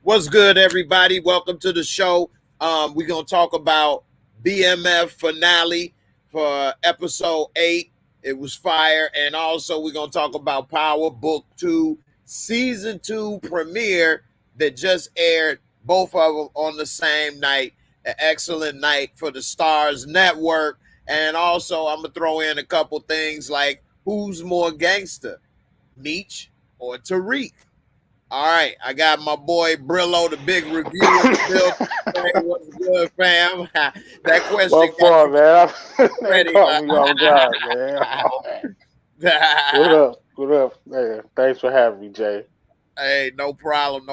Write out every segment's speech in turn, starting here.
What's good, everybody? Welcome to the show. We're going to talk about BMF finale for episode 8. It was fire. And also, we're going to talk about Power Book 2 Season 2 premiere that just aired, both of them on the same night. An excellent night for the Stars Network. And also, I'm going to throw in a couple things like, who's more gangster, Meech or Tariq? All right, I got my boy Brillo, the big review in the building. Hey, what's good, fam? That question. What for, man? That caught me off guard, man. What up, man? Thanks for having me, Jay. Hey, no problem,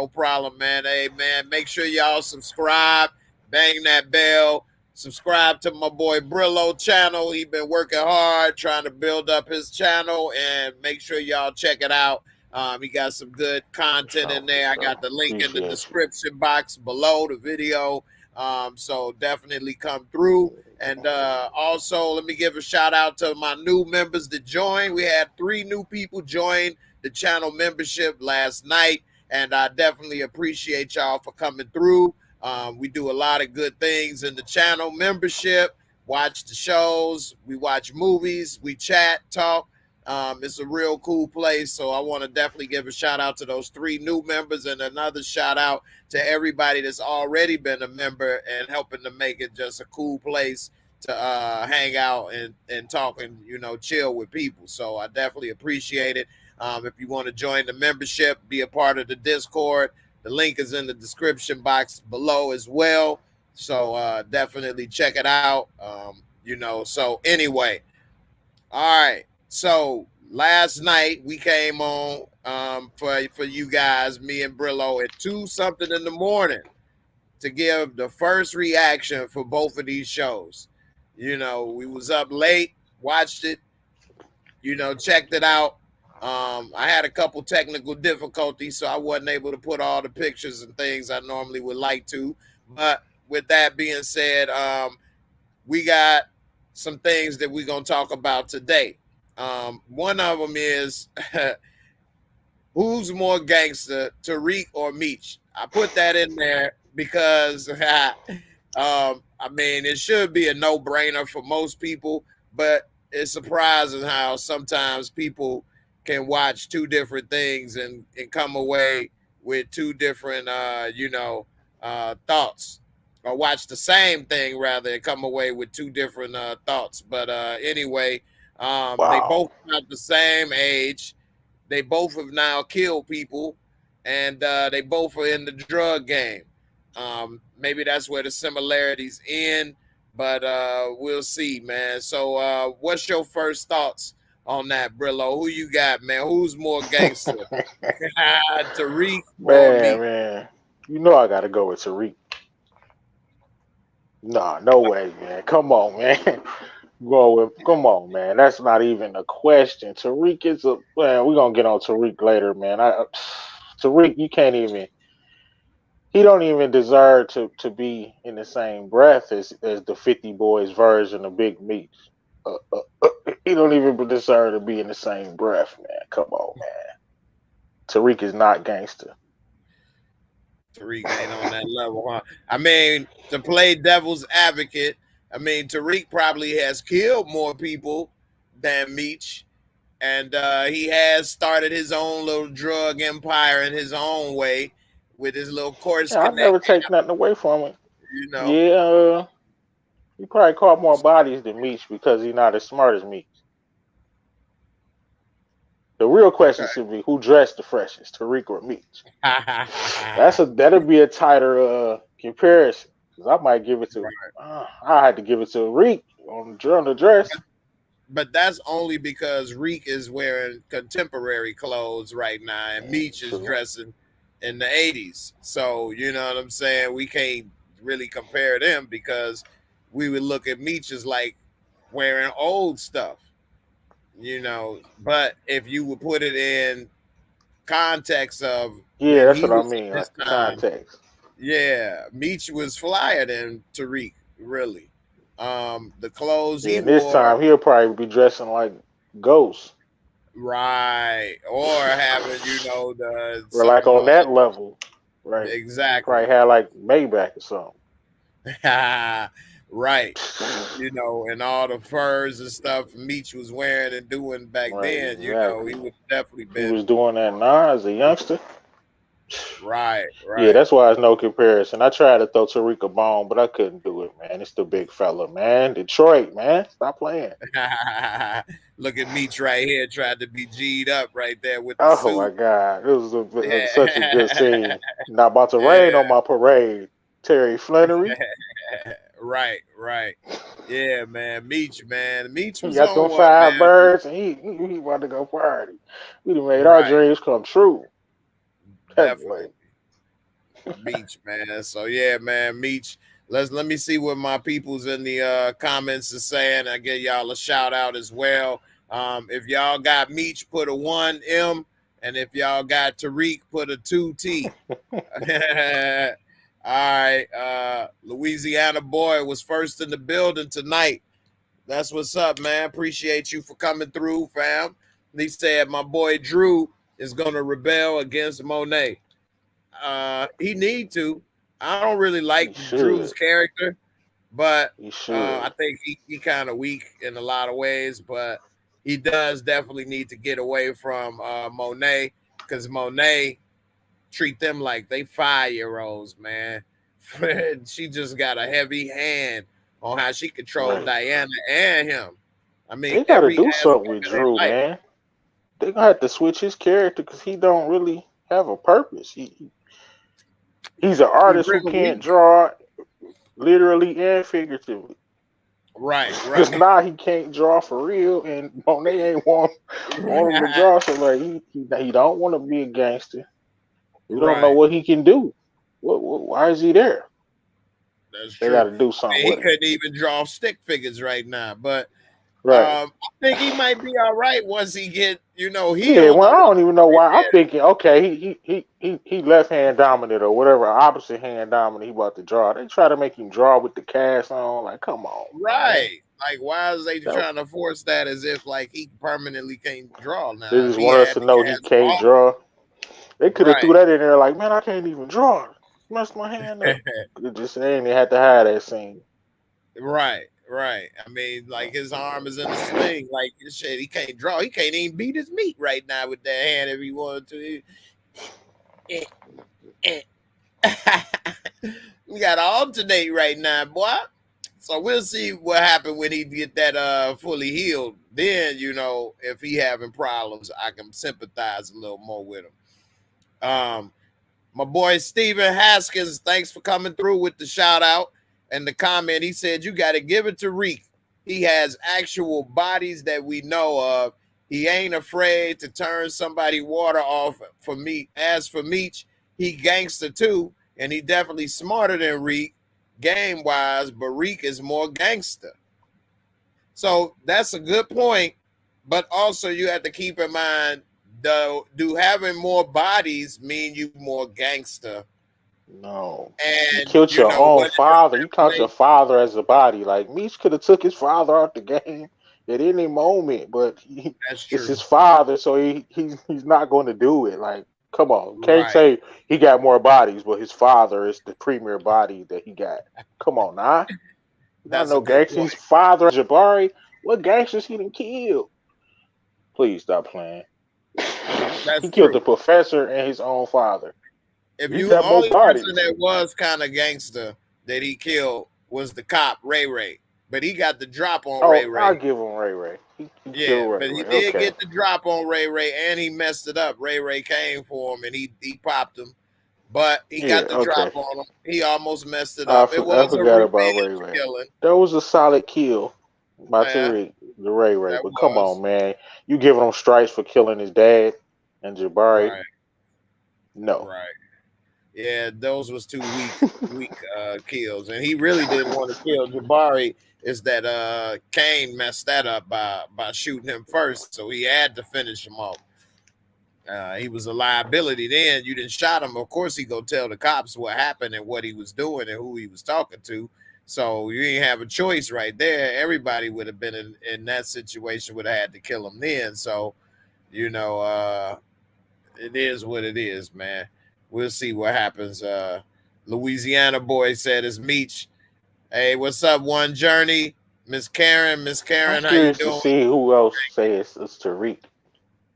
man. Hey, man, make sure y'all subscribe, bang that bell, subscribe to my boy Brillo channel. He been working hard trying to build up his channel, and make sure y'all check it out. He got some good content in there. I got the link in the description box below the video. So definitely come through. And also, let me give a shout out to my new members that joined. We had 3 new people join the channel membership last night, and I definitely appreciate y'all for coming through. We do a lot of good things in the channel membership. Watch the shows. We watch movies. We chat, talk. It's a real cool place, so I want to definitely give a shout out to those 3 new members, and another shout out to everybody that's already been a member and helping to make it just a cool place to hang out and talk and, you know, chill with people. So I definitely appreciate it. If you want to join the membership, be a part of the Discord, the link is in the description box below as well. So definitely check it out. You know, so anyway, all right. So last night we came on for you guys, me and Brillo, at 2-something in the morning to give the first reaction for both of these shows. You know, we was up late, watched it, you know, checked it out. I had a couple technical difficulties, so I wasn't able to put all the pictures and things I normally would like to. But with that being said, we got some things that we're going to talk about today. One of them is who's more gangster, Tariq or Meech? I put that in there because I mean, it should be a no-brainer for most people, but it's surprising how sometimes people can watch 2 different things and come away with 2 different thoughts, or watch the same thing rather and come away with 2 different thoughts. But anyway, wow. They both have the same age. They both have now killed people, and they both are in the drug game. Maybe that's where the similarities end, but we'll see, man. So what's your first thoughts on that, Brillo? Who you got, man? Who's more gangster? Tariq or Meech? Man. You know I got to go with Tariq. Nah, no way, man. Come on, man. Come on, man. That's not even a question. Tariq is man. We're gonna get on Tariq later, man. Tariq, you can't even. He don't even deserve to be in the same breath as the 50 Boys version of Big Meech. He don't even deserve to be in the same breath, man. Come on, man. Tariq is not gangster. Tariq ain't on that level, huh? I mean, to play devil's advocate, I mean, Tariq probably has killed more people than Meech, and he has started his own little drug empire in his own way with his little course. Yeah, I never take nothing away from him. You know, yeah, he probably caught more bodies than Meech because he's not as smart as Meech. The real question should be who dressed the freshest, Tariq or Meech? That'll be a tighter comparison. Cause I might give it to. I had to give it to Reek on the dress. But that's only because Reek is wearing contemporary clothes right now, and Meech is dressing in the 80s. So you know what I'm saying? We can't really compare them because we would look at Meech as like wearing old stuff, you know. But if you would put it in context of that's what I mean, like context. Yeah, Meech was flyer than Tariq, really. The clothes he And this wore, time he'll probably be dressing like Ghost. right, or having the Or like something on on that level. Right. Probably exactly. had like Maybach or something. Right. And all the furs and stuff Meech was wearing and doing back Right, then, he exactly. would definitely He was been doing that now as a youngster. right, Yeah, right. that's why it's no comparison. I tried to throw Tariq a bone, but I couldn't do it, man. It's the big fella, man. Detroit, man. Stop playing. Look at Meech right here, tried to be G'd up right there with the Oh my suit. God. It was such a good Yeah. scene. Not about to rain on my parade. Terry Flannery. Right, right. Yeah, man. Meech, man. Meech He was got on them one, five man. birds and he about to go party. We done made our Right. dreams come true. Definitely. Heavyweight. Meech, man. So yeah, man, Meech. Let me see what my people's in the comments are saying. I give y'all a shout out as well. If y'all got Meech, put a 1M, and if y'all got Tariq, put a 2T. All right. Louisiana boy was first in the building tonight. That's what's up, man. Appreciate you for coming through, fam. He said my boy Drew is gonna rebel against Monet. He need to. I don't really He like Drew's should. character, but He I should. think he kind of weak in a lot of ways. But he does definitely need to get away from Monet, because Monet treat them like they 5-year-olds, man. She just got a heavy hand on how she controlled Right. Diana and him. I mean, They got to every do something aspect with of their Drew, life. man. They gonna have to switch his character because he don't really have a purpose. He's an He's artist who real can't weak. draw literally and figuratively. Right, Because right, now he can't draw for real, and Monet ain't want him to draw. So like he don't want to be a gangster. We don't know right. what he can do. Why is he there? That's They got true. to do I something mean, he with him. couldn't even draw stick figures right now, but Right. I think he might be all right once he get Yeah, healed a well, I little don't even know more. why. I'm thinking, okay, he left hand dominant or whatever, opposite hand dominant. He about to draw. They try to make him draw with the cast on. Like, come on, man. Right. Like, why is they That, trying to force that as if like he permanently can't draw they now? If just he want us had to the know he cast can't off, draw. They could have threw right. that in there like, man, I can't even draw. Messed my hand up. It just saying they had to hide that scene. Right, right. I mean, like his arm is in a sling. Like shit, he can't draw. He can't even beat his meat right now with that hand if he wanted to. We got to alternate right now, boy. So we'll see what happened when he get that fully healed. Then if he having problems, I can sympathize a little more with him. My boy Steven Haskins, thanks for coming through with the shout out and the comment. He said you got to give it to Reek. He has actual bodies that we know of. He ain't afraid to turn somebody water off for me. As for Meech, he gangster too, and he definitely smarter than Reek game wise, but Reek is more gangster. So that's a good point. But also you have to keep in mind, though, do having more bodies mean you more gangster? No. You And killed your own what it do father. You count your definitely father as a body. Like Meech could have took his father out the game at any moment, but that's it's true. his father, so he's not going to do it. Like, come on, can't Right. say he got more bodies, but his father is the premier body that he got. Come on, nah, not That's a no good gangster. His point. father, Jabari. What gangsters he done killed? Please stop playing. That's He killed the true. professor and his own father. If He you got more only person bodies. that was kind of gangster that he killed was the cop Ray Ray, but he got the drop on Ray Oh, I'll Ray. give him Ray Ray. He Yeah, killed Ray but he Ray. did Okay. get the drop on Ray Ray, and he messed it up. Ray Ray came for him, and he popped him, but he Yeah, got the drop okay. on him. He almost messed it up. It I was a forgot about Ray revenge Ray. killing. That was a solid kill by Yeah, Tariq, the Ray Ray. that But come on, was man. You giving him stripes for killing his dad and Jabari? right, No. right. Yeah, those was two weak kills, and he really didn't want to kill Jabari. Is that Kane messed that up by shooting him first, so he had to finish him off. He was a liability. Then you didn't shot him. Of course, he go tell the cops what happened and what he was doing and who he was talking to. So you ain't have a choice right there. Everybody would have been in that situation, would have had to kill him then. So, you know, it is what it is, man. We'll see what happens. Louisiana boy said it's Meech. Hey, what's up, One Journey? Miss Karen, Miss I'm Karen, how you curious to doing? see who else says it's Tariq.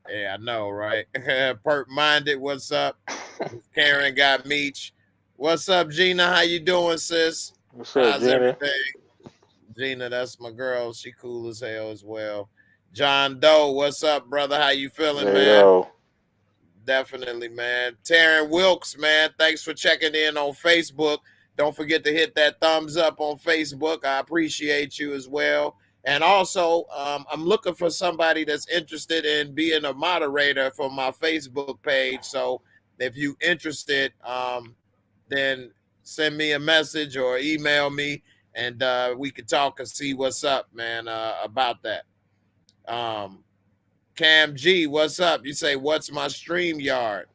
Yeah, I know, right? Perk minded, what's up? Miss Karen got Meech. What's up, Gina? How you doing, sis? What's up, How's Gina? everything? Gina, that's my girl. She cool as hell as well. John Doe, what's up, brother? How you feeling, Hey man? yo, Definitely, man. Taryn Wilkes, man. Thanks for checking in on Facebook. Don't forget to hit that thumbs up on Facebook. I appreciate you as well. And also, I'm looking for somebody that's interested in being a moderator for my Facebook page. So if you interested, then send me a message or email me, and we can talk and see what's up, man, about that. Um, Cam G, what's up? You say, what's my stream yard?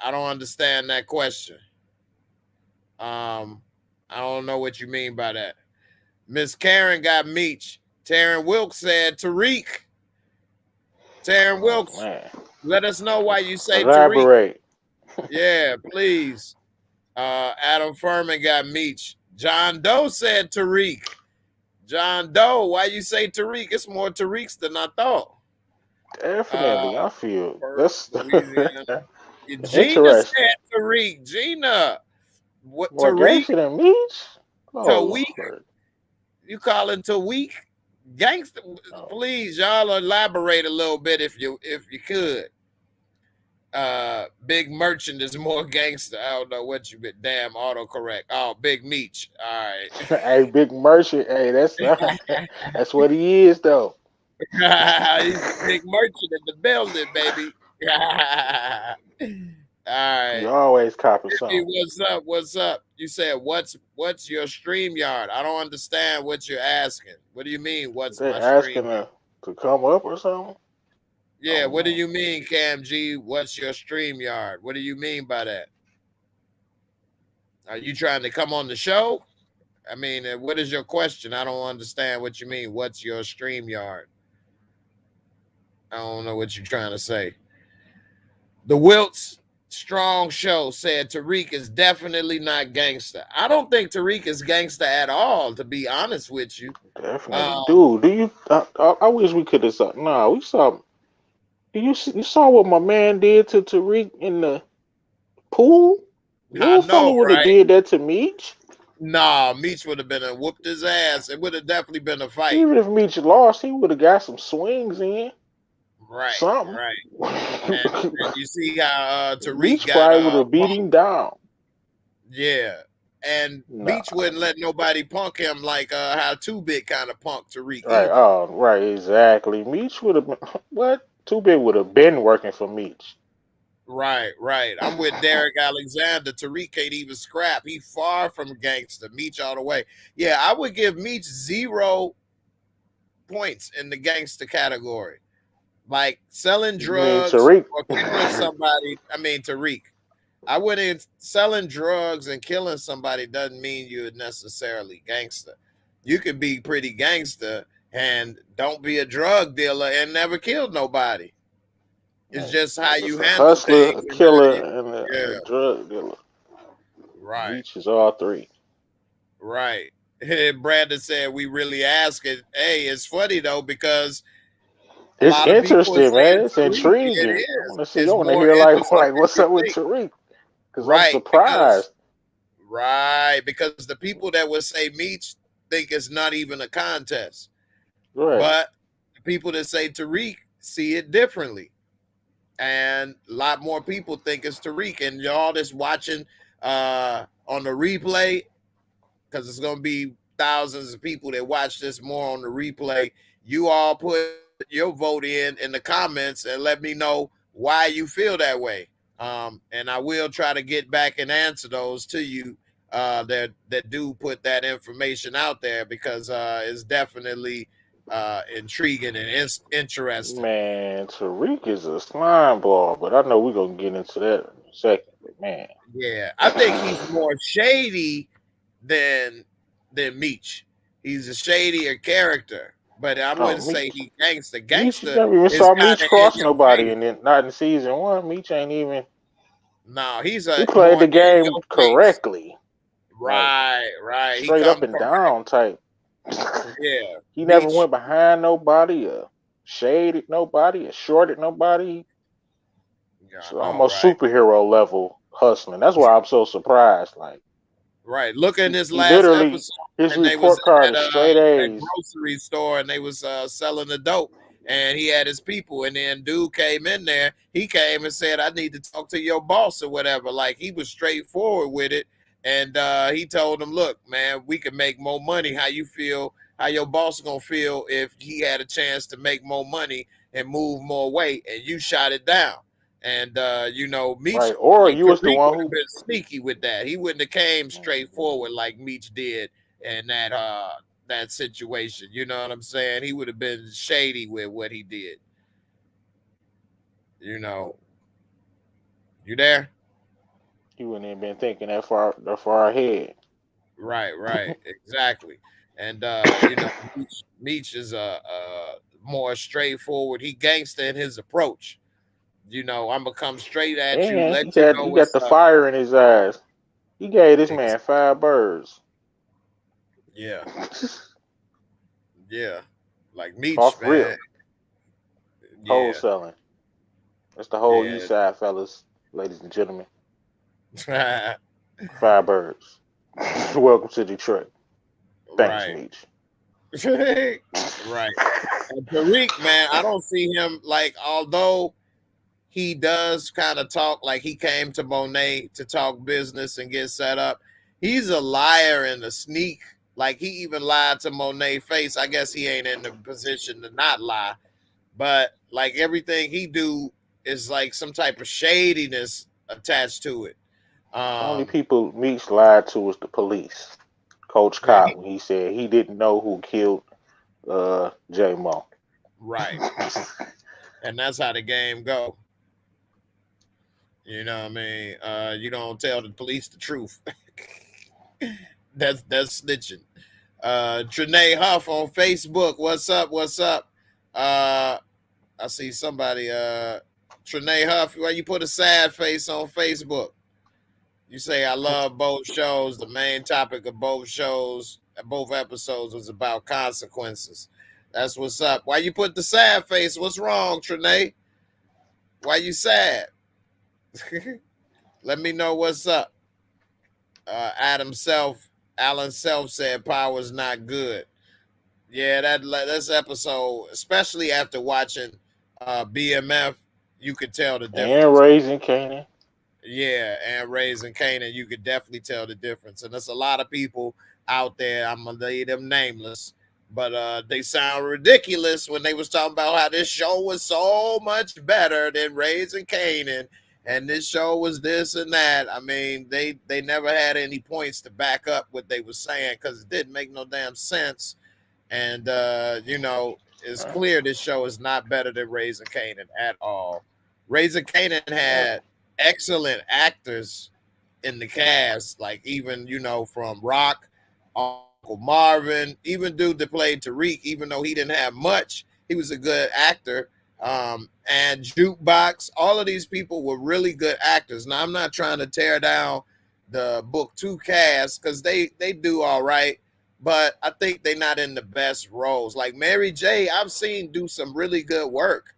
I don't understand that question. Um, I don't know what you mean by that. Miss Karen got Meech. Taryn Wilkes said Tariq. Taryn oh Wilkes, man, let us know why you say Tariq. elaborate. Yeah, please. Adam Furman got Meech. John Doe said Tariq. John Doe, why you say Tariq? It's more Tariqs than I thought. Definitely, Uh, I feel Perth, that's Louisiana. Gina interesting. said Tariq. Gina, what More Tariq? gangster than Meech? Oh Tariq? Lord, You calling Tariq? Gangster? no, Please, y'all elaborate a little bit if you could. Big Merchant is more gangster. I don't know what you been. Damn autocorrect. Oh, Big Meech. All right. hey, big merchant. Hey, that's that's what he is though. He's the big merchant in the building, baby. All He right. always copping Hey, something. what's up? What's up? You said what's your stream yard? I don't understand what you're asking. What do you mean? What's They my stream asking yard? to come up or something. I Yeah, don't what do know. you mean, Cam G? What's your stream yard? What do you mean by that? Are you trying to come on the show? I mean, what is your question? I don't understand what you mean. What's your stream yard? I don't know what you're trying to say. The Wilts Strong Show said Tariq is definitely not gangster. I don't think Tariq is gangster at all, to be honest with you. Definitely, Um, dude. Do you? I wish we could have saw. Nah, we saw. You saw what my man did to Tariq in the pool? I Little fella know, would have right? did that to Meech. Nah, Meech would have been a whooped his ass. It would have definitely been a fight. Even if Meech lost, he would have got some swings in. Right, Something. right. And you see how Tariq Meech got probably would have beat punked. him down. Yeah. And Nah. Meech wouldn't let nobody punk him like how Two Bit kind of punked Tariq Right. either. Oh, right. Exactly. Meech would have been. What? Two Bit would have been working for Meech. Right, right. I'm with Derek Alexander. Tariq can't even scrap. He far from gangster. Meech all the way. Yeah, I would give Meech 0 points in the gangster category. Like selling You mean drugs Tariq? or killing somebody. I mean, Tariq. I wouldn't selling drugs and killing somebody doesn't mean you're necessarily gangster. You could be pretty gangster and don't be a drug dealer and never killed nobody. It's just how Just you a handle hustler, a things and killer, and yeah, a drug dealer. right, Meech is all three. right. Brandon said we really ask it. Hey, it's funny though because a It's lot of people are interesting, man. saying It's Tariq. It intriguing. I is. want to see. I It's want to more hear interesting like than what's you up with think. Tariq because I'm Right, because surprised. right, because the people that would say Meech think it's not even a contest. Right. But the people that say Tariq see it differently. And a lot more people think it's Tariq. And y'all that's watching on the replay, because it's gonna be thousands of people that watch this more on the replay. You all put your vote in the comments and let me know why you feel that way. And I will try to get back and answer those to you that do put that information out there because it's definitely intriguing and interesting. Man, Tariq is a slime ball, but I know we're gonna get into that in a second. But man, Yeah, I think he's more shady than than Meech. He's a shadier character, but I Oh, wouldn't say Meech. he gangster. Meech, you Gangster never even is saw kind Meech of in cross your nobody, face. and then not in season one. Meech ain't even. No, he's He a played more the in game your face. correctly, like Right, right. He straight up come and correct. down type. Yeah, He never Meech. went behind nobody, or shaded nobody, or shorted nobody. Yeah, It's I know, almost right? superhero level hustling. That's why I'm so surprised. Like Right. Look in this he last literally, episode, his and they was report card in is straight that A's. grocery store, and they was selling the dope, and he had his people, and then dude came in there. He came and said, "I need to talk to your boss or whatever." Like he was straightforward with it, and he told him, "Look, man, we can make more money. How you feel? How your boss gonna feel if he had a chance to make more money and move more weight, and you shot it down?" And Meech, Right, or like you was the Tariq one would have who. been sneaky with that. He wouldn't have came straightforward like Meech did in that situation. You know what I'm saying? He would have been shady with what he did. You know, you there? You wouldn't have been thinking that far ahead. Right, right, exactly. And Meech is a more straightforward. He gangster in his approach. I'm gonna come straight at you, And let you know he got what's the up. fire in his eyes. He gave this Ex- man 5 birds. yeah, yeah. Like Meech, Off man. rip, Yeah, wholesaling. That's the whole East yeah. Side, fellas, ladies and gentlemen. 5 birds. Welcome to Detroit. Thanks, Right. Meech. Right. And Tariq, man, I don't see him like, although he does kind of talk like he came to Monet to talk business and get set up. He's a liar and a sneak. Like he even lied to Monet face. I guess he ain't in the position to not lie. But like everything he do is like some type of shadiness attached to it. Only Um, people Meech lied to was the police. Coach yeah, Cott when he said he didn't know who killed J-Mo. right. And that's how the game go. You know what I mean? You don't tell the police the truth. That's snitching. Trinae Huff on Facebook. What's up? What's up? I see somebody. Trinae Huff. Why you put a sad face on Facebook? You say I love both shows. The main topic of both shows, both episodes, was about consequences. That's what's up. Why you put the sad face? What's wrong, Trinae? Why you sad? Let me know what's up. Alan Self said power's not good. Yeah, that's episode, especially after watching BMF, you could tell the And difference. Raising Canaan. Yeah, and Raising Canaan, you could definitely tell the difference. And there's a lot of people out there, I'm gonna leave them nameless, but they sound ridiculous when they was talking about how this show was so much better than Raising Canaan, and this show was this and that. I mean, they never had any points to back up what they was saying because it didn't make no damn sense. And it's Right. clear this show is not better than Raising Canaan at all. Raising Canaan had Never. excellent actors in the cast, like even from Rock, Uncle Marvin, even dude that played Tariq, even though he didn't have much, he was a good actor. And Jukebox, all of these people were really good actors. Now I'm not trying to tear down the book two cast because they do all right, but I think they're not in the best roles. Like Mary J, I've seen do some really good work.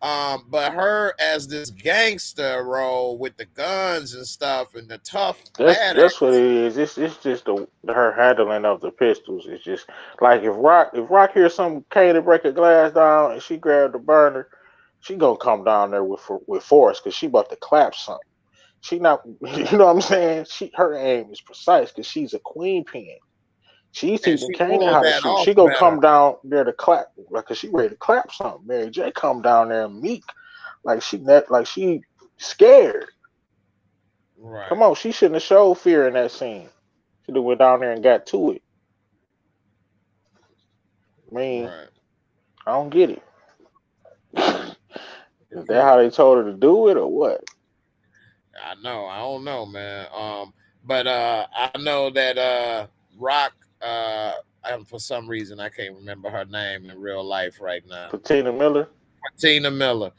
But her as this gangster role with the guns and stuff and the tough That's what badass. it is. It's just her handling of the pistols. It's just like if Rock hears some K to break a glass down and she grabbed the burner, she gonna come down there with force because she about to clap something. She not, you know what I'm saying? Her aim is precise because she's a queen pin. She's And teaching she Kanan pulled how to that shoot. off She gonna better. come down there to clap, like, cause she ready to clap something. Mary J come down there meek, like she scared. Right, Come on, she shouldn't have showed fear in that scene. Should have went down there and got to it. I mean, right. I don't get it. Is that how they told her to do it or what? I know. I don't know, man. But I know that Rock. uh, and for some reason I can't remember her name in real life right now. Patina Miller. Tina Miller.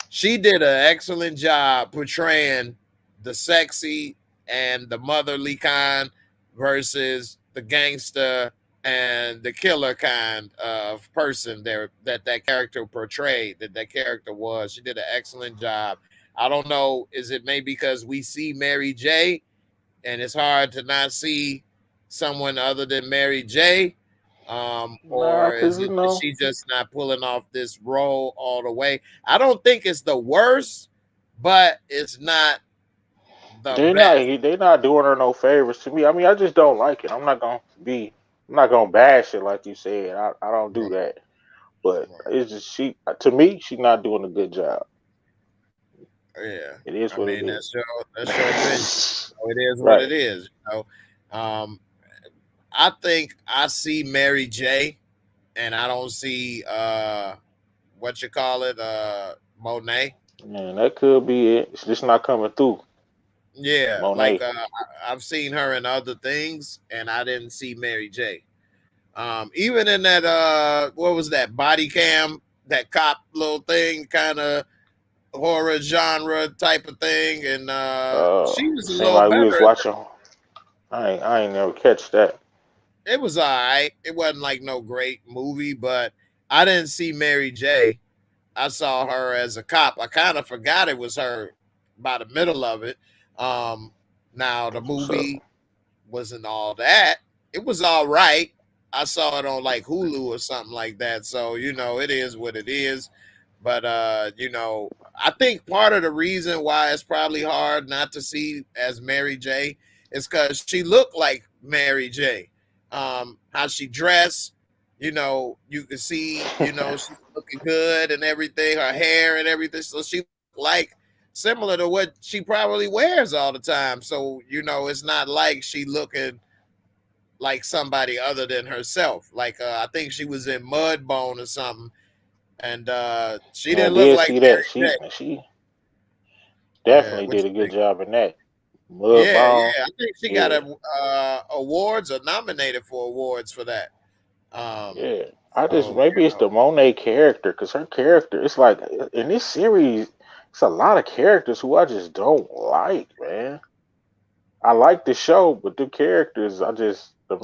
She did an excellent job portraying the sexy and the motherly kind versus the gangster and the killer kind of person there that character portrayed, that character was. She did an excellent job. I don't know, is it maybe because we see Mary J and it's hard to not see someone other than Mary J. Nah, Or cause you is know she just not pulling off this role all the way? I don't think it's the worst, but it's not the best. they're not doing her no favors to me. I mean, I just don't like it. I'm not gonna bash it like you said. I don't do Right, that. But right. it's just she to me, she's not doing a good job. Yeah, It is I what it mean is. that's your opinion. It is what Right. it is. Um, I think I see Mary J, and I don't see what you call it, Monet. Man, that could be it. It's just not coming through. Yeah, like Monet. I've seen her in other things, and I didn't see Mary J. Even in that what was that body cam, that cop little thing, kind of horror genre type of thing, and she It was a seemed little like we was better. watching. I ain't never catch that. It was all right. It wasn't like no great movie, but I didn't see Mary J. I saw her as a cop. I kind of forgot it was her by the middle of it. Um, Now the That's what's up. movie wasn't all that. It was all right. I saw it on like Hulu or something like that. So, it is what it is. But I think part of the reason why it's probably hard not to see as Mary J is because she looked like Mary J. How she dressed, you could see, she's looking good and everything, her hair and everything. So she like similar to what she probably wears all the time. So, it's not like she looking like somebody other than herself. Like I think she was in Mudbone or something, and she I didn't look did like see that. Mary J. She Yeah, definitely what did you a good think? job in that. Yeah, Mudbound. yeah. I think she got Yeah. awards or nominated for awards for that. Yeah. I just So maybe it's the Monet character because her character. It's like in this series, it's a lot of characters who I just don't like, man. I like the show, but the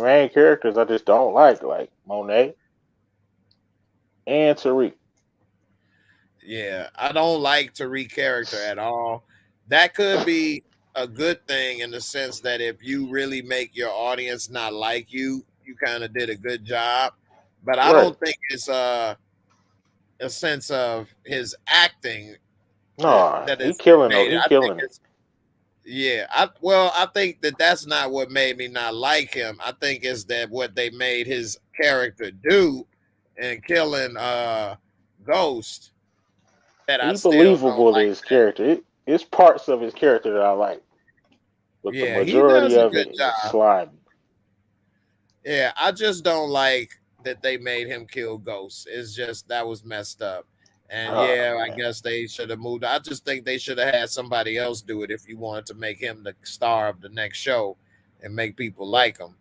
main characters I just don't like Monet and Tariq. yeah, I don't like Tariq character at all. That could be a good thing in the sense that if you really make your audience not like you kind of did a good job. But I Right. don't think it's a sense of his acting No, that he has killing made it. it. He I think killing it. it's yeah. I think that that's not what made me not like him. I think it's that what they made his character do in killing Ghost that I He still don't believable to like his that. character. It's parts of his character that I like, but the Yeah, he majority does a of good it is job. slimy. Yeah, I just don't like that they made him kill Ghost. It's just that was messed up. And Oh yeah, I man. guess they should have moved. I just think they should have had somebody else do it if you wanted to make him the star of the next show and make people like him.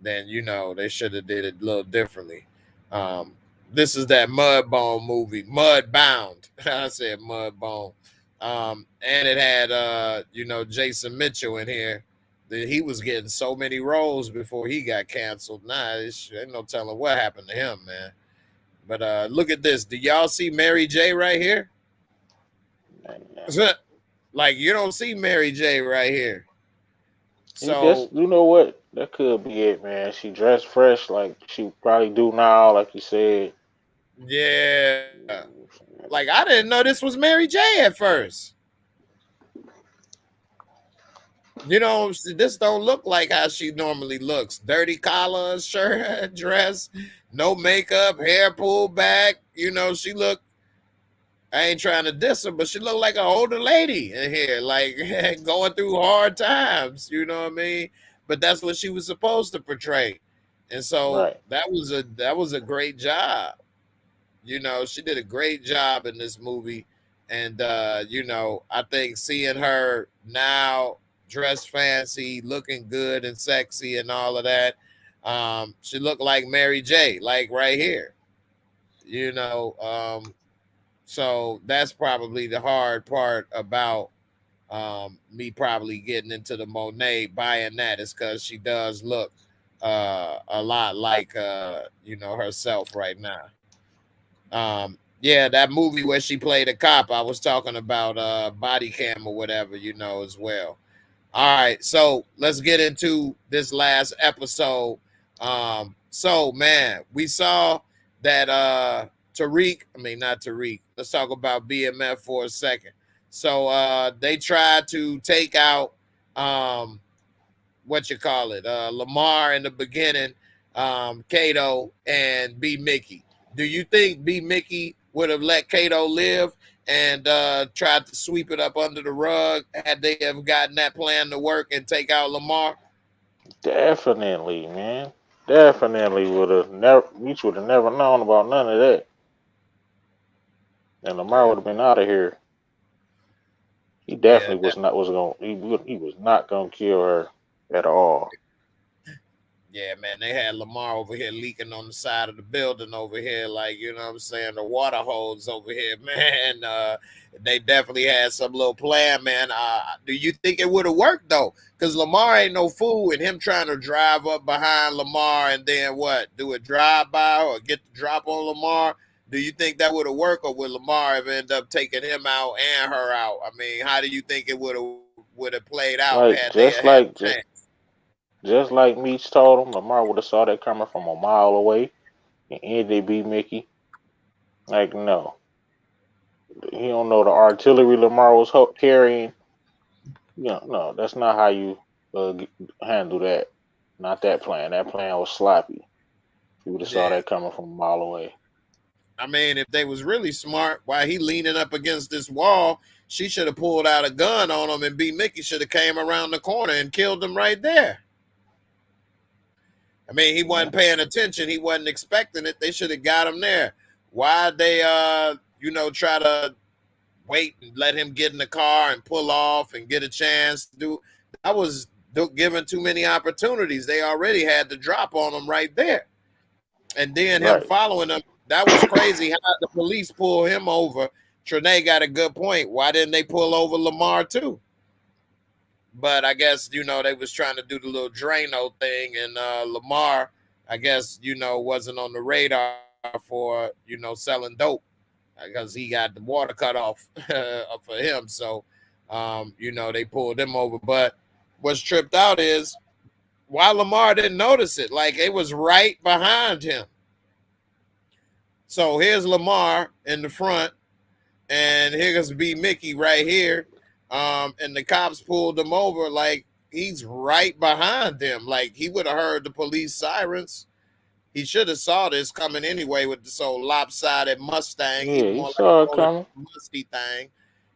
Then they should have did it a little differently. Um, this is that Mudbone movie, Mudbound. I said Mudbone. And it had Jason Mitchell in here. That he was getting so many roles before he got canceled. Nah, ain't no telling what happened to him, man. But look at this. Do y'all see Mary J right here? Man. Like you don't see Mary J right here. He just So you know what? That could be it, man. She dressed fresh like she probably do now, like you said. yeah. Like I didn't know this was Mary J at first. This don't look like how she normally looks. Dirty collar, shirt, dress, no makeup, hair pulled back. She look. I ain't trying to diss her, but she looked like an older lady in here, like going through hard times. You know what I mean? But that's what she was supposed to portray, and so Right. that was a great job. She did a great job in this movie. And I think seeing her now dressed fancy, looking good and sexy and all of that, She looked like Mary J, like right here, you know. So that's probably the hard part about me probably getting into the Monet buying that is because she does look a lot like herself right now. Yeah, that movie where she played a cop, I was talking about body cam or whatever, as well. All right, so let's get into this last episode. So man, we saw that Tariq, I mean not Tariq. Let's talk about BMF for a second. So they tried to take out what you call it, Lamar in the beginning, Kato and B Mickey. Do you think B Mickey would have let Kato live and tried to sweep it up under the rug had they have gotten that plan to work and take out Lamar? Definitely, man. Definitely would have never. Meech would have never known about none of that, and Lamar Yeah, would have been out of here. He yeah, definitely was going. He was not gonna kill her at all. yeah, man, they had Lamar over here leaking on the side of the building over here, like what I'm saying, the water hose over here, man. They definitely had some little plan, man. Do you think it would have worked though? Because Lamar ain't no fool, and him trying to drive up behind Lamar and then what? Do a drive by or get the drop on Lamar? Do you think that would have worked, or would Lamar have ended up taking him out and her out? I mean, how do you think it would have played out Like had they had a chance? just like Meech told him, Lamar would have saw that coming from a mile away and ended be Mickey. Like no, he don't know the artillery Lamar was carrying. No, that's not how you handle that. Not that plan. That plan was sloppy. You would have saw Yeah. that coming from a mile away. I mean, if they was really smart, while he leaning up against this wall, she should have pulled out a gun on him, and B Mickey should have came around the corner and killed him right there. I mean, he Yeah, wasn't paying attention. He wasn't expecting it. They should have got him there. Why they try to wait and let him get in the car and pull off and get a chance to do that was given too many opportunities. They already had the drop on him right there. And then him right. following him, that was crazy. How the police pull him over? Trinae got a good point. Why didn't they pull over Lamar too? But I guess they was trying to do the little Drano thing, and Lamar, I guess wasn't on the radar for selling dope because he got the water cut off for him. So they pulled him over. But what's tripped out is why Lamar didn't notice it. Like it was right behind him. So here's Lamar in the front, and here's B Mickey right here. And the cops pulled him over like he's right behind them. Like he would have heard the police sirens. He should have saw this coming anyway with this old lopsided Mustang. He Yeah, he more like saw it rolling coming. the musty thing.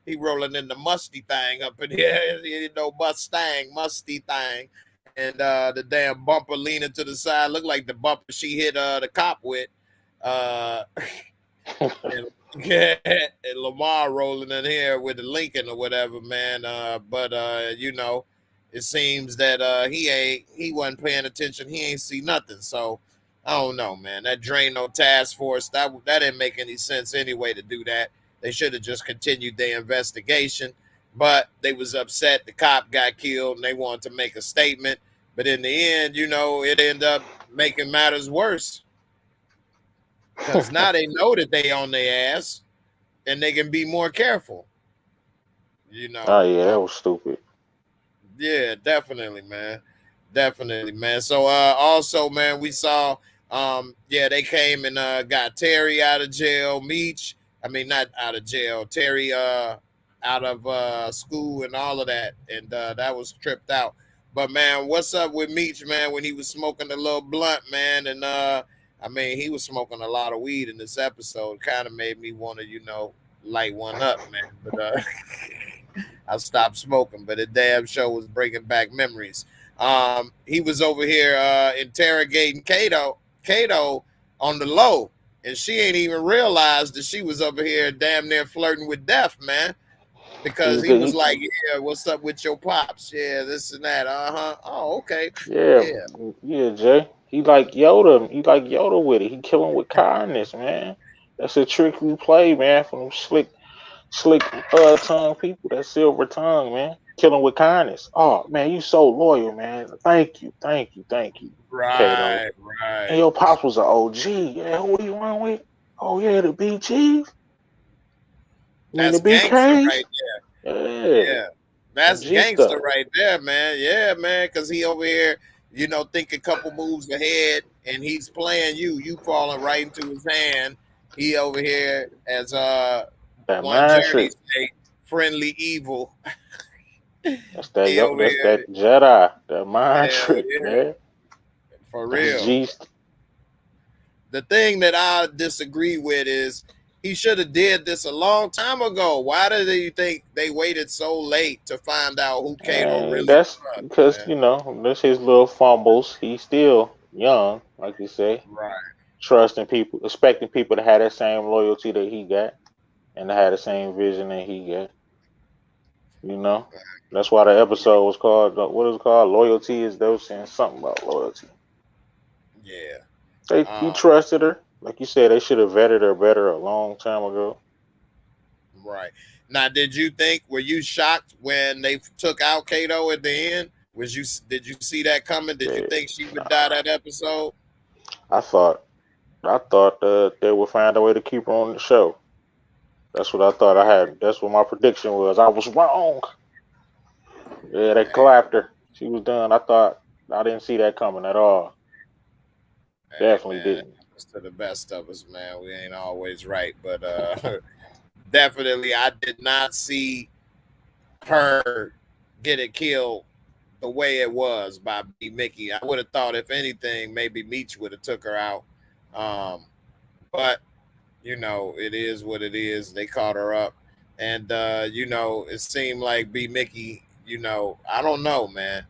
He rolling in the musty thing up in here. Mustang, musty thing. And the damn bumper leaning to the side looked like the bumper she hit the cop with. Uh, and, and Lamar rolling in here with the Lincoln or whatever, man. But it seems that he wasn't paying attention. He ain't see nothing. So I don't know, man. That Drano task force that didn't make any sense anyway to do that. They should have just continued their investigation. But they was upset the cop got killed and they wanted to make a statement. But in the end, it ended up making matters worse. Because now they know that they on their ass and they can be more careful. You Oh know. yeah, that was stupid. Yeah, definitely, man. Definitely, man. So also, man, we saw they came and got Terry out of jail, Meech. I mean not out of jail, Terry out of school and all of that. And that was tripped out. But man, what's up with Meech, man, when he was smoking the little blunt, man, and I mean he was smoking a lot of weed in this episode. Kind of made me want to, light one up, man. But I stopped smoking, but the damn show was bringing back memories. He was over here interrogating Kato on the low, and she ain't even realized that she was over here damn near flirting with death, man. Because he was like, "Yeah, what's up with your pops? Yeah, this and that. Uh huh. Oh, okay. Yeah, Yeah, yeah, Jay. He like Yoda. He like Yoda with it. He kill him with kindness, man. That's a trick we play, man. From them slick tongue people. That silver tongue, man. Kill him with kindness. Oh man, you so loyal, man. Thank you, Kato. Right, And right. your pops was an OG. Yeah, who you run with? Oh yeah, the BGs. I mean the That's gangster BKs. right there. Yeah, Yeah. the That's G gangster stuff. right there, man. Yeah, man. Cause he over here, think a couple moves ahead and he's playing you. You falling right into his hand. He over here as That one mind Journey trick. say, friendly evil. He over That's here. that Jedi. That mind Hell trick, yeah. man. For That's real. G. The thing that I disagree with is he should have did this a long time ago. Why do you think they waited so late to find out who Kato And really that's was, because man? that's his little fumbles. He's still young, like you say, Right. trusting people, expecting people to have that same loyalty that he got, and to have the same vision that he got. You know, that's why the episode was called what is it called? Loyalty is those saying something about loyalty. Yeah. He Um, trusted her, like you said. They should have vetted her better a long time ago. right. Now, were you shocked when they took out Kato at the end? Did you see that coming? Did you Yeah, think she would die nah. that episode? I thought I thought they would find a way to keep her on the show. That's what I thought. I had. That's what my prediction was. I was wrong. Yeah, they Hey, clapped her. She was done. I didn't see that coming at all. hey, Definitely man. didn't. It's to the best of us, man. We ain't always right, but definitely, I did not see her get it killed the way it was by B Mickey. I would have thought, if anything, maybe Meech would have took her out. Um, but it is what it is. They caught her up, and it seemed like B Mickey. I don't know, man.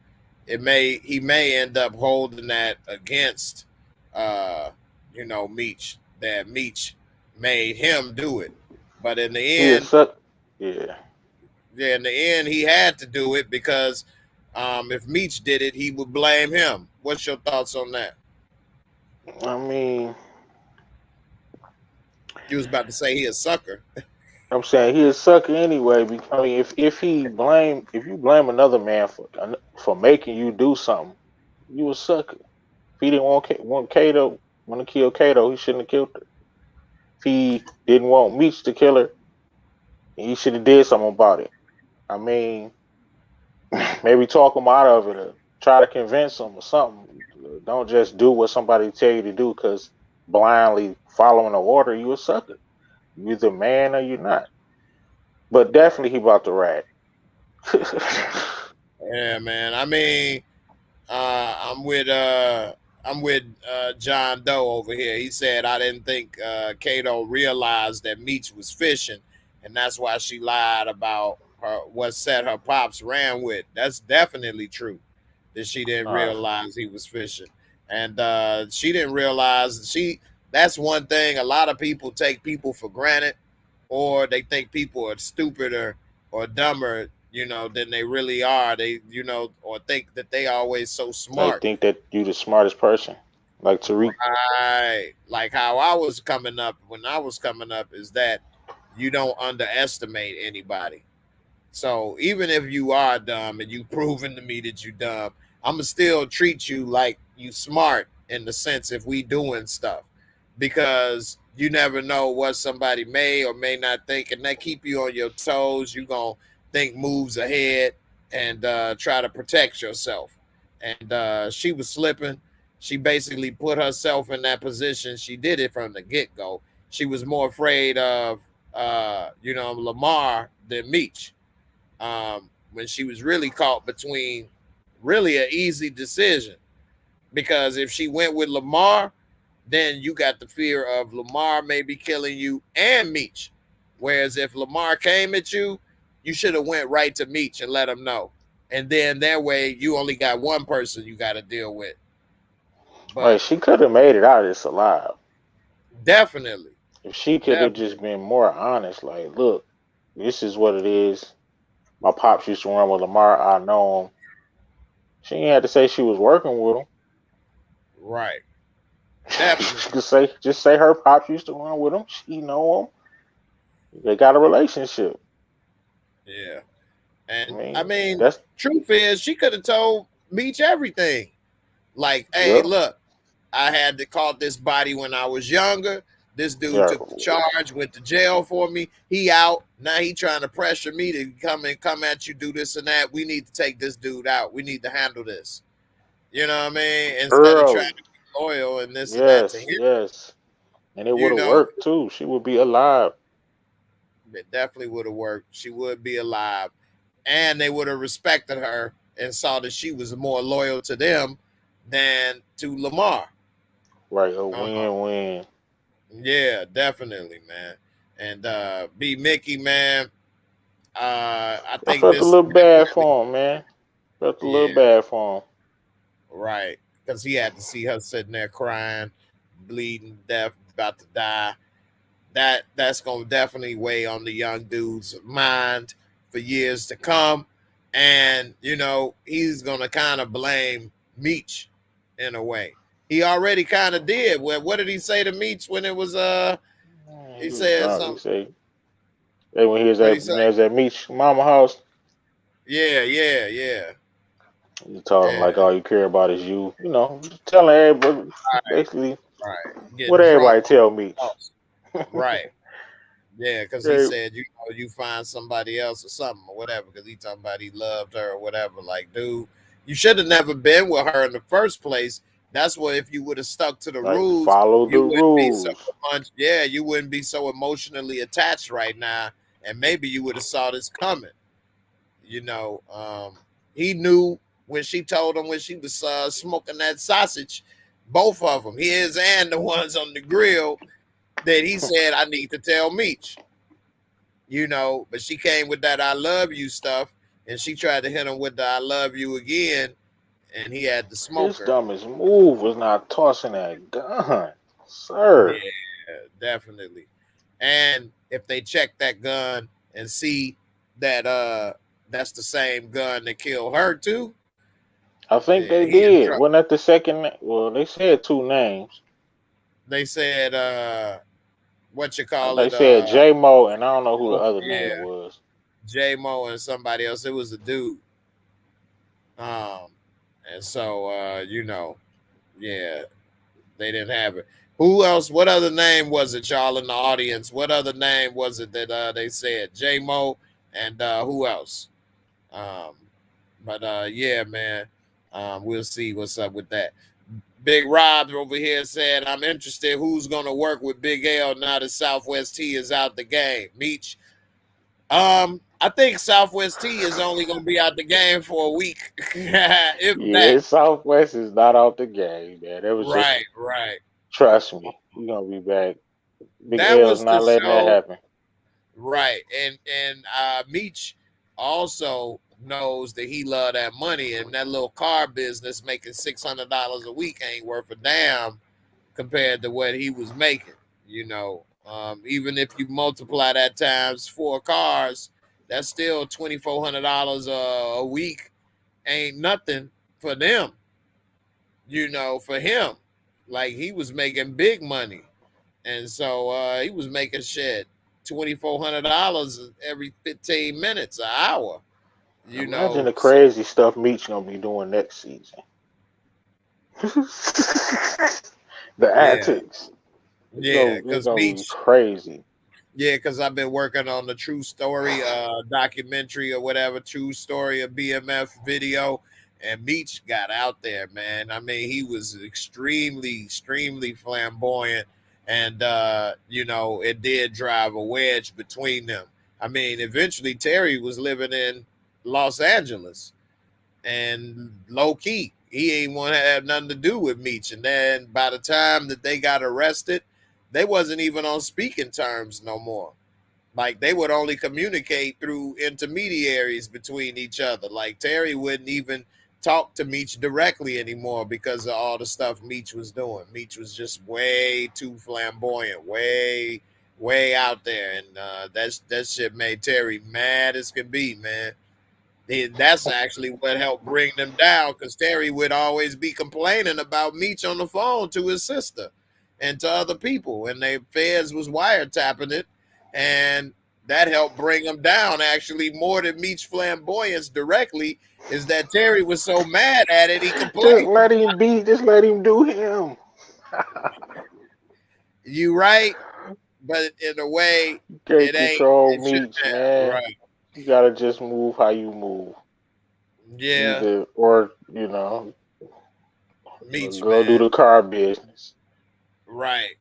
He may end up holding that against, uh, Meech. That Meech made him do it, but in the He is end, such. Yeah. yeah, in the end, he had to do it because if Meech did it, he would blame him. What's your thoughts on that? I mean, You was about to say he a sucker. I'm saying he is sucker anyway. I mean, if you blame another man for making you do something, you a sucker. If he didn't want to kill Kato, he shouldn't have killed her. If he didn't want Meech to kill her, he should have did something about it. I mean, maybe talk him out of it or try to convince him or something. Don't just do what somebody tell you to do because blindly following the order, you a sucker. You either man or you're not. But Right. definitely he about to rat. Yeah, man. I mean, I'm with John Doe over here. He said I didn't think Kato realized that Meech was fishing, and that's why she lied about what set her pops ran with. That's definitely true. That she didn't uh, realize he was fishing, and she didn't realize she. That's one thing. A lot of people take people for granted, or they think people are stupider or dumber, than they really are. Or think that they always so they smart. think that you the smartest person, like Tariq. Right. Like how I was coming up when I was coming up is that you don't underestimate anybody. So even if you are dumb and you proven to me that you dumb, I'ma still treat you like you smart in the sense if we doing stuff. Because you never know what somebody may or may not think, and that keep you on your toes. You gonna think moves ahead and try to protect yourself. And she was slipping. She basically put herself in that position. She did it from the get go. She was more afraid of Lamar than Meech, when she was really caught between really an easy decision. Because if she went with Lamar, then you got the fear of Lamar maybe killing you and Meech. Whereas if Lamar came at you, you should have went right to Meech and let him know. And then that way you only got one person you got to deal with. Like But she could have made it out of this alive definitely, if she could have definitely. just been more honest. Like, look, this is what it is. My pops used to run with Lamar. I know him. She ain't had to say she was working with him. Right. Definitely. Just say her pops used to run with him. She know him. They got a relationship. Yeah. I And I mean, mean, that's truth is, she could have told Meech everything. Like, hey, yep, look, I had to caught this body when I was younger. This dude yeah, took the charge, went to jail for me. He out. Now he trying to pressure me to come at you, do this and that. We need to take this dude out. We need to handle this. You know what I mean? Instead of trying early. to be loyal and this and that to Yes, him, yes, and it would you have know, worked too. She would be alive. it definitely would have worked. She would be alive. And they would have respected her and saw that she was more loyal to them than to Lamar. Right, a Uh, win-win. yeah, definitely, man. And B Mickey, man, I I think felt a this little bad definitely, for him, man. Felt a little yeah, bad for him. right. Because he had to see her sitting there crying, bleeding to death, about to die. That's gonna definitely weigh on the young dude's mind for years to come. And he's gonna kind of blame Meech in a way. He already kind of did. Well, what did he say to Meech when it was Man, he he was said drunk. He something. said, "Hey, when he was What he at say? when he was at Meech mama house, Yeah, yeah, yeah, he told him like yeah. all you care about is you. You know, just telling everybody basically Right. what Getting drunk everybody on tell Meech. us. Right. Yeah, because he Hey, said, you find somebody else or something or whatever, because he talking about he loved her or whatever. Like, dude, you should have never been with her in the first place. That's what if you would have stuck to the like rules, follow the you wouldn't be so rules. much, yeah, you wouldn't be so emotionally attached right now. And maybe you would have saw this coming. You know, he knew when she told him when she was smoking that sausage, both of them, his and the ones on the grill, that he said, I need to tell Meech. But she came with that I love you stuff, and she tried to hit him with the I love you again, and he had to smoke His her. dumbest move was not tossing that gun, Yeah, sir. definitely. And if they check that gun and see that that's the same gun that killed her too, I think they he in did. trouble. Wasn't that the second? Well, they said two names. They said what you call They it, said J Mo, and I don't know who the oh, other name yeah, was. J-Mo and somebody else. It was a dude. Um and so yeah, they didn't have it. Who else? What other name was it, y'all in the audience? What other name was it that they said? J Mo and who else? Um, but yeah, man. We'll see what's up with that. Big Rob over here said, I'm interested who's gonna work with Big L now that Southwest T is out the game. Meech. I think Southwest T is only gonna be out the game for a week, if that. Yeah, Southwest is not out the game, man. It was just Right, right. trust me, you're gonna be back. Big That L's was to not letting that show. happen. Right. And Meech also knows that he love that money, and that little car business making $600 a week ain't worth a damn compared to what he was making. Even if you multiply that times 4 cars, that's still $2,400 a week. Ain't nothing for them. For him, like he was making big money. And so he was making shit $2,400 every 15 minutes, an hour. Imagine the So crazy stuff Meech gonna be doing next season. The yeah, antics. yeah, It's because gonna be Meech, crazy. yeah, because I've been working on the true story documentary or whatever, true story of BMF video, and Meech got out there, man. I mean, he was extremely, extremely flamboyant, and it did drive a wedge between them. I mean, eventually Terry was living in Los Angeles, and low key, he ain't want to have nothing to do with Meech. And then by the time that they got arrested, they wasn't even on speaking terms no more. Like they would only communicate through intermediaries between each other. Like Terry wouldn't even talk to Meech directly anymore because of all the stuff Meech was doing. Meech was just way too flamboyant, way out there, and that shit made Terry mad as could be, man. That's actually what helped bring them down, because Terry would always be complaining about Meech on the phone to his sister and to other people, and the feds was wiretapping it, and that helped bring him down. Actually, more than Meech flamboyance directly is that Terry was so mad at it he Just complained. let him be. Just let him do him. You right, but in a way, Can't it ain't. control It shouldn't Meech, have. man. Right? You gotta just move how you move. Yeah, Either or, Meech, go do man. the car business. Right.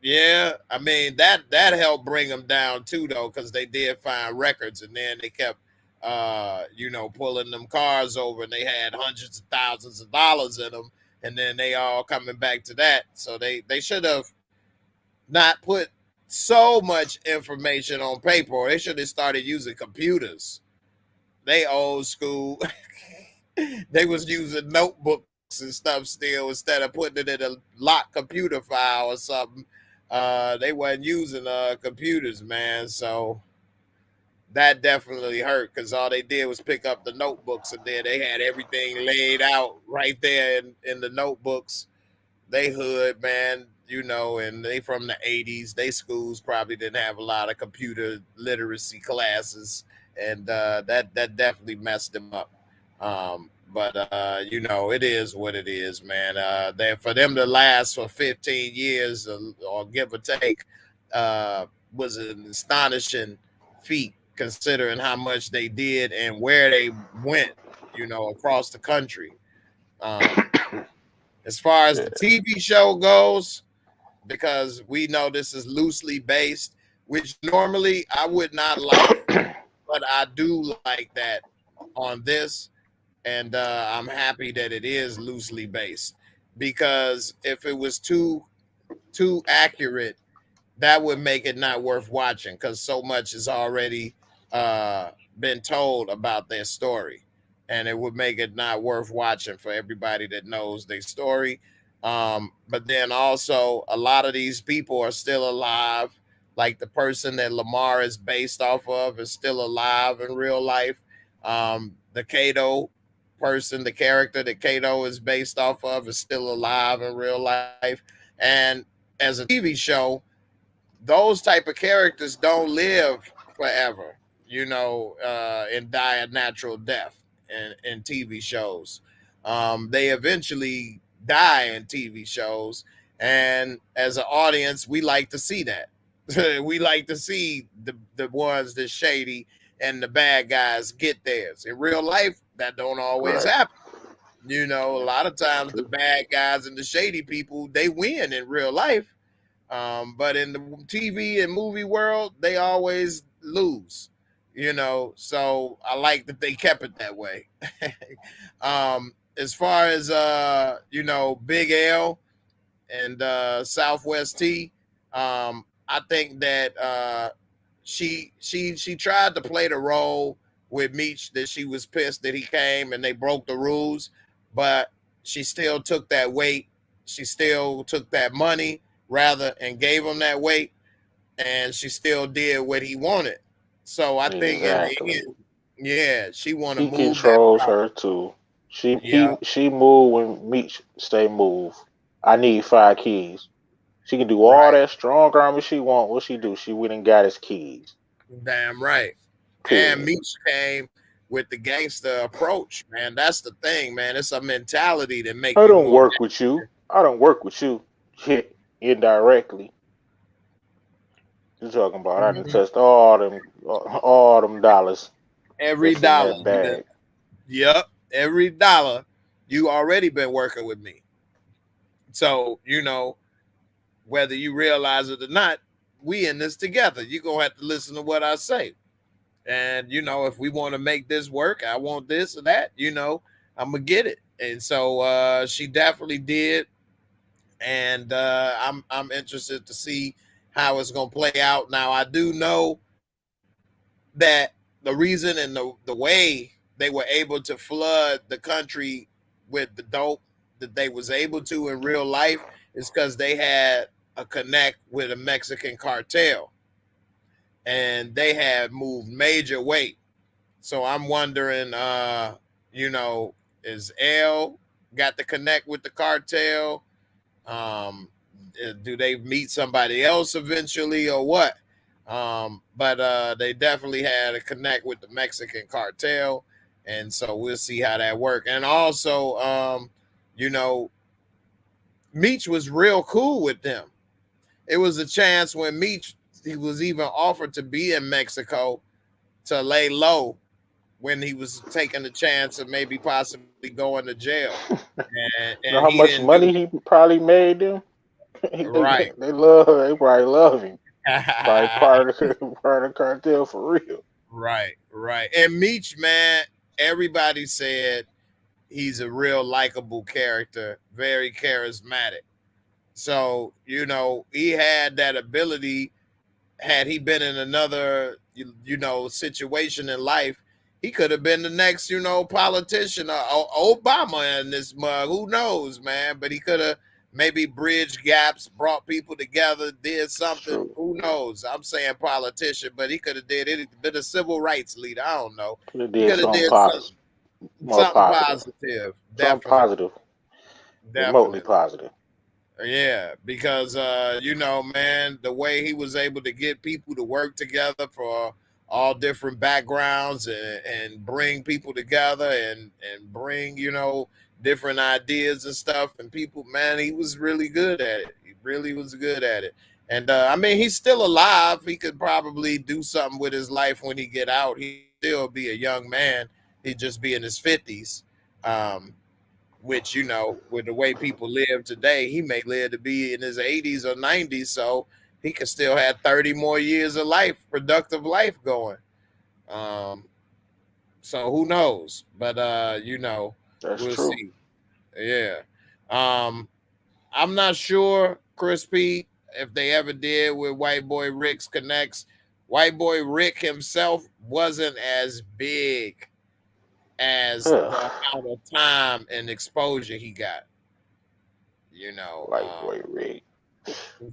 Yeah, I mean that helped bring them down too, though, because they did find records, and then they kept, pulling them cars over, and they had hundreds of thousands of dollars in them, and then they all coming back to that. So they should have not put so much information on paper. Or they should have started using computers. They old school. They was using notebooks and stuff still instead of putting it in a locked computer file or something. They wasn't using computers, man. So that definitely hurt, because all they did was pick up the notebooks, and then they had everything laid out right there in the notebooks. They hood, man, and they from the 80s. They schools probably didn't have a lot of computer literacy classes, and that definitely messed them up. But it is what it is, man. For them to last for 15 years, or give or take, uh, was an astonishing feat, considering how much they did and where they went, across the country. Um, as far as Yeah. the TV show goes, because we know this is loosely based, which normally I would not like, but I do like that on this, and I'm happy that it is loosely based, because if it was too accurate, that would make it not worth watching, because so much has already uh, been told about their story, and it would make it not worth watching for everybody that knows their story. But then also, a lot of these people are still alive. Like the person that Lamar is based off of is still alive in real life. The Kato person, the character that Kato is based off of, is still alive in real life. And as a TV show, those type of characters don't live forever, and die a natural death in TV shows. They eventually die in TV shows, and as an audience, we like to see that. We like to see the ones that shady and the bad guys get theirs. In real life, that don't always Right. happen. A lot of That's times the true. bad guys and the shady people, they win in real life, but in the TV and movie world, they always lose. So I like that they kept it that way. As far as Big L and Southwest T, I think that she tried to play the role with Meech, that she was pissed that he came and they broke the rules, but she still took that weight. She still took that money, rather, and gave him that weight, and she still did what he wanted. So I think in the Exactly. end, yeah, she want to He move that controls power. her too. Yeah, She move when Meech say move. I need 5 keys. She can do all right. that strong armor she want. What she do? She went and got his keys. Damn right. And Period. Meech came with the gangster approach, man. That's the thing, man. It's a mentality that make I you don't go work with you. I don't work with you. Hit indirectly. You talking about? I done Mhm. touched all them dollars Every that's in dollar. that You done, bag. yep, every dollar. You already been working with me. So, whether you realize it or not, we in this together. You're gonna have to listen to what I say. And if we want to make this work, I want this or that, I'm gonna get it. And so she definitely did. And I'm interested to see how it's gonna play out. Now I do know that the reason and the way they were able to flood the country with the dope that they was able to in real life is because they had a connect with a Mexican cartel, and they had moved major weight. So I'm wondering, is L got to connect with the cartel? Um, do they meet somebody else eventually or what? But they definitely had to connect with the Mexican cartel, and so we'll see how that works. And also, you know, Meech was real cool with them. It was a chance when Meech he was even offered to be in Mexico to lay low when he was taking the chance of maybe possibly going to jail, You know and how he much didn't do money he probably made them? it. Right. They probably love him. Probably part of part of the cartel for real. Right, right. And Meech, man, everybody said he's a real likable character, very charismatic. So, he had that ability. Had he been in another, situation in life, he could have been the next, politician, Obama in this mug. Who knows, man? But he could have maybe bridged gaps, brought people together, did something. True. Who knows? I'm saying politician, but he could have did it. Been a civil rights leader. I don't know. Could have He did could have something did positive, more something positive, positive. something Definitely, positive, remotely definitely. positive. Yeah, because man, the way he was able to get people to work together for all different backgrounds and bring people together and bring, different ideas and stuff and people, man, he was really good at it. He really was good at it. And I mean, he's still alive. He could probably do something with his life when he get out. He'd still be a young man. He'd just be in his 50s. Um, which with the way people live today, he may live to be in his 80s or 90s, so he could still have 30 more years of life, productive life going. um so who knows, but That's we'll true. see. Yeah. um I'm not sure, Chris P, if they ever did with White Boy Rick's connects. White Boy Rick himself wasn't as big as Ugh. the amount of time and exposure he got. you know White um boy Rick.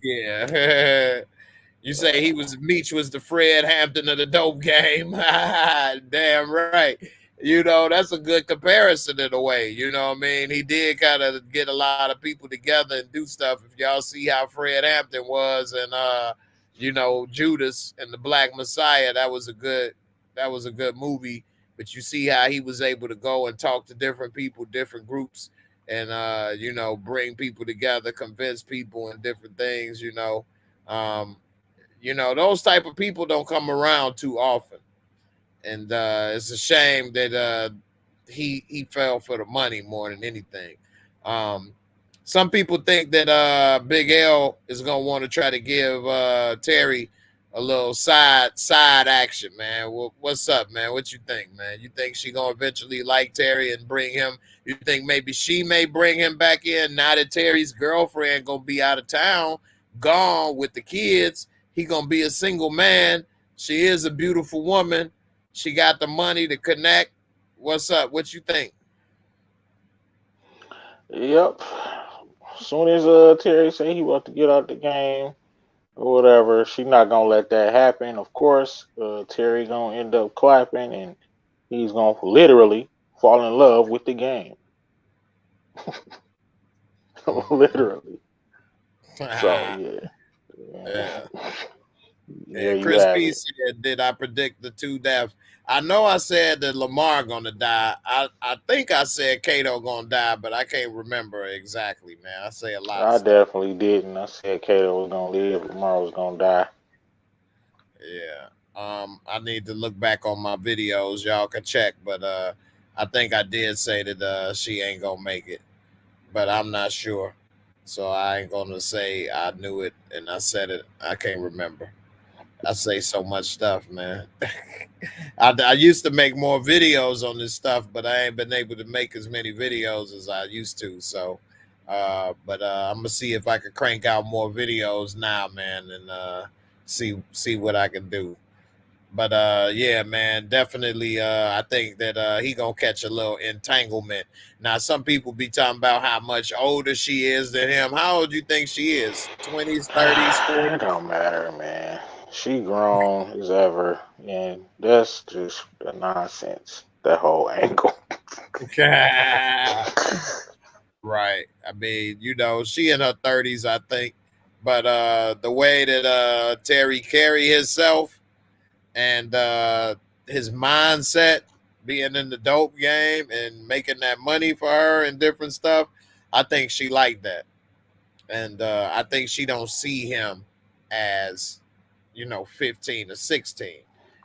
Yeah. You say he was Meech was the Fred Hampton of the dope game. Damn right. That's a good comparison in a way. You know what I mean? He did kind of get a lot of people together and do stuff. If y'all see how Fred Hampton was and Judas and the Black Messiah, that was a good movie. But you see how he was able to go and talk to different people, different groups, and bring people together, convince people and different things. Um, those type of people don't come around too often, and it's a shame that he fell for the money more than anything. Um, some people think that Big L is gonna want to try to give Terry a little side action, man. What's up, man? What you think, man? You think she gonna eventually like Terry and bring him? You think maybe she may bring him back in now that Terry's girlfriend gonna be out of town, gone with the kids? He gonna be a single man. She is a beautiful woman. She got the money to connect. What's up? What you think? Yep. As soon as Terry say he want to get out the game or whatever, she not gonna let that happen. Of course, Terry gonna end up clapping, and he's gonna literally fall in love with the game, Mm-hmm. literally. So yeah, Yeah. there And you Chris have P it. said, "Did I predict the two deaths?" I know I said that Lamar gonna die. I think I said Kato gonna die, but I can't remember exactly, man. I say a lot of I stuff. definitely didn't. I said Kato was gonna live, Lamar was gonna die. Yeah. I need to look back on my videos. Y'all can check, but I think I did say that she ain't gonna make it, but I'm not sure. So I ain't gonna say I knew it and I said it. I can't remember. I say so much stuff, man. I used to make more videos on this stuff, but I ain't been able to make as many videos as I used to. So, but I'm gonna see if I can crank out more videos now, man, and see what I can do. But yeah, man, definitely. I think that he gonna catch a little entanglement. Now, some people be talking about how much older she is than him. How old do you think she is? 20s, 30s, It 40s? don't matter, man. She grown as ever, and that's just the nonsense. That whole angle. Right. I mean, she in her 30s, I think. But the way that Terry carry himself and his mindset being in the dope game and making that money for her and different stuff, I think she liked that. And I think she don't see him as, 15 or 16.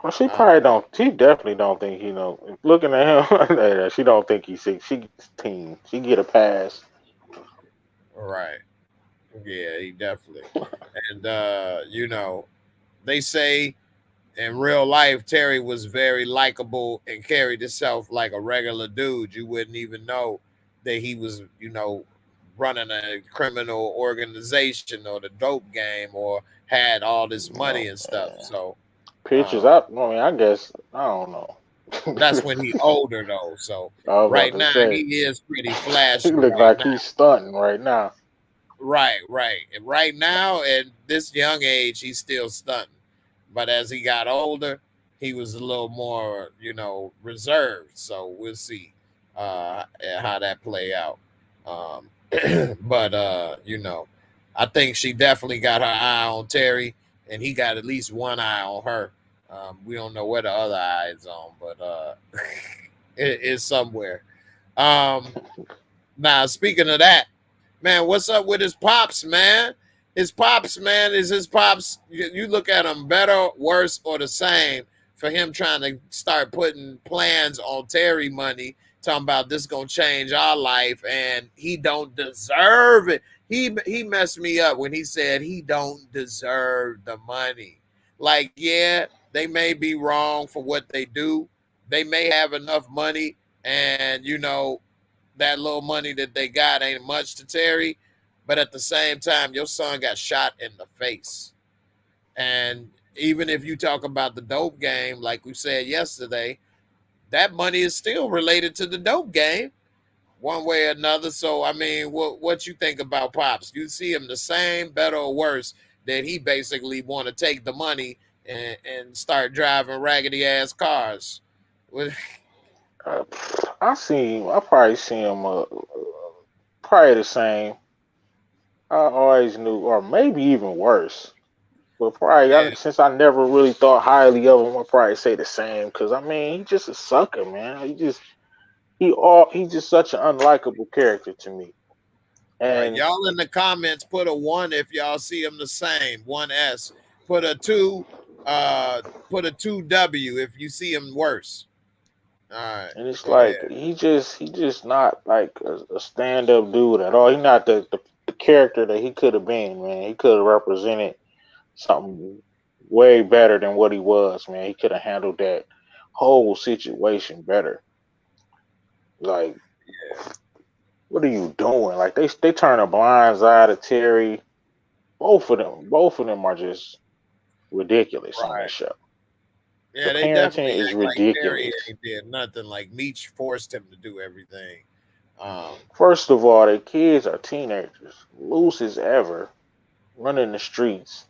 Well, she Uh, probably don't. She definitely don't think he know. Looking at him, she don't think he's six. She's teen. She get a pass. right. Yeah, he definitely. And, they say in real life, Terry was very likable and carried himself like a regular dude. You wouldn't even know that he was, running a criminal organization or the dope game or had all this money Oh, and stuff. man. So Pictures. um, I mean, I guess I don't know. that's when he older though. So I was about right to now say he is pretty he flashy look right like now. he's stunting right now. Right, right. And right now, at this young age, he's still stunting. But as he got older, he was a little more, reserved. So we'll see how that play out. Um, but I think she definitely got her eye on Terry, and he got at least one eye on her. We don't know where the other eye is on, but it's somewhere. Um, Now, speaking of that, man, what's up with his pops, man? His pops, man, is his pops. You look at him better, worse, or the same for him trying to start putting plans on Terry money, talking about this gonna change our life, and he don't deserve it. He messed me up when he said he don't deserve the money. Like, yeah, they may be wrong for what they do. They may have enough money, and that little money that they got ain't much to Terry, but at the same time, your son got shot in the face. And even if you talk about the dope game, like we said yesterday, that money is still related to the dope game, one way or another. So I mean, what you think about Pops? You see him the same, better or worse, that he basically want to take the money and start driving raggedy ass cars. Uh, I see him. I probably see him. Probably the same. I always knew, or maybe even worse. But probably Yeah, since I never really thought highly of him, I'll probably say the same. Because I mean, he's just a sucker, man. He's just such an unlikable character to me. right. And Y'all in the comments put a one if y'all see them the same. One S. Put a two. Uh, put a two W if you see him worse. All right, and it's go like ahead. he just not like a stand up dude at all. He's not the character that he could have been, man. He could have represented something way better than what he was, man. He could have handled that whole situation better. Like, what are you doing? Like they turn a blind eye to Terry. Both of them are just ridiculous on this Right. show. The Yeah, they definitely parenting is act like Terry ridiculous. ain't did nothing. Like Meech forced him to do everything. Um, First of all, the kids are teenagers, loose as ever, running the streets.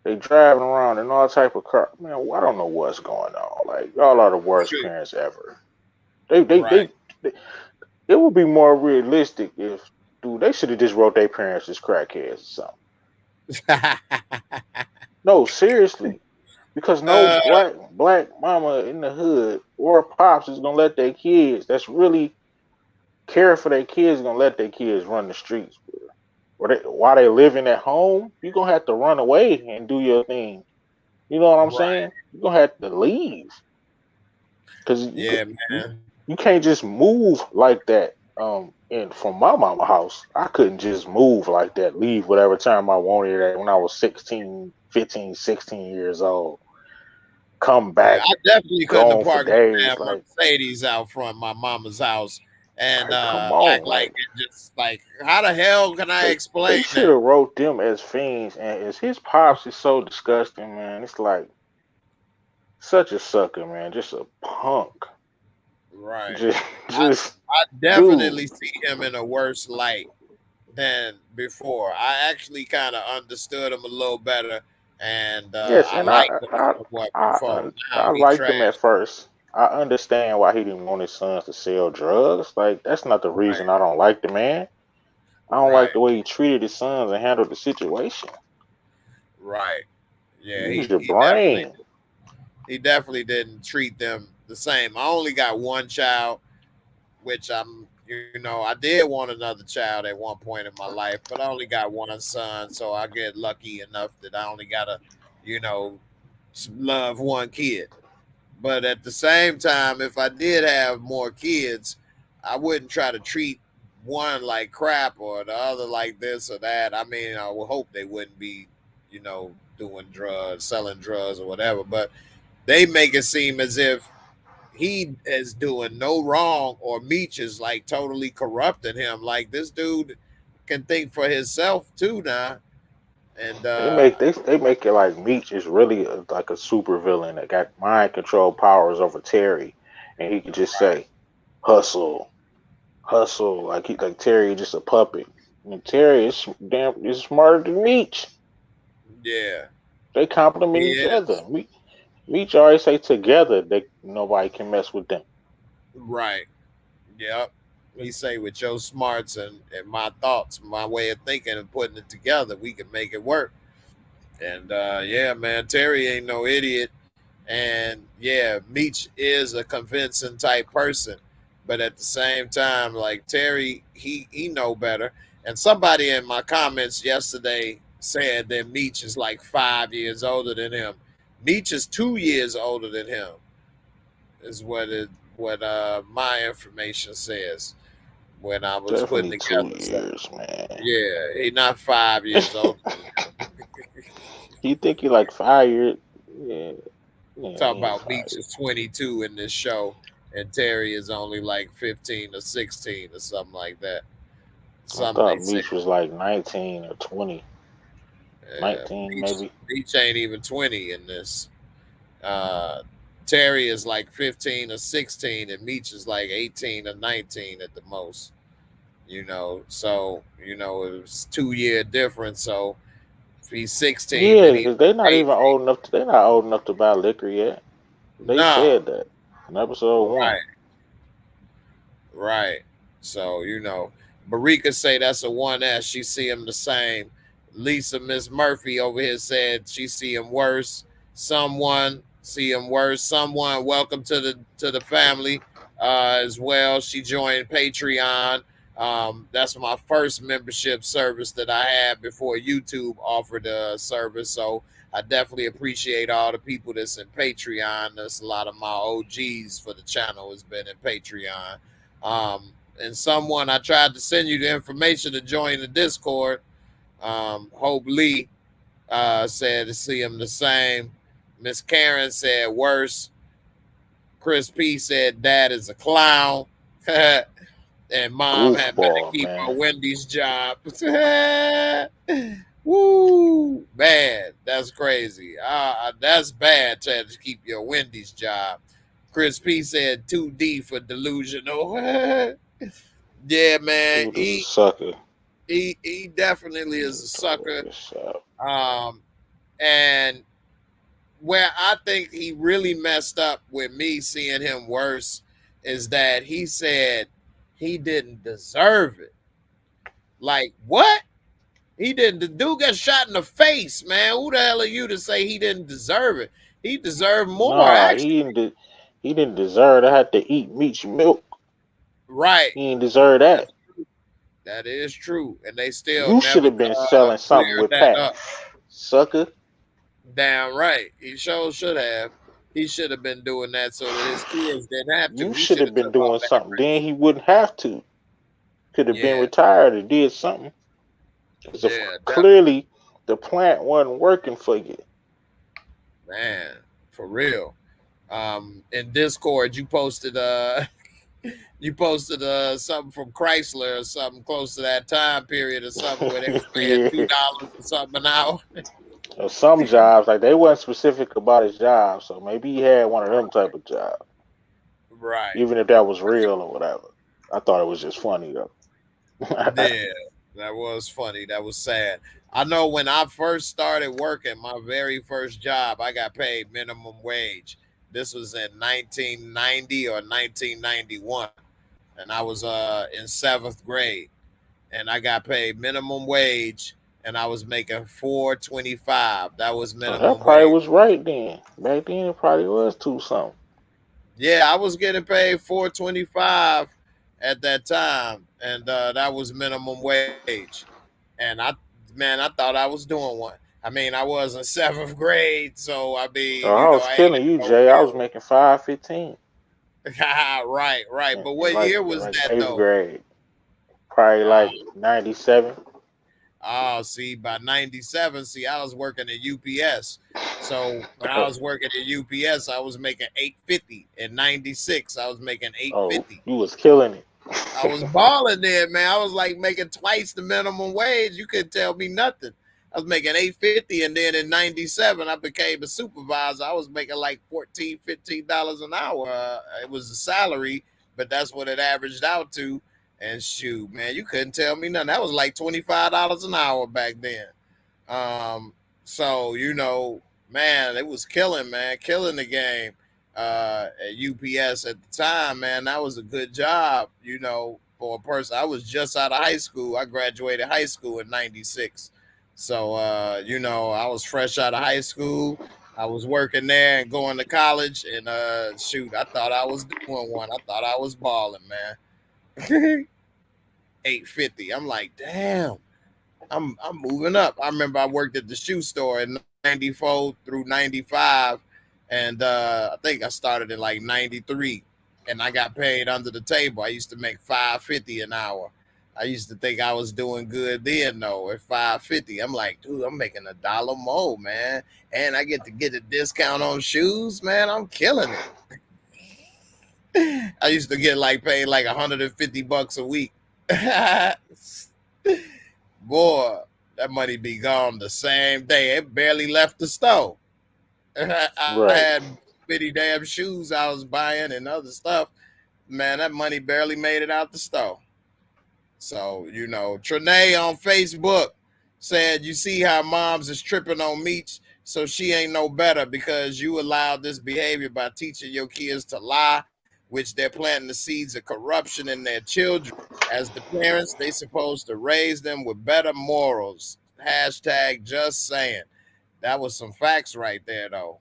They driving around in all type of car. Man, I don't know what's going on. Like y'all are the worst shoot. parents ever. They they Right. they, they it would be more realistic if dude they should have just wrote their parents as crackheads or something. No, seriously. Because no uh, black mama in the hood or pops is gonna let their kids that's really care for their kids gonna let their kids run the streets. Or while they living at home, you're gonna have to run away and do your thing. You know what I'm right. saying? You're gonna have to leave. Cause Yeah, you, man. you can't just move like that. And from my mama house, I couldn't just move like that, leave whatever time I wanted at when I was 16, 15, 16 years old. Come Yeah, back, I definitely couldn't have gone for parked no days. damn Mercedes out front my mama's house and Like come act on, like it just like how the hell can I they explain should that? have wrote them as fiends. And as his pops is so disgusting, man. It's like such a sucker, man. Just a punk. Right. Just, I just I dude. definitely see him in a worse light than before. I actually kind of understood him a little better and Yes, I and liked him somewhat before. Now I he liked him trash. at first. I understand why he didn't want his sons to sell drugs. Like that's not the Right, reason I don't like the man. I don't like right, the way he treated his sons and handled the situation. right. Yeah, Use your he definitely brain. didn't treat them the same. I only got one child, which I did want another child at one point in my life, but I only got one son, so I get lucky enough that I only gotta, you know, love one kid. But at the same time, if I did have more kids, I wouldn't try to treat one like crap or the other like this or that. I mean, I would hope they wouldn't be, doing drugs, selling drugs or whatever. But they make it seem as if he is doing no wrong or Meech is like totally corrupting him. Like this dude can think for himself too now. And They make it like Meech is really like a super villain that got mind control powers over Terry, and he could just say hustle, hustle, like Terry is just a puppet. And Terry is smarter than Meech. yeah, They he complement each is. other. Meech always say together that nobody can mess with them. Right. Yep. He say with your smarts and my thoughts, my way of thinking and putting it together, we can make it work. And yeah, man, Terry ain't no idiot. And yeah, Meech is a convincing type person. But at the same time, like Terry, he know better. And somebody in my comments yesterday said that Meech is like 5 years older than him. Meech is 2 years older than him, is what my information says when I was putting Definitely together. 2 So years, man. yeah, he not 5 years older than him. You think you like 5 years? Yeah, yeah, Talk he ain't about five Meech years. is 22 in this show, and Terry is only like 15 or 16 or something like that. I Some they thought say. Meech was like 19 or 20. 19 Meech, maybe. Meech ain't even 20 in this. Uh, Terry is like 15 or 16, and Meech is like 18 or 19 at the most. So it was 2 year difference. So if he's 16, Yeah, then he's because they not even 18. old enough. They're not old enough to buy liquor yet. They No, said that in episode one. right. Right. So, Barika say that's a 1S. She see him the same. Lisa Miss Murphy over here said she see him worse. Someone see him worse. Someone welcome to the family as well. She joined Patreon. That's my first membership service that I had before YouTube offered a service. So I definitely appreciate all the people that's in Patreon. That's a lot of my OGs for the channel has been in Patreon. And someone I tried to send you the information to join the Discord. Hope Lee said to see him the same. Miss Karen said worse. Chris P said dad is a clown. And mom had better Goofball, keep her man. Wendy's job. Woo, bad. That's crazy. That's bad to have to keep your Wendy's job. Chris P said 2D for delusional. Yeah, man, Dude is a sucker. he definitely is a Don't work sucker. this out. Um, and where I think he really messed up with me seeing him worse is that he said he didn't deserve it. Like what? He didn't. The dude got shot in the face, man. Who the hell are you to say he didn't deserve it? He deserved more, Nah, actually. he didn't deserve to have to eat Meech milk. Right. He didn't deserve that. That's that is true, and they still You should never have been selling something cleared with that Pat, up. sucker. Damn right. He sure should have. He should have been doing that so that his kids didn't have to. You He should should have have been took off doing that something. Then risk. he wouldn't have to. Could have been Yeah, retired or did something. Because yeah, definitely, clearly the plant wasn't working for you. man, for real. In Discord, you posted you posted something from Chrysler or something close to that time period or something where they was paying Yeah. $2 or something an hour. Some jobs, like they wasn't specific about his job, so maybe he had one of them type of jobs. Right. Even if that was real or whatever. I thought it was just funny though. Yeah. That was funny. That was sad. I know when I first started working, my very first job, I got paid minimum wage. This was in 1990 or 1991, and I was in seventh grade, and I got paid minimum wage, and I was making 4.25. That was Oh, that minimum probably wage. was right then. Back then, it probably was two something. Yeah, I was getting paid 4.25 at that time, and that was minimum wage. And man, I thought I was doing one. I mean, I was in seventh grade, so I mean, Oh, I was I ain't killing got you, no Jay. I was bill. making 5.15 Right, right. But in what like year was like that eighth though? grade. Probably Uh, like 97. oh, see, by 97, see, I was working at UPS. So when I was working at UPS, I was making 850. In 96, I was making Oh, 850. you was killing it. I was balling there, man. I was like making twice the minimum wage. You couldn't tell me nothing. I was making 850, and then in 97 I became a supervisor. I was making like 14, $15 an hour. It was a salary, but that's what it averaged out to. And shoot, man, you couldn't tell me nothing. That was like $25 an hour back then. Um, so man, it was killing, man, killing the game at UPS at the time, man. That was a good job, for a person. I was just out of high school. I graduated high school in '96, so I was fresh out of high school. I was working there and going to college, and shoot, I thought I was doing one. I thought I was balling, man. 850. I'm like, damn. I'm moving up. I remember I worked at the shoe store in 94 through 95, and I think I started in like 93, and I got paid under the table. I used to make 550 an hour. I used to think I was doing good then though at 550. I'm like, dude, I'm making $1 more, man. And I get to get a discount on shoes, man. I'm killing it. I used to get like paid like $150 a week. Boy, that money be gone the same day. It barely left the store. I Right. had bitty damn shoes I was buying and other stuff. Man, that money barely made it out the store. So, Trinae on Facebook said, you see how moms is tripping on Meech, so she ain't no better because you allowed this behavior by teaching your kids to lie, which they're planting the seeds of corruption in their children. As the parents, they supposed to raise them with better morals. Hashtag just saying. That was some facts right there, though.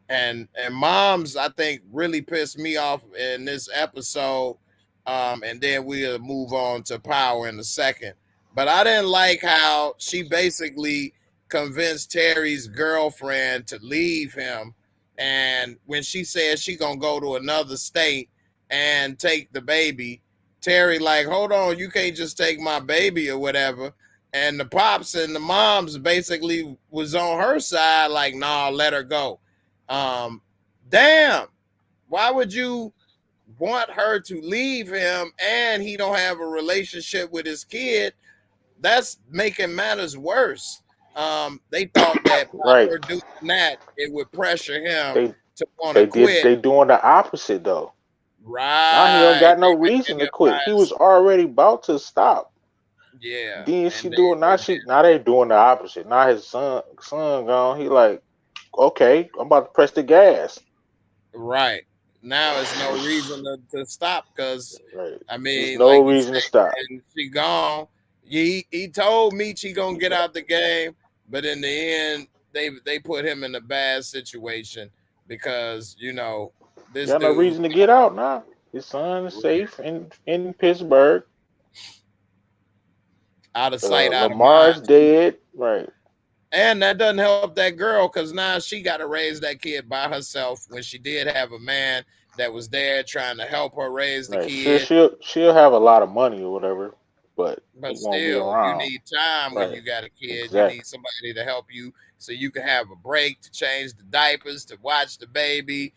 And moms, I think, really pissed me off in this episode. And then we'll move on to power in a second. But I didn't like how she basically convinced Terry's girlfriend to leave him. And when she said she gonna go to another state and take the baby, Terry like, hold on, you can't just take my baby or whatever. And the pops and the moms basically was on her side, like, nah, let her go. um, Damn, why would you want her to leave him and he don't have a relationship with his kid? That's making matters worse. They thought that by Right. her doing that, it would pressure him They to want to they did quit. they doing the opposite though. Now he don't Right. got no They reason making to it quit. He was biased. already about to stop. Yeah. Then she And doing they now they doing the opposite. Now his son gone. He like, okay, I'm about to press the gas. right. Now it's no reason to stop because, Right. I There's mean, no like you reason said, to stop. and she gone. He told Meech he gonna get out the game, but in the end, they put him in a bad situation because this Got no dude, reason to get out now. His son is safe in Pittsburgh. out of sight, out of mind, Lamar's dead. Right. and that doesn't help that girl because now she got to raise that kid by herself when she did have a man that was there trying to help her raise the Right. She'll kid. she'll she'll have a lot of money or whatever, but But he won't be still, you around. need time when Right. you got a kid. You Exactly. need somebody to help you so you can have a break to change the diapers, to watch the baby.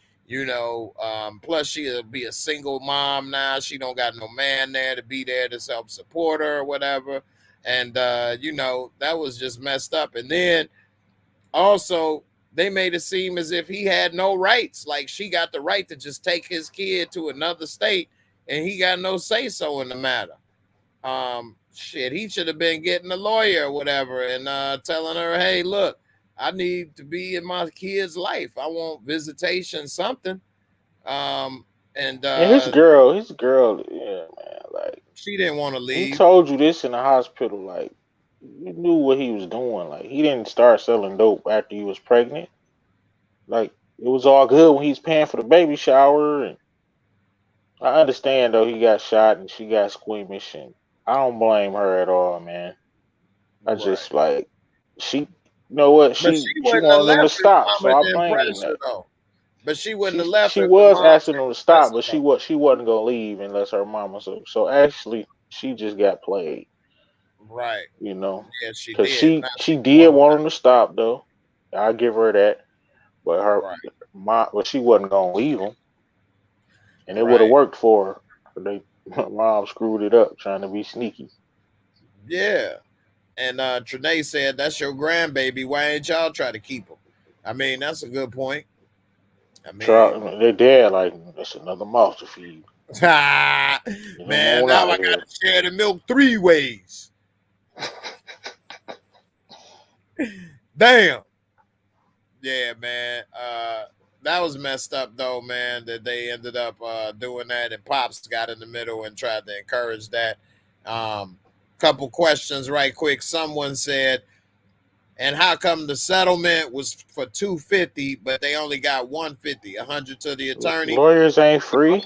Plus she'll be a single mom now. She don't got no man there to be there to help support her or whatever. And that was just messed up. And then also they made it seem as if he had no rights. Like she got the right to just take his kid to another state and he got no say so in the matter. Shit, he should have been getting a lawyer or whatever and telling her, hey, look, I need to be in my kid's life. I want visitation, something. Um, and And his girl, yeah, man, like she didn't want to he leave. told you this in the hospital, like you knew what he was doing. Like he didn't start selling dope after you was pregnant. Like it was all good when he's paying for the baby shower, and I understand though he got shot and she got squeamish, and I don't blame her at all, man. I Right. just like she, you know what, But she she she wouldn't have wanted him to left if stop, so mama I didn't blame press her that. though. But she wouldn't have left She if the was mom asking him didn't to press stop, her but though. she wasn't gonna leave unless her mama. So actually, she just got played, Right. you know, Yeah, she because did. Now she she did going on want him to that. stop though. I give her that, but Right. she wasn't gonna leave him, and it would have Right. worked for her. But they mom screwed it up trying to be sneaky. Yeah. And Trinae said, that's your grandbaby. Why ain't y'all try to keep him? I mean, that's a good point. I mean, Try they dad like it's another mouth to feed. Get them man, on now out I of got here. to share the milk 3 ways. Damn. Yeah, man. That was messed up though, man. That they ended up doing that, and Pops got in the middle and tried to encourage that. Um, Couple questions, right quick. Someone said, "And how come the settlement was for 250, but they only got 150, 100 to the attorney?" Lawyers ain't free.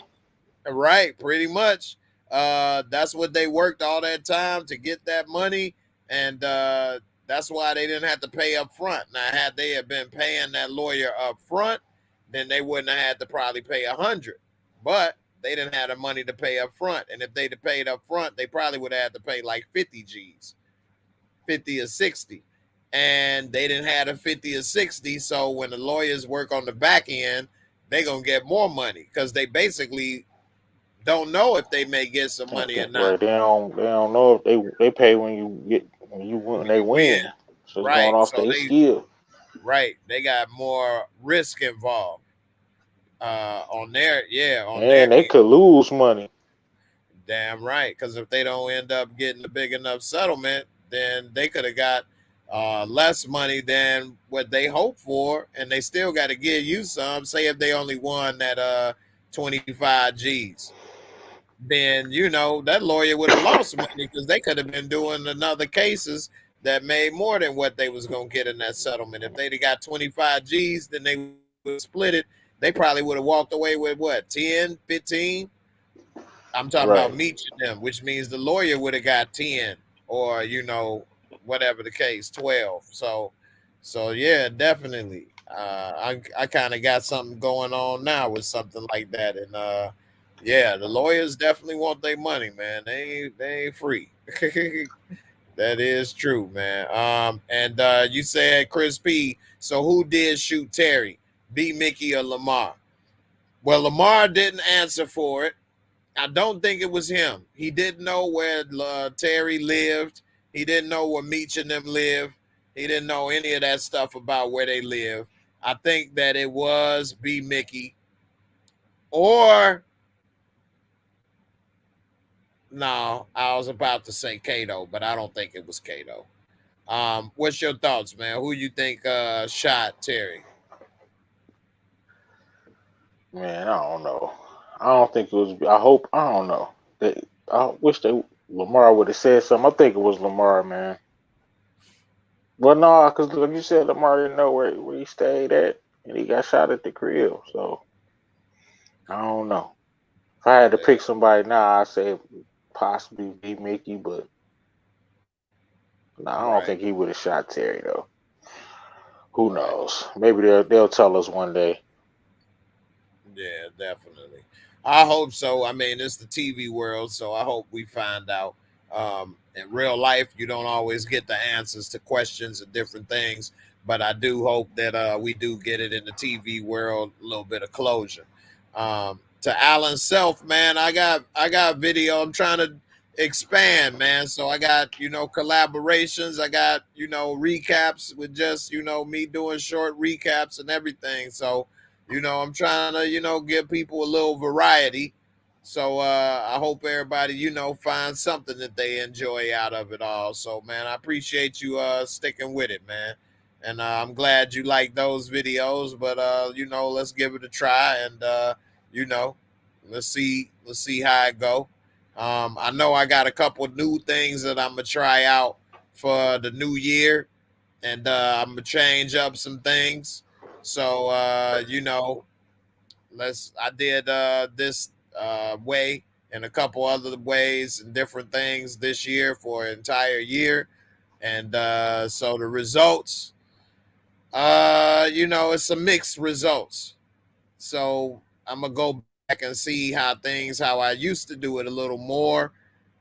Right, pretty much. That's what they worked all that time to get that money, and that's why they didn't have to pay up front. Now, had they have been paying that lawyer up front, then they wouldn't have had to probably pay 100. But they didn't have the money to pay up front, and if they'd have paid up front, they probably would have had to pay like 50 G's, 50 or 60, and they didn't have a 50 or 60. So when the lawyers work on the back end, they gonna get more money because they basically don't know if they may get some money or not Right? They don't know if they pay when you get when when they you win. win. So it's going Right. off So their they skill. they got more risk involved on their on their And they end. could lose money. Damn right. Because if they don't end up getting a big enough settlement, then they could have got less money than what they hoped for, and they still got to give you some. Say if they only won that 25 G's, then that lawyer would have lost money because they could have been doing another cases that made more than what they was gonna get in that settlement. If they'd have got 25 G's, then they would split it. They probably would have walked away with what, 10, 15? I'm talking about Right. Meech and them, which means the lawyer would have got 10 or whatever the case, 12. So yeah, definitely. I kind of got something going on now with something like that, and yeah, the lawyers definitely want their money, man. They ain't free. That is true, man. And you said Chris P. So who did shoot Terry? B. Mickey or Lamar? Well, Lamar didn't answer for it. I don't think it was him. He didn't know where Terry lived. He didn't know where Meech and them lived. He didn't know any of that stuff about where they live. I think that it was B. Mickey, or no, I was about to say Kato, but I don't think it was Kato. What's your thoughts, man? Who you think shot Terry? Man, I don't know. I don't think it was. I hope. I don't know. I wish Lamar would have said something. I think it was Lamar, man. Well, no, because like you said, Lamar didn't know where he stayed at, and he got shot at the crib. So I don't know. If I had to pick Yeah, somebody now, I'd say possibly be Mickey, but no, I don't right. think he would have shot Terry though. Who Right. knows? Maybe they'll tell us one day. Yeah, definitely. I hope so. I mean, it's the TV world, so I hope we find out. In real life, you don't always get the answers to questions and different things, but I do hope that we do get it in the TV world, a little bit of closure. To Alan Self, man, I got video. I'm trying to expand, man. So I got collaborations. I got recaps with just me doing short recaps and everything. So I'm trying to give people a little variety. So I hope everybody, finds something that they enjoy out of it all. So man, I appreciate you sticking with it, man. And I'm glad you like those videos, but let's give it a try and you know, let's see how it go. I know I got a couple new things that I'm gonna try out for the new year, and I'm gonna change up some things. So I did this way and a couple other ways and different things this year for an entire year, and so the results, it's some mixed results. So I'm gonna go back and see how I used to do it a little more,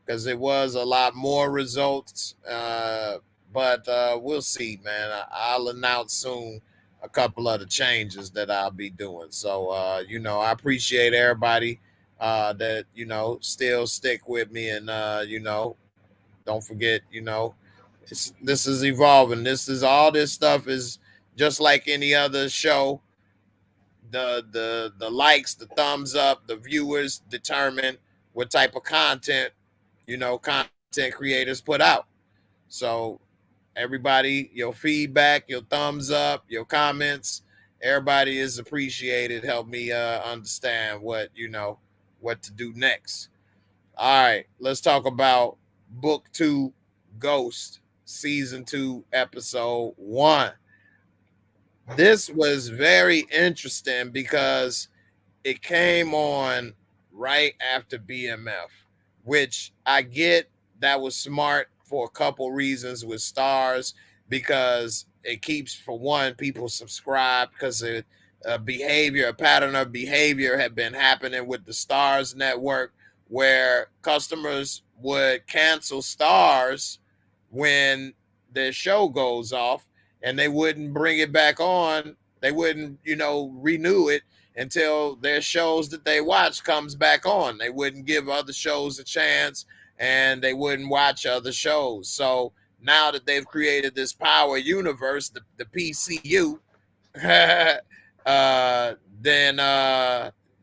because it was a lot more results. But we'll see, man. I'll announce soon a couple of the changes that I'll be doing. So, I appreciate everybody that, still stick with me. And, don't forget, this is evolving. All this stuff is just like any other show. The likes, the thumbs up, the viewers determine what type of content content creators put out. So everybody, your feedback, your thumbs up, your comments, everybody is appreciated. Help me understand what to do next. All right, let's talk about book 2, Ghost, season 2, episode 1. This was very interesting because it came on right after BMF, which I get that was smart for a couple reasons with stars, because it keeps, for one, people subscribe, because a pattern of behavior had been happening with the Stars network, where customers would cancel Stars when their show goes off, and they wouldn't bring it back on. They wouldn't, renew it until their shows that they watch comes back on. They wouldn't give other shows a chance, and they wouldn't watch other shows. So now that they've created this power universe, the PCU, then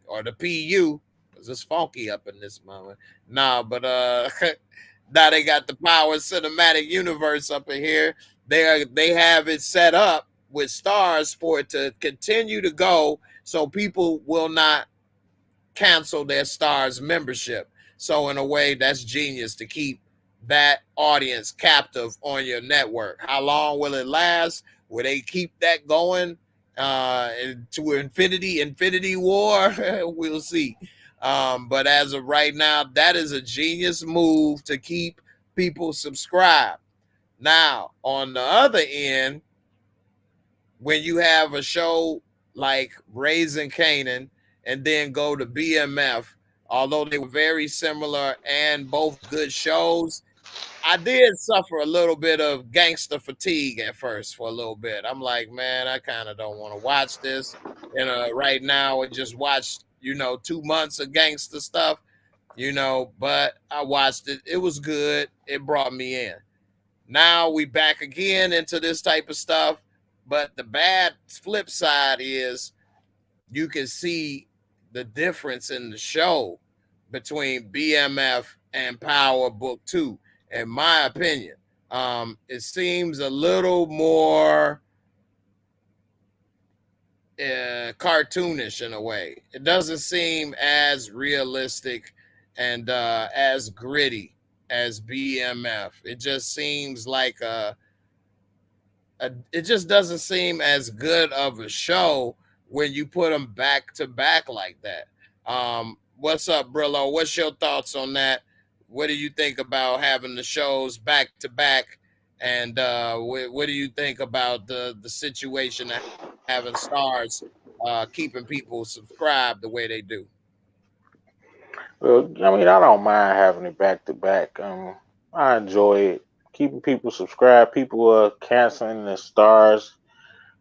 or the PU, because it's funky up in this moment. Nah, but now they got the power cinematic universe up in here. They have it set up with stars for it to continue to go, so people will not cancel their stars membership. So in a way, that's genius to keep that audience captive on your network. How long will it last? Will they keep that going to infinity war? We'll see. But as of right now, that is a genius move to keep people subscribed. Now, on the other end, when you have a show like Raising Canaan and then go to BMF, although they were very similar and both good shows, I did suffer a little bit of gangster fatigue at first for a little bit. I'm like, man, I kind of don't want to watch this. Right now, I just watched, 2 months of gangster stuff, but I watched it. It was good. It brought me in. Now we back again into this type of stuff. But the bad flip side is you can see the difference in the show between BMF and Power Book 2, in my opinion. It seems a little more cartoonish in a way. It doesn't seem as realistic and as gritty as BMF. It just seems like it just doesn't seem as good of a show when you put them back to back like that. What's up, Brillo? What's your thoughts on that? What do you think about having the shows back to back? And what do you think about the situation of having stars keeping people subscribed the way they do? Well, I mean, I don't mind having it back to back. I enjoy it. Keeping people subscribed. People canceling the stars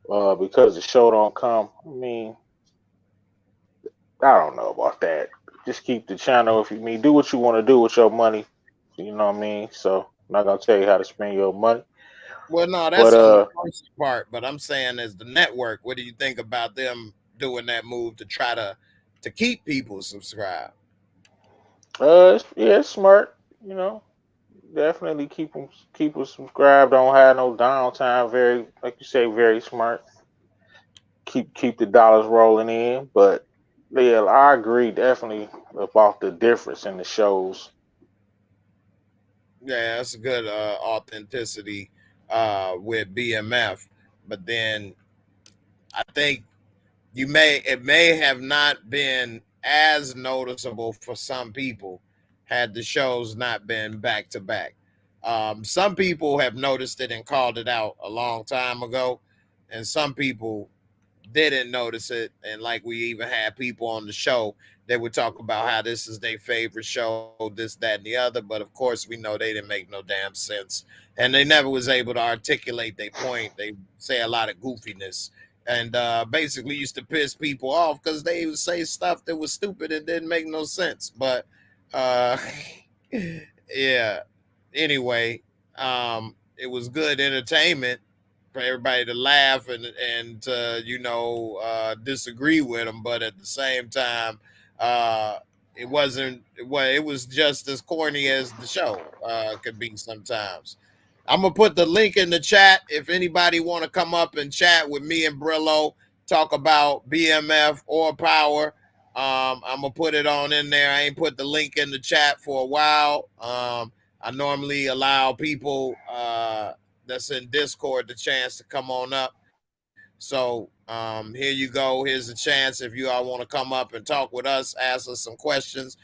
because the show don't come. I mean, I don't know about that. Just keep the channel. If you mean, do what you want to do with your money. You know what I mean? So I'm not gonna tell you how to spend your money. Well, no, But that's on the person part. But I'm saying, as the network, what do you think about them doing that move to try to keep people subscribed? Yeah, it's smart. You know, definitely keep them subscribed. Don't have no downtime. Very, like you say, very smart. Keep the dollars rolling in. But yeah, I agree definitely about the difference in the shows. Yeah, that's a good authenticity with BMF. But then I think it may have not been as noticeable for some people had the shows not been back to back. Some people have noticed it and called it out a long time ago, and some people didn't notice it. And like we even had people on the show that would talk about how this is their favorite show, this, that, and the other. But of course, we know they didn't make no damn sense, and they never was able to articulate their point. They say a lot of goofiness, and basically used to piss people off because they would say stuff that was stupid and didn't make no sense. But uh, yeah. Anyway, it was good entertainment for everybody to laugh and to disagree with them, but at the same time, uh, it was just as corny as the show could be sometimes. I'm gonna put the link in the chat if anybody want to come up and chat with me and Brillo, talk about BMF or Power. I'm gonna put it on in there. I ain't put the link in the chat for a while. I normally allow people that's in Discord the chance to come on up. So here you go. Here's a chance if you all want to come up and talk with us, ask us some questions.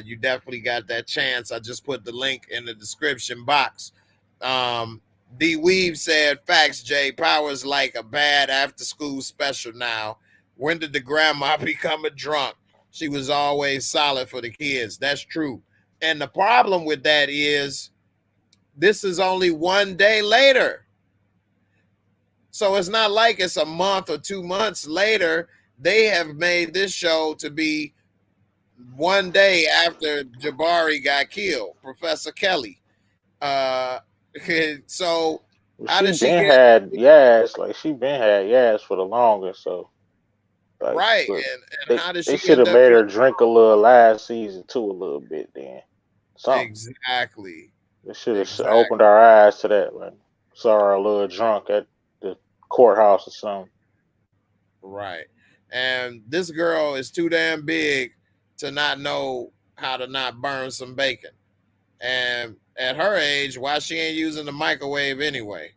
You definitely got that chance. I just put the link in the description box. Um, D Weave said, "Facts, Jay. Power's like a bad after school special now. When did the grandma become a drunk? She was always solid for the kids. That's true. And the problem with that is this is only one day later. So it's not like it's a month or 2 months later. They have made this show to be one day after Jabari got killed, Professor Kelly. Uh, so Well, how she did she been get had Yaz, like she been had Yaz for the longest. So like, right? but And how did they she should end have up made getting her drink a little last season too, a little bit. Then something. exactly, They should have opened exactly our eyes to that. Like, saw her a little drunk at the courthouse or something. right? And this girl is too damn big to not know how to not burn some bacon. And at her age, why she ain't using the microwave anyway?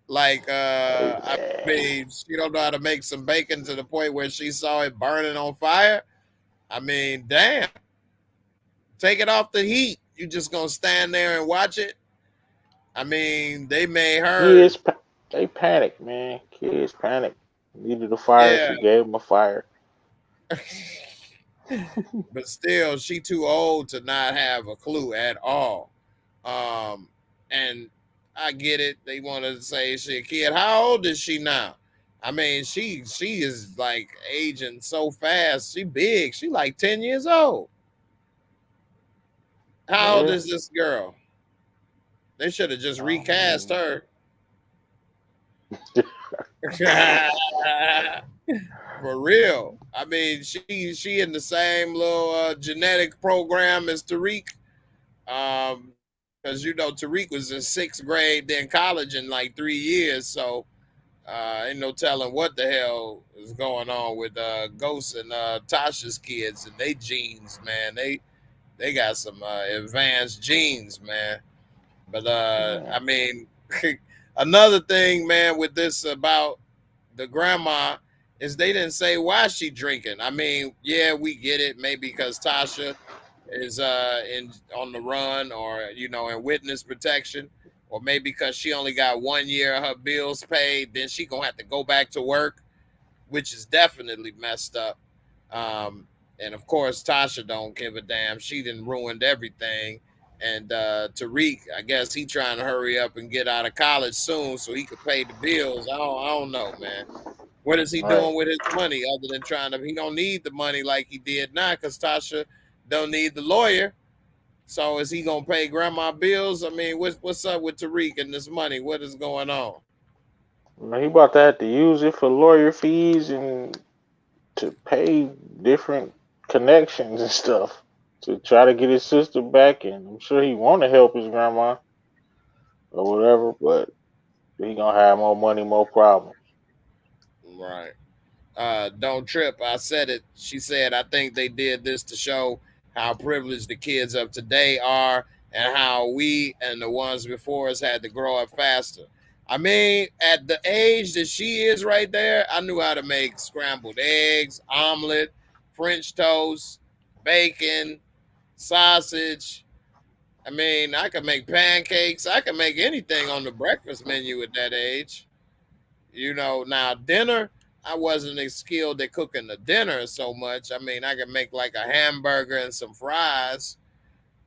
Like, Hey I man, mean, she don't know how to make some bacon to the point where she saw it burning on fire. I mean, damn, take it off the heat. You just gonna stand there and watch it? I mean, they made her, kids, they panic, man. Kids panic. Needed a fire. yeah, She gave them a fire. but still, she too old to not have a clue at all. Um, and I get it. They want to say she a kid. How old is she now? I mean, she is like aging so fast. She big. She like 10 years old. How old Yeah, is this girl? They should have just I recast mean, her. For real. I mean, she in the same little genetic program as Tariq. Because Tariq was in sixth grade, then college in like 3 years. So ain't no telling what the hell is going on with Ghost and Tasha's kids and they genes, man. They got some advanced genes, man. But I yeah. mean, another thing, man, with this about the grandma is they didn't say why she drinking. I mean, yeah, we get it, maybe because Tasha is in on the run or in witness protection, or maybe because she only got 1 year of her bills paid, then she gonna have to go back to work, which is definitely messed up. Um, and of course, Tasha don't give a damn. She done ruined everything. And Tariq, I guess he trying to hurry up and get out of college soon so he could pay the bills. I don't know, man. What is he Right. doing with his money other than trying to? He don't need the money like he did now because Tasha don't need the lawyer. So is he gonna pay grandma bills? I mean, what's up with Tariq and this money? What is going on? He about to have to use it for lawyer fees and to pay different connections and stuff to try to get his sister back, and I'm sure he want to help his grandma or whatever, but he gonna have more money, more problems. Right. Don't trip. I said it. She said, I think they did this to show how privileged the kids of today are and how we and the ones before us had to grow up faster. I mean, at the age that she is right there, I knew how to make scrambled eggs, omelet, French toast, bacon, sausage. I mean, I could make pancakes. I could make anything on the breakfast menu at that age. Now dinner, I wasn't as skilled at cooking the dinner so much. I mean, I could make like a hamburger and some fries,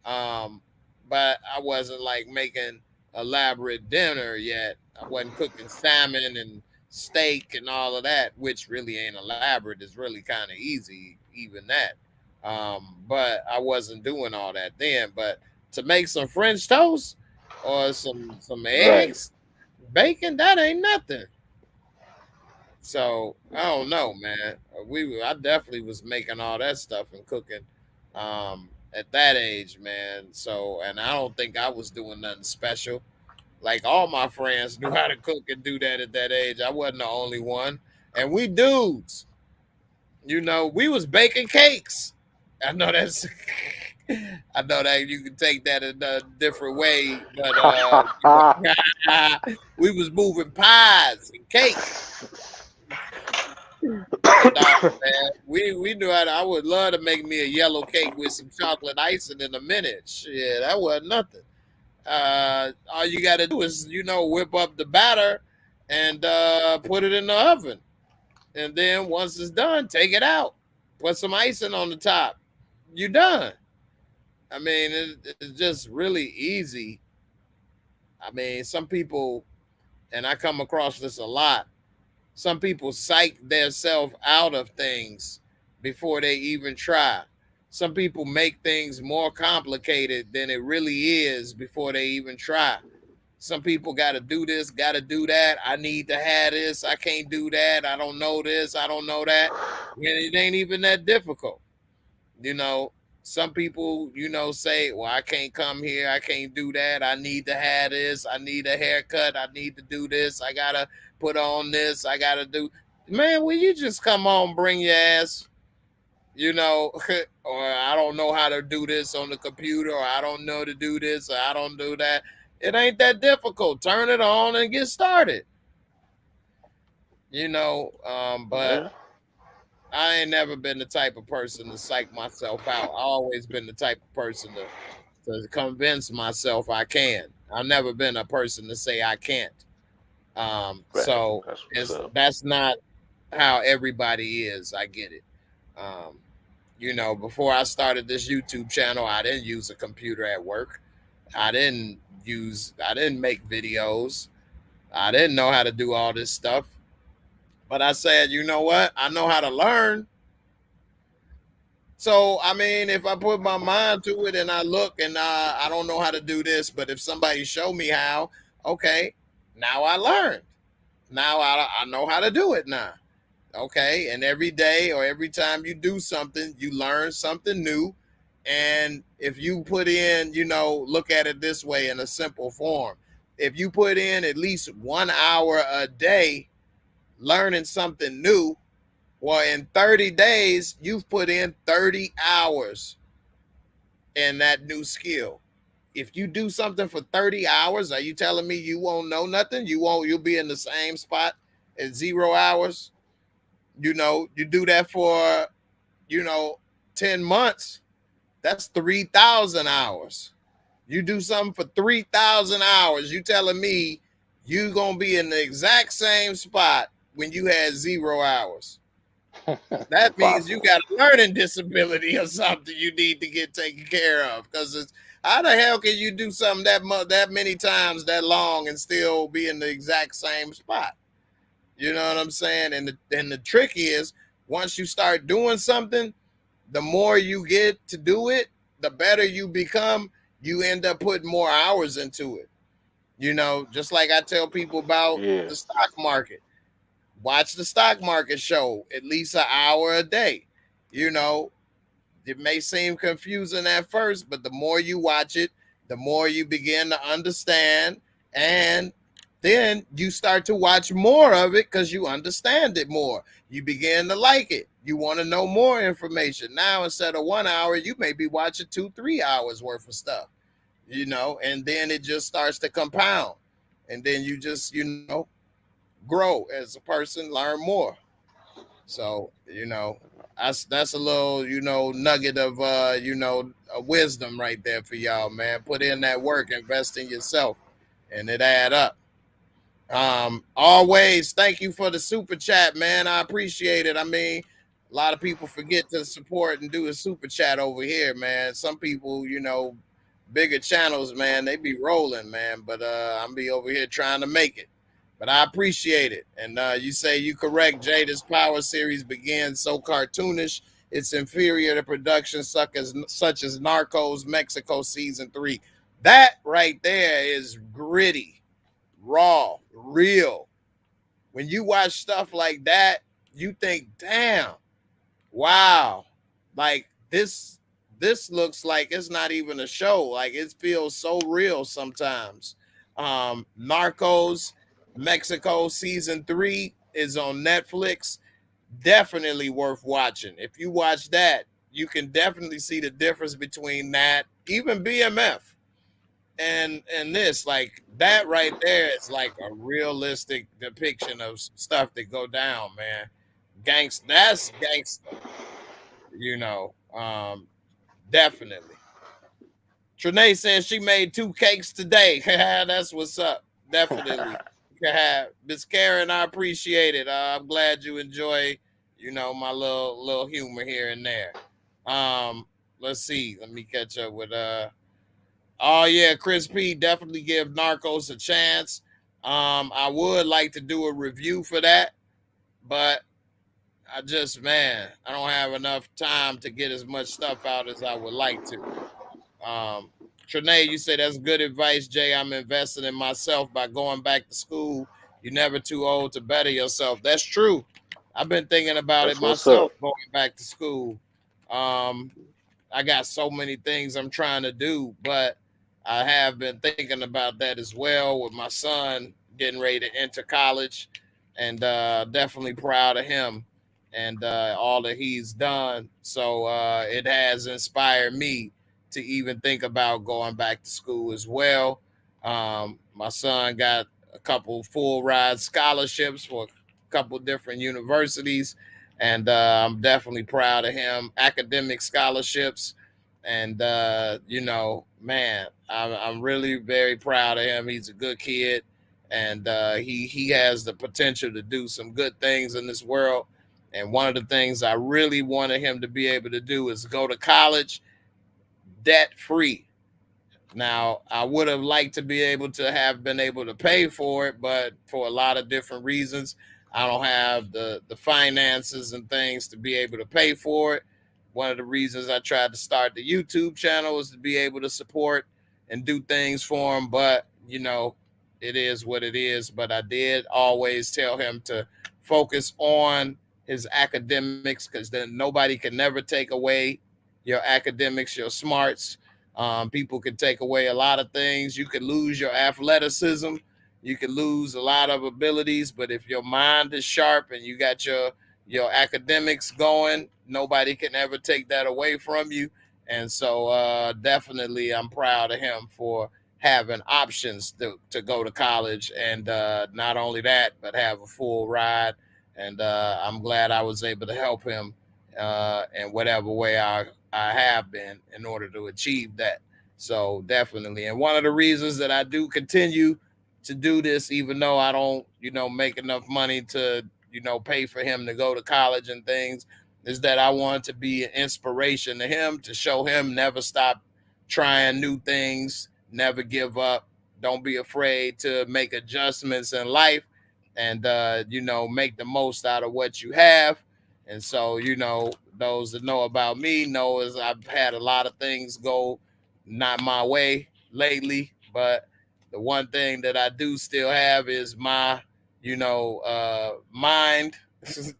um, but I wasn't like making elaborate dinner yet. I wasn't cooking salmon and steak and all of that, which really ain't elaborate. It's really kind of easy, even that. But I wasn't doing all that then. But to make some French toast or some Right. eggs, bacon, that ain't nothing. So I don't know, man. I definitely was making all that stuff and cooking at that age, man. So and I don't think I was doing nothing special. Like all my friends knew how to cook and do that at that age. I wasn't the only one. And we dudes, we was baking cakes. I know that's I know that you can take that in a different way, but we was moving pies and cake. Nah, man. We knew how to, I would love to make me a yellow cake with some chocolate icing in a minute. Shit, that wasn't nothing. All you got to do is whip up the batter and put it in the oven, and then once it's done, take it out, put some icing on the top. You done. I mean, it's just really easy. I mean, some people, and I come across this a lot. Some people psych themselves out of things before they even try. Some people make things more complicated than it really is before they even try. Some people got to do this, got to do that. I need to have this. I can't do that. I don't know this. I don't know that. And it ain't even that difficult. You know, some people, say, well, I can't come here. I can't do that. I need to have this. I need a haircut. I need to do this. I got to put on this. I got to do. Man, will you just come on, bring your ass? Or I don't know how to do this on the computer, or I don't know to do this, or I don't do that. It ain't that difficult. Turn it on and get started. But Yeah. I ain't never been the type of person to psych myself out. I always been the type of person to convince myself I can. I've never been a person to say I can't. Right. So That's what's it's up. that's not how everybody is. I get it. Um, before I started this YouTube channel, I didn't use a computer at work. I didn't make videos. I didn't know how to do all this stuff. But I said, you know what? I know how to learn. So I mean, if I put my mind to it and I look and I don't know how to do this, but if somebody show me how, okay, now I learned. Now I know how to do it now. Okay, and every day or every time you do something, you learn something new. And if you put in, look at it this way in a simple form. If you put in at least 1 hour a day learning something new, well, in 30 days, you've put in 30 hours in that new skill. If you do something for 30 hours, are you telling me you won't know nothing? You'll be in the same spot at 0 hours? You do that for, you know, 10 months, that's 3,000 hours. You do something for 3,000 hours, you telling me you going to be in the exact same spot when you had 0 hours. That means you Impossible. got a learning disability or something you need to get taken care of. Because it's how the hell can you do something that many times that long and still be in the exact same spot? You know what I'm saying? And the trick is once you start doing something, the more you get to do it, the better you become. You end up putting more hours into it. Just like I tell people about Yeah. the stock market. Watch the stock market show at least an hour a day. You know, it may seem confusing at first, but the more you watch it, the more you begin to understand, and then you start to watch more of it because you understand it more. You begin to like it. You want to know more information. Now, instead of 1 hour, you may be watching 2, 3 hours worth of stuff, and then it just starts to compound. And then you just, grow as a person, learn more. So, that's a little, nugget of wisdom right there for y'all, man. Put in that work, invest in yourself, and it add up. Always thank you for the super chat, man. I appreciate it. I mean, a lot of people forget to support and do a super chat over here, man. Some people, bigger channels, man, they be rolling, man. But I'm be over here trying to make it. But I appreciate it. And you say you correct, Jay. This Power series begins so cartoonish. It's inferior to productions such as Narcos Mexico season 3. That right there is gritty, raw, real. When you watch stuff like that, you think, damn, wow, like this looks like it's not even a show. Like it feels so real sometimes. Narcos Mexico season 3 is on Netflix. Definitely worth watching. If you watch that, you can definitely see the difference between that, even BMF, and this. Like that right there is like a realistic depiction of stuff that go down, man. That's gangsta, you know. Definitely. Trinae says she made 2 cakes today. That's what's up. Definitely. Miss Karen, I appreciate it. I'm glad you enjoy, my little humor here and there. Let's see. Let me catch up with oh yeah, Chris P. Definitely give Narcos a chance. I would like to do a review for that, but I don't have enough time to get as much stuff out as I would like to. Trinae, you say that's good advice, Jay. I'm investing in myself by going back to school. You're never too old to better yourself. That's true. I've been thinking about it That's what's up. myself, going back to school. Um, I got so many things I'm trying to do, but I have been thinking about that as well with my son getting ready to enter college, and definitely proud of him and all that he's done. So it has inspired me to even think about going back to school as well. My son got a couple full ride scholarships for a couple different universities, and I'm definitely proud of him. Academic scholarships, and man, I'm really very proud of him. He's a good kid, and he has the potential to do some good things in this world. And one of the things I really wanted him to be able to do is go to college debt free. Now, I would have liked to be able to have been able to pay for it, but for a lot of different reasons, I don't have the finances and things to be able to pay for it. One of the reasons I tried to start the YouTube channel was to be able to support and do things for him, but it is what it is. But I did always tell him to focus on his academics, because then nobody can never take away your academics, your smarts. People can take away a lot of things. You could lose your athleticism. You could lose a lot of abilities, but if your mind is sharp and you got your academics going, nobody can ever take that away from you. And so definitely I'm proud of him for having options to go to college, and not only that, but have a full ride. And I'm glad I was able to help him in whatever way I have been in order to achieve that. So definitely. And one of the reasons that I do continue to do this, even though I don't, make enough money to, pay for him to go to college and things, is that I want to be an inspiration to him, to show him never stop trying new things, never give up. Don't be afraid to make adjustments in life, and make the most out of what you have. And so, those that know about me know is I've had a lot of things go not my way lately, but the one thing that I do still have is my, mind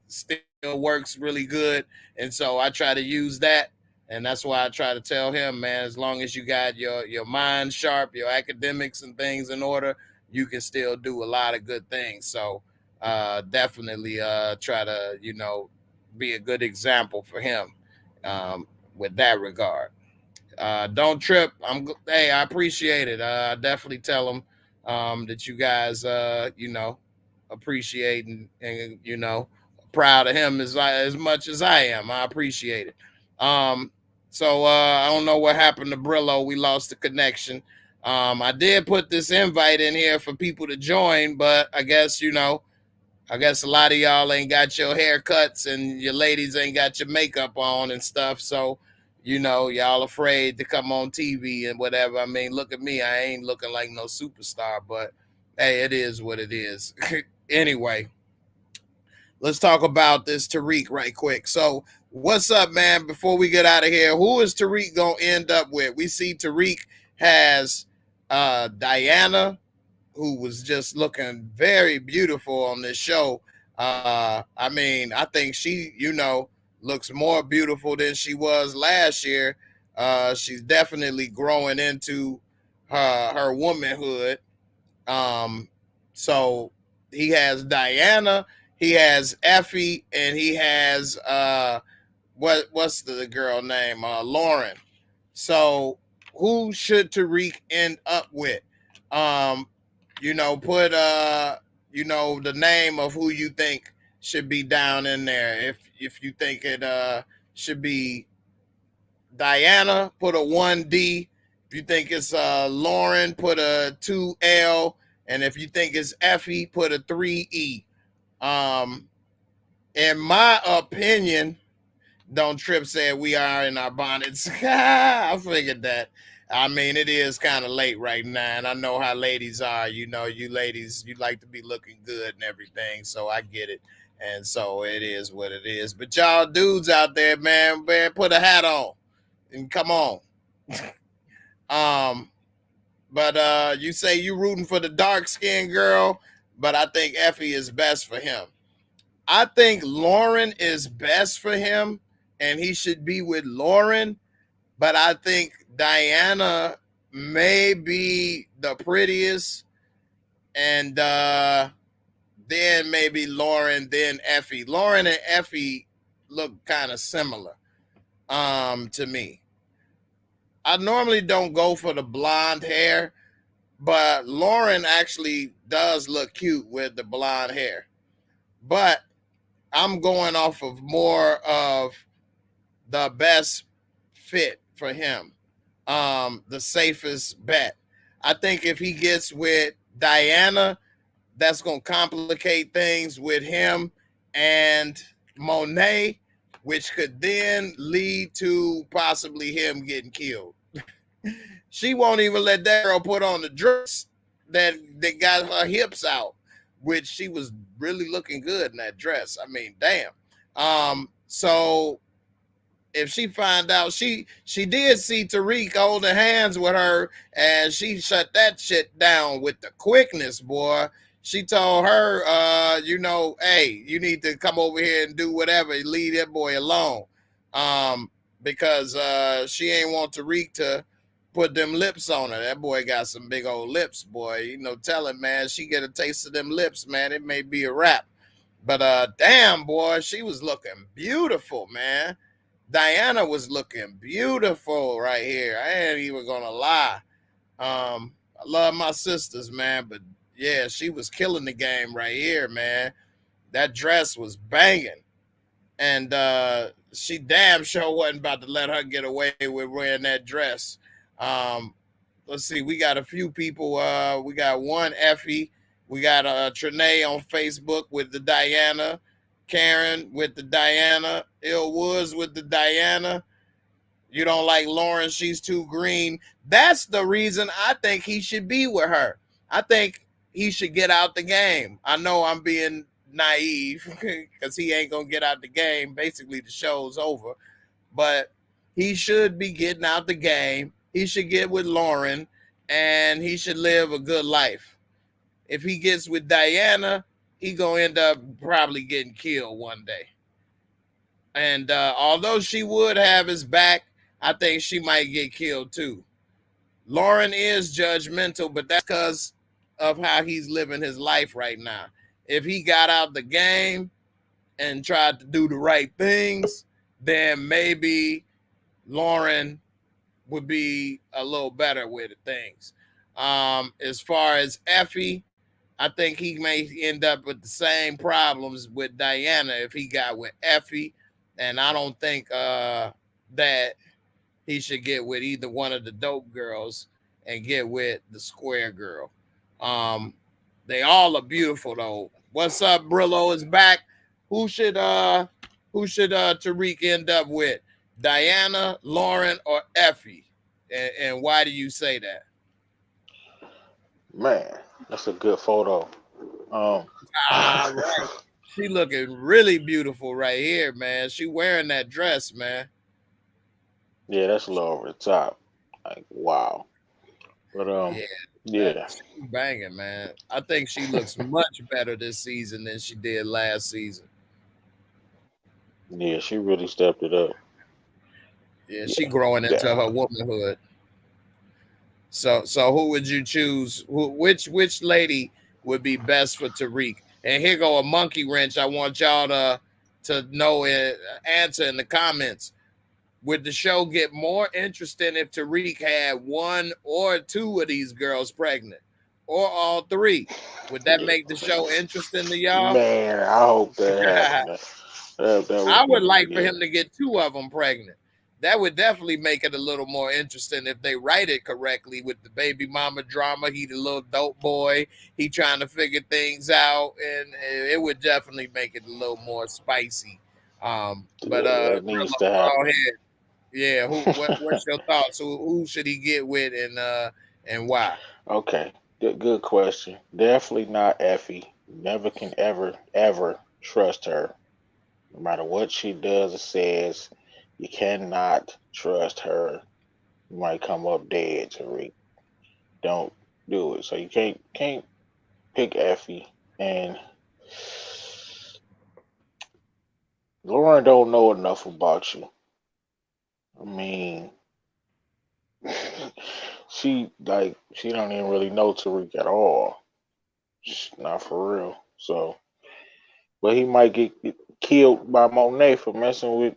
still works really good. And so I try to use that, And that's why I try to tell him, man, as long as you got your mind sharp, your academics and things in order, you can still do a lot of good things. So definitely try to, be a good example for him um, with that regard. Don't trip. Hey, I appreciate it. I definitely tell them that you guys, appreciate and proud of him as much as I am. I appreciate it. Um, so I don't know what happened to Brillo. We lost the connection. I did put this invite in here for people to join, but I guess a lot of y'all ain't got your haircuts and your ladies ain't got your makeup on and stuff. So, y'all afraid to come on TV and whatever. I mean, look at me. I ain't looking like no superstar, but hey, it is what it is. Anyway, let's talk about this Tariq right quick. So, what's up, man? Before we get out of here, who is Tariq going to end up with? We see Tariq has Diana, who was just looking very beautiful on this show. I mean, I think she, looks more beautiful than she was last year. She's definitely growing into her womanhood. Um, so he has Diana, he has Effie, and he has what's the girl name? Lauren. So who should Tariq end up with? Um, put the name of who you think should be down in there. If you think it should be Diana, put a 1D. If you think it's Lauren, put a 2L. And if you think it's Effie, put a 3E. Um, in my opinion, don't trip said we are in our bonnets. I figured that. I mean, it is kind of late right now, and I know how ladies are. You ladies, you like to be looking good and everything, so I get it. And so it is what it is. But y'all dudes out there, man, put a hat on and come on. um, but you say you rooting for the dark skinned girl, but I think Effie is best for him. I think Lauren is best for him, and he should be with Lauren. But I think Diana may be the prettiest, and then maybe Lauren, then Effie. Lauren and Effie look kind of similar to me. I normally don't go for the blonde hair, but Lauren actually does look cute with the blonde hair. But I'm going off of more of the best fit for him, the safest bet. I think if he gets with Diana, that's going to complicate things with him and Monet, which could then lead to possibly him getting killed. She won't even let that girl put on the dress that got her hips out, which she was really looking good in that dress. I mean, damn. So if she find out, she did see Tariq holding hands with her, and she shut that shit down with the quickness, boy. She told her, hey, you need to come over here and do whatever, leave that boy alone, um, because she ain't want Tariq to put them lips on her. That boy got some big old lips, boy. Tell him, man, she get a taste of them lips, man, it may be a wrap. But damn, boy, she was looking beautiful, man. Diana was looking beautiful right here. I ain't even gonna lie. I love my sisters, man, but yeah, she was killing the game right here, man. That dress was banging, and she damn sure wasn't about to let her get away with wearing that dress. Um, let's see, we got a few people. We got one Effie. We got Trinae on Facebook with the Diana. Karen with the Diana, Ill Woods with the Diana. You don't like Lauren, she's too green. That's the reason I think he should be with her. I think he should get out the game. I know I'm being naive because he ain't going to get out the game. Basically, the show's over. But he should be getting out the game. He should get with Lauren, and he should live a good life. If he gets with Diana, he gonna end up probably getting killed one day. And although she would have his back, I think she might get killed too. Lauren is judgmental, but that's because of how he's living his life right now. If he got out the game and tried to do the right things, then maybe Lauren would be a little better with things. As far as Effie, I think he may end up with the same problems with Diana if he got with Effie, and I don't think that he should get with either one of the dope girls and get with the square girl. Um, they all are beautiful though. What's up, Brillo is back. Who should Tariq end up with? Diana, Lauren, or Effie? And why do you say that? Man, that's a good photo. Um, Right. She looking really beautiful right here, man. She wearing that dress, man. yeah, that's a little over the top. Like, wow. But Yeah, yeah, she banging, man. I think she looks much better this season than she did last season. yeah, she really stepped it up. Yeah, she Yeah, growing into her definitely. womanhood. So who would you choose? Which lady would be best for Tariq? And here go a monkey wrench. I want y'all to know it, answer in the comments. Would the show get more interesting if Tariq had one or two of these girls pregnant, or all three? Would that Yeah. make the show interesting to y'all? Man, I hope that happened. That I would would be, like for yeah. him to get two of them pregnant. That would definitely make it a little more interesting if they write it correctly with the baby mama drama. He the little dope boy. He trying to figure things out, and it would definitely make it a little more spicy. But Yeah, that needs to Brillo, go happen. ahead. Yeah, what's your thoughts? Who should he get with and why? Okay, good question. Definitely not Effie. Never can ever trust her. No matter what she does or says, you cannot trust her. You might come up dead, Tariq. Don't do it. So you can't pick Effie. And Lauren don't know enough about you. I mean, she don't even really know Tariq at all. Not for real. So, but he might get killed by Monet for messing with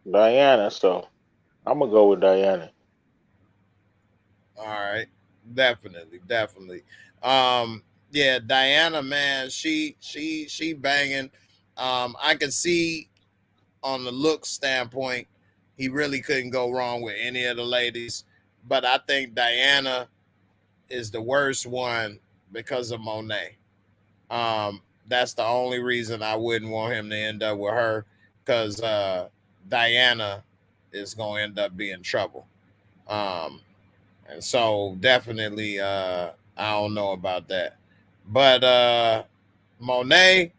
Diana. So I'm gonna go with Diana. All right, definitely. Um, yeah, Diana, man, she banging. I can see on the look standpoint, he really couldn't go wrong with any of the ladies, but I think Diana is the worst one because of Monet. That's the only reason I wouldn't want him to end up with her, because Diana is gonna end up being trouble. Um, and so definitely, I don't know about that. But Monet,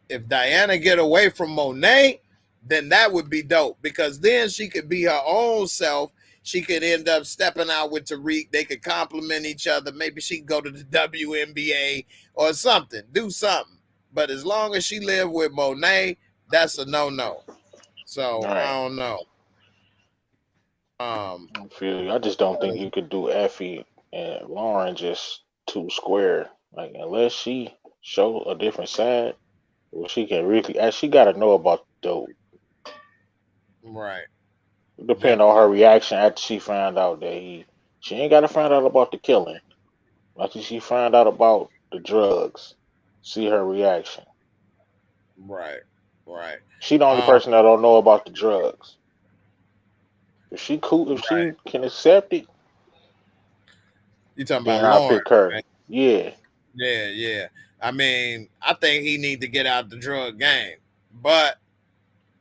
if Diana get away from Monet, then that would be dope, because then she could be her own self. She could end up stepping out with Tariq. They could complement each other. Maybe she could go to the WNBA or something, do something. But as long as she live with Monet, that's a no. All So right. I don't know. Um, I feel you. I just don't think you could do Effie and Lauren just too square. Like unless she show a different side, well, she can really. She got to know about the dope. right, Depend on definitely. her reaction after she found out that he. She ain't got to find out about the killing. After she find out about the drugs, see her reaction. Right, right. She the only Um, person that don't know about the drugs. If she cool, if right. she can accept it, You talking about then I'll Lauren, pick her. right? Yeah, Yeah. I mean, I think he need to get out the drug game, but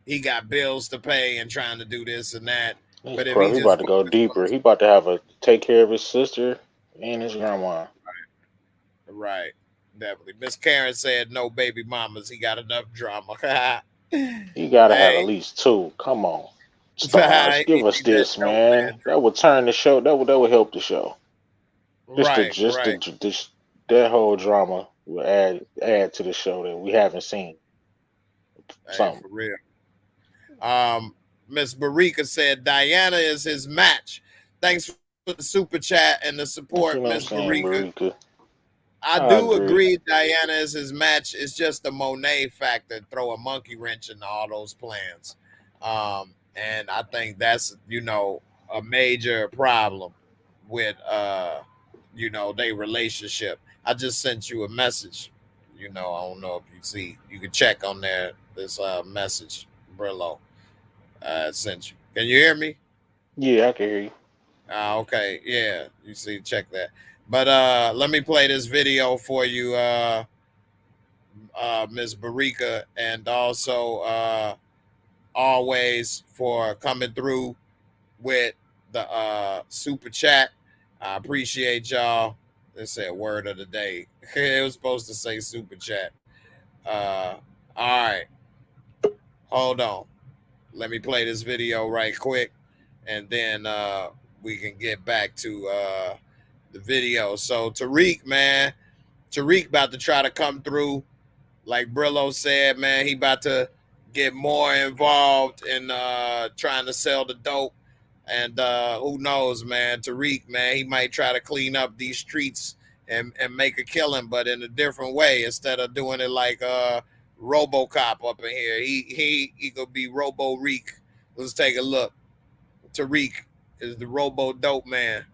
he got bills to pay and trying to do this and that. he's But if he probably just about to go deeper. He about to have a take care of his sister and his grandma. right, definitely. Miss Karen said no baby mamas. He got enough drama. He got to have at Hey, least two. Come on, stars, he give us need that this, dope man. man That drama. would turn the show. That would help the show. Right. Just that whole drama will add to the show that we haven't seen. Hey, Something. for real. Um, Miss Barika said Diana is his match. Thanks for the super chat and the support, You know what I'm Miss saying, Barika. Barika? I I do agree. agree Diana is his match. It's just the Monet factor, throw a monkey wrench into all those plans. And I think that's, a major problem with their relationship. I just sent you a message. I don't know if you see. You can check on there this message, Brillo. Sent you. Can you hear me? Yeah, I can hear you. Okay, yeah. You see, check that. But let me play this video for you, Ms. Barika, and also always for coming through with the super chat. I appreciate y'all. They said word of the day. It was supposed to say super chat. All right, hold on. Let me play this video right quick, and then we can get back to the video. So Tariq, man, Tariq about to try to come through. Like Brillo said, man, he about to get more involved in trying to sell the dope. And who knows, man, Tariq, man, he might try to clean up these streets and make a killing, but in a different way. Instead of doing it like RoboCop up in here, he could be Robo Reek. Let's take a look. Tariq is the Robo Dope Man.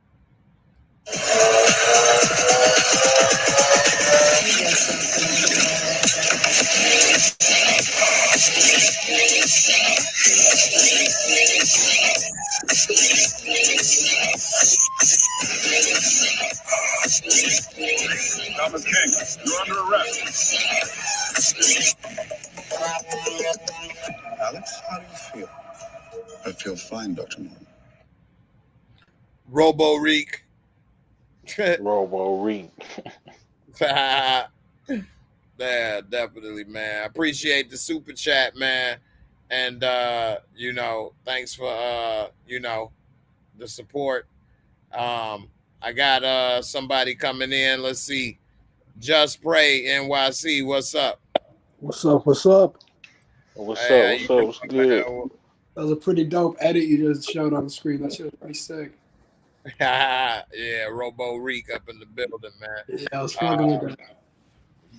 Thomas King, you're under arrest. Alex, how do you feel? I feel fine, Dr. Norton. Robo Reek. Robo Reek. Yeah, definitely, man. I appreciate the super chat, man. And thanks for the support. I got somebody coming in. Let's see. Just Pray NYC. What's up? What's up? What's up? What's Hey, up? What's up? What's good? That was a pretty dope edit you just showed on the screen. That shit was pretty sick. Yeah, Robo Reek up in the building, man. Yeah, I was fucking with that.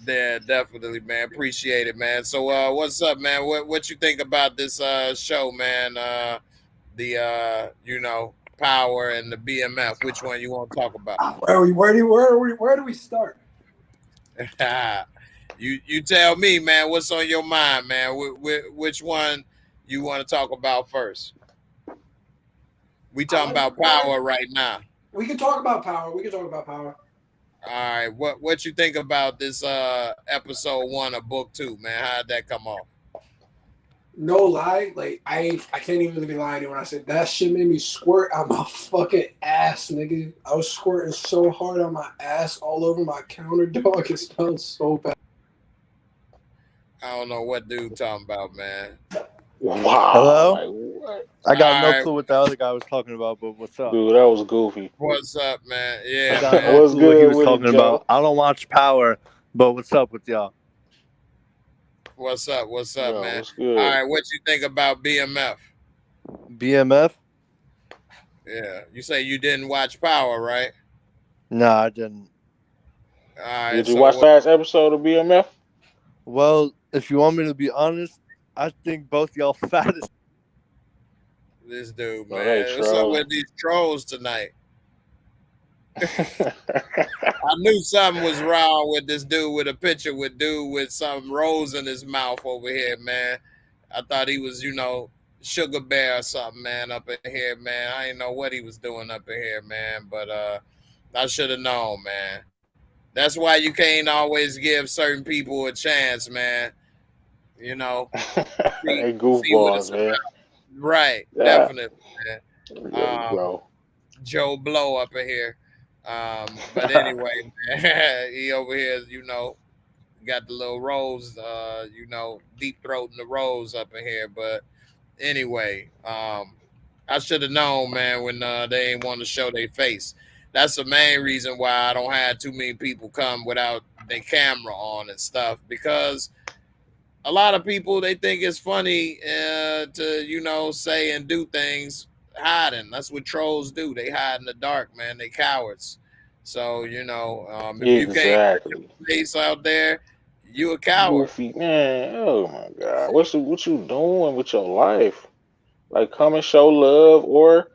Yeah, definitely, man. Appreciate it, man. So what's up, man? What you think about this show, man? The Power and the BMF. Which one you want to talk about? Where do we start? You tell me, man. What's on your mind, man? Which one you want to talk about first? We talking about Power right now. We can talk about Power. All right. What you think about this episode 1 of book 2, man? How'd that come off? No lie, like I can't even be lying to you when I said that shit made me squirt on my fucking ass, nigga. I was squirting so hard on my ass all over my counter, dog. It smelled so bad. I don't know what dude talking about, man. Wow. Hello? Like, what? I got no Alright. clue what the other guy was talking about, but what's up? Dude, that was goofy. What's up, man? I Yeah, got man. no What's clue what he good was with it, talking Joe? about. I don't watch Power, but what's up with y'all? What's up, Yo, man? what's good? All right, what you think about BMF? BMF? Yeah, you say you didn't watch Power, right? No, I didn't. All right. Did you watch last episode of BMF? Well, if you want me to be honest, I think both y'all fat as This dude, No, man. they What's up trolling. with these trolls tonight? I knew something was wrong with this dude with a picture with dude with some rose in his mouth over here, man. I thought he was, Sugar Bear or something, man, up in here, man. I didn't know what he was doing up in here, man. But I should have known, man. That's why you can't always give certain people a chance, man. They See goofballs, man. Right, Yeah. definitely, man. Bro. Joe Blow up in here. But anyway, man, he over here, got the little rose, deep throating the rose up in here. But anyway, I should have known, man, when they ain't want to show their face. That's the main reason why I don't have too many people come without their camera on and stuff, because a lot of people, they think it's funny to say and do things hiding. That's what trolls do. They hide in the dark, man. They cowards. So if you can't put your Exactly. face out there, you a coward. Goofy man. Oh my God. What you doing with your life? Like come and show love or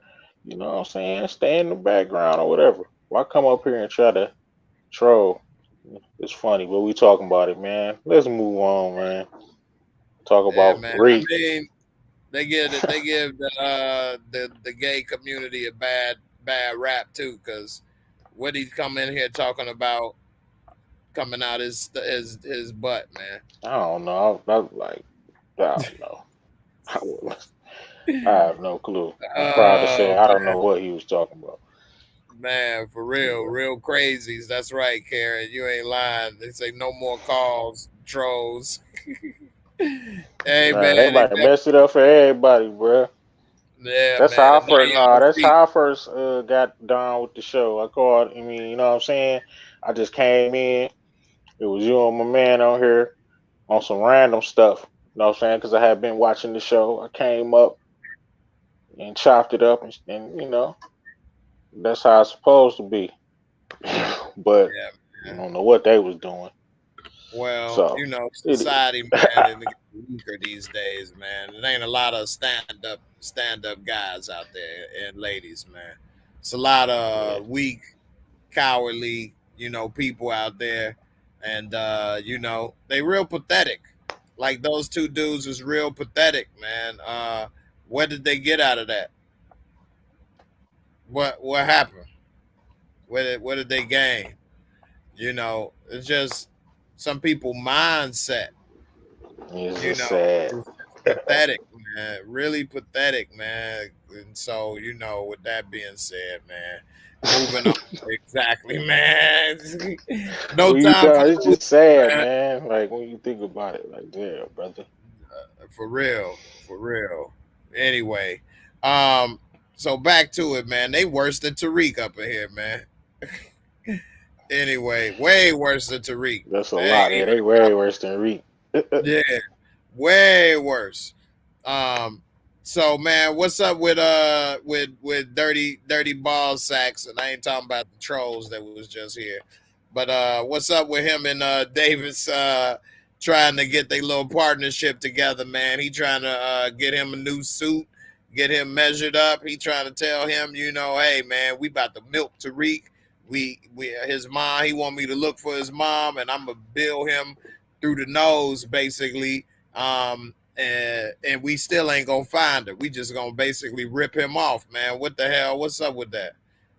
you know what I'm saying, stay in the background or whatever. Why come up here and try to troll? It's funny, but we talking about it, man. Let's move on, man. Talk Yeah, about man. I Reek. mean, they give the gay community a bad rap too, because what he come in here talking about coming out his butt, man. I don't know. I like I don't know. I, would- I have no clue. I'm proud to say Oh I don't know what he was talking about. man, for real, But, real crazies. That's right, Karen. You ain't lying. They say no more calls, trolls. Hey man, they man, they might mess it up for everybody, bro. yeah, That's man. how I And now first. Nah, y'all that's see, how I first got down with the show. I called. I mean, you know what I'm saying. I just came in. It was you and my man on here on some random stuff. You know what I'm saying? Because I had been watching the show. I came up and chopped it up, and you know that's how it's supposed to be. But yeah, I man. don't know what they was doing. Well, So it society, is. man, is getting weaker these days, man. There ain't a lot of stand up guys out there and ladies, man. It's a lot Yeah. of weak, cowardly, people out there, and they real pathetic. Like those two dudes is real pathetic, man. What did they get out of that? What happened? What did they gain? It's just some people mindset. It's just sad. It's just pathetic, man. Really pathetic, man. And so, with that being said, man, moving on. Exactly, man. No Well, you time for know, it's losing, just sad, man. man. Like when you think about it, like, damn, brother. For real, for real. Anyway, um, so back to it, man. They worse than Tariq up in here, man. Anyway, way worse than Tariq. That's a They ain't lot. Yeah, even they way worse than Reek. yeah, way worse. Um, so man, what's up with dirty ball sacks? And I ain't talking about the trolls that was just here, but what's up with him and Davis trying to get their little partnership together, man? He trying to get him a new suit, get him measured up. He trying to tell him, hey man, we about to milk Tariq. We his mom. He want me to look for his mom, and I'm gonna bill him through the nose, basically. And we still ain't gonna find her. We just gonna basically rip him off, man. What the hell? What's up with that?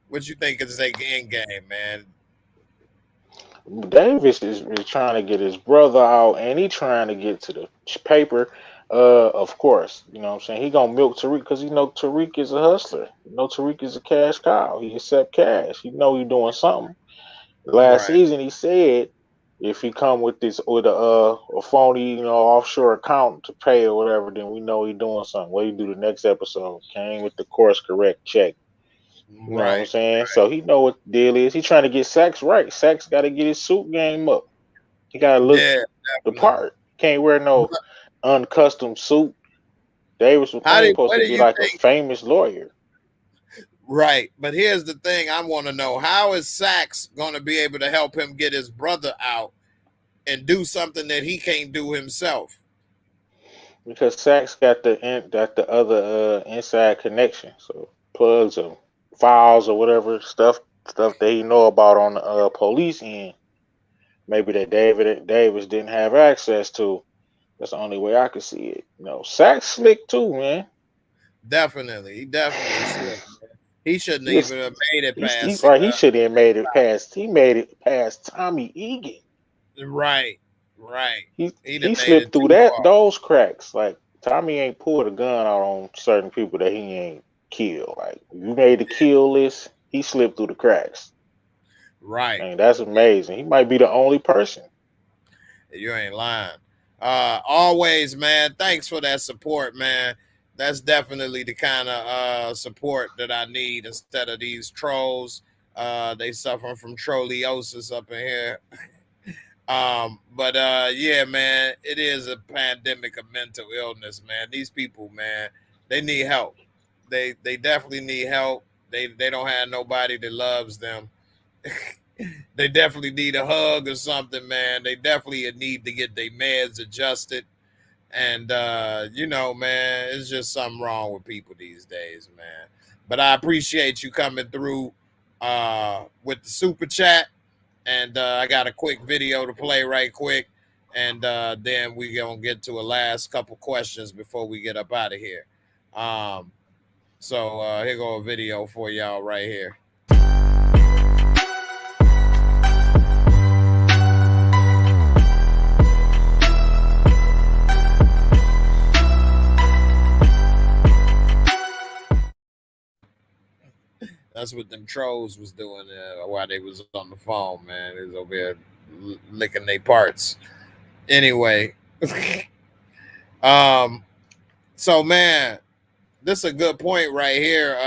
What you think is their end game, man? Davis is trying to get his brother out, and he trying to get to the paper. Of course, you know what I'm saying. He gonna milk Tariq because you know Tariq is a hustler. You know Tariq is a cash cow. He accept cash. You know he doing something. Last Right. season, he said if he come with this with a phony, you know, offshore account to pay or whatever, then we know he doing something. What he do the next episode? Came with the course correct check. You know what I'm Right. saying? So he know what the deal is. He trying to get Sax right. Sax got to get his suit game up. He got to look Yeah, the definitely. part. Can't wear no But uncustom suit. Davis McClain supposed what to do be you like a think? famous lawyer Right. But here's the thing I want to know. How is Sax gonna be able to help him get his brother out and do something that he can't do himself? because Sax got the other inside connection. So plugs or files or whatever stuff that he know about on the police end. Maybe that Davis didn't have access to. That's the only way I could see it. You know, Sax slick too, man. Definitely. He definitely slick, man. He shouldn't He is even have made it he past right. He should have made it past. He made it past Tommy Egan. right. Right. He done He made it slipped through too that far. those cracks. Like Tommy ain't pulled a gun out on certain people that he ain't killed. Like you made the kill list, he slipped through the cracks. Right. And that's amazing. He might be the only person. You ain't lying. Always, man. Thanks for that support, man. That's definitely the kind of support that I need instead of these trolls. They suffering from trolliosis up in here. But yeah, man, it is a pandemic of mental illness, man. These people, man, they need help. They definitely need help. They don't have nobody that loves them. They definitely need a hug or something, man. They definitely need to get their meds adjusted. And you know, man, it's just something wrong with people these days, man. But I appreciate you coming through with the super chat. And I got a quick video to play right quick. And then we gonna get to a last couple questions before we get up out of here. So here go a video for y'all right here. That's what them trolls was doing while they was on the phone, man. They was over there licking their parts. Anyway, um, so man, this is a good point right here.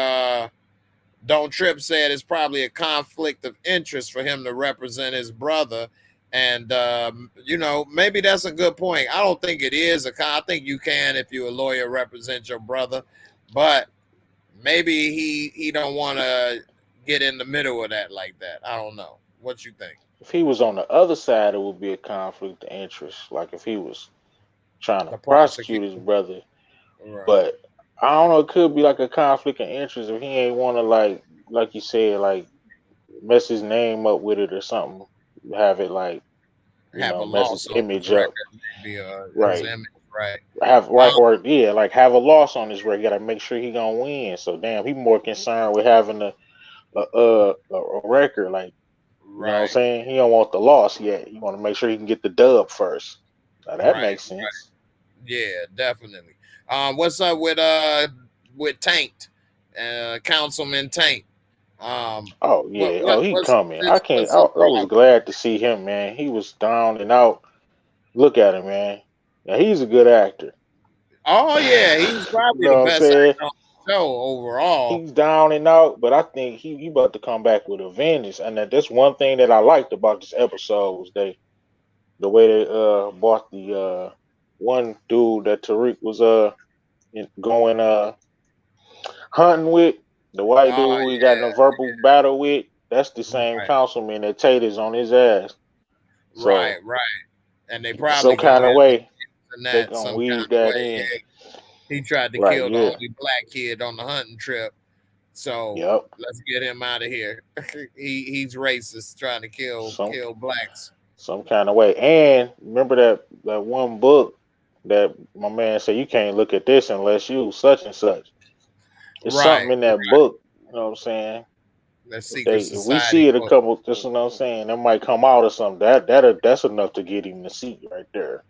Don't Trip said it's probably a conflict of interest for him to represent his brother. And, you know, maybe that's a good point. I don't think it is. I think you can, if you're a lawyer, represent your brother. But maybe he don't want to get in the middle of that like that. I don't know. What you think? If he was on the other side, it would be a conflict of interest. Like if he was trying to The prosecute his prosecutor. brother. Right. But I don't know, it could be like a conflict of interest if he ain't want to like you said, like mess his name up with it or something. Have it like, Have a mess his loss on his image up. record, maybe his Right. image, right? Have Um, right or yeah, like have a loss on his record. Gotta make sure he gonna win. So damn, he more concerned with having a record. Like, you know what I'm right, saying? He don't want the loss yet. You want to make sure he can get the dub first. Now that right. makes sense. Yeah, definitely. What's up with Taint, Councilman Taint? Oh yeah. Oh, he coming. I can't. what's I his was problem? glad to see him, man. He was down and out. Look at him, man. Yeah, he's a good actor. Oh yeah, he's You probably know the what I'm best saying? actor on the show overall. He's down and out, but I think he about to come back with a vengeance. And that's one thing that I liked about this episode was the way they bought the one dude that Tariq was going hunting with, the white dude Oh who he got in a verbal battle with. That's the yeah, same right, councilman that Tate is on his ass. right, So right. And they some probably kind gonna of end up way using they that gonna some weave kind of that way. in. Yeah, he tried to Right, kill the yeah. only black kid on the hunting trip. So Yep. let's get him out of here. He's racist, trying to Some kill blacks. some kind of way. And remember that one book that my man said you can't look at this unless you such and such. It's something Right, in that book, you know what I'm saying? that secret If we society see it a book. couple, just you know what I'm saying, that might come out or something. That's enough to get him the seat right there.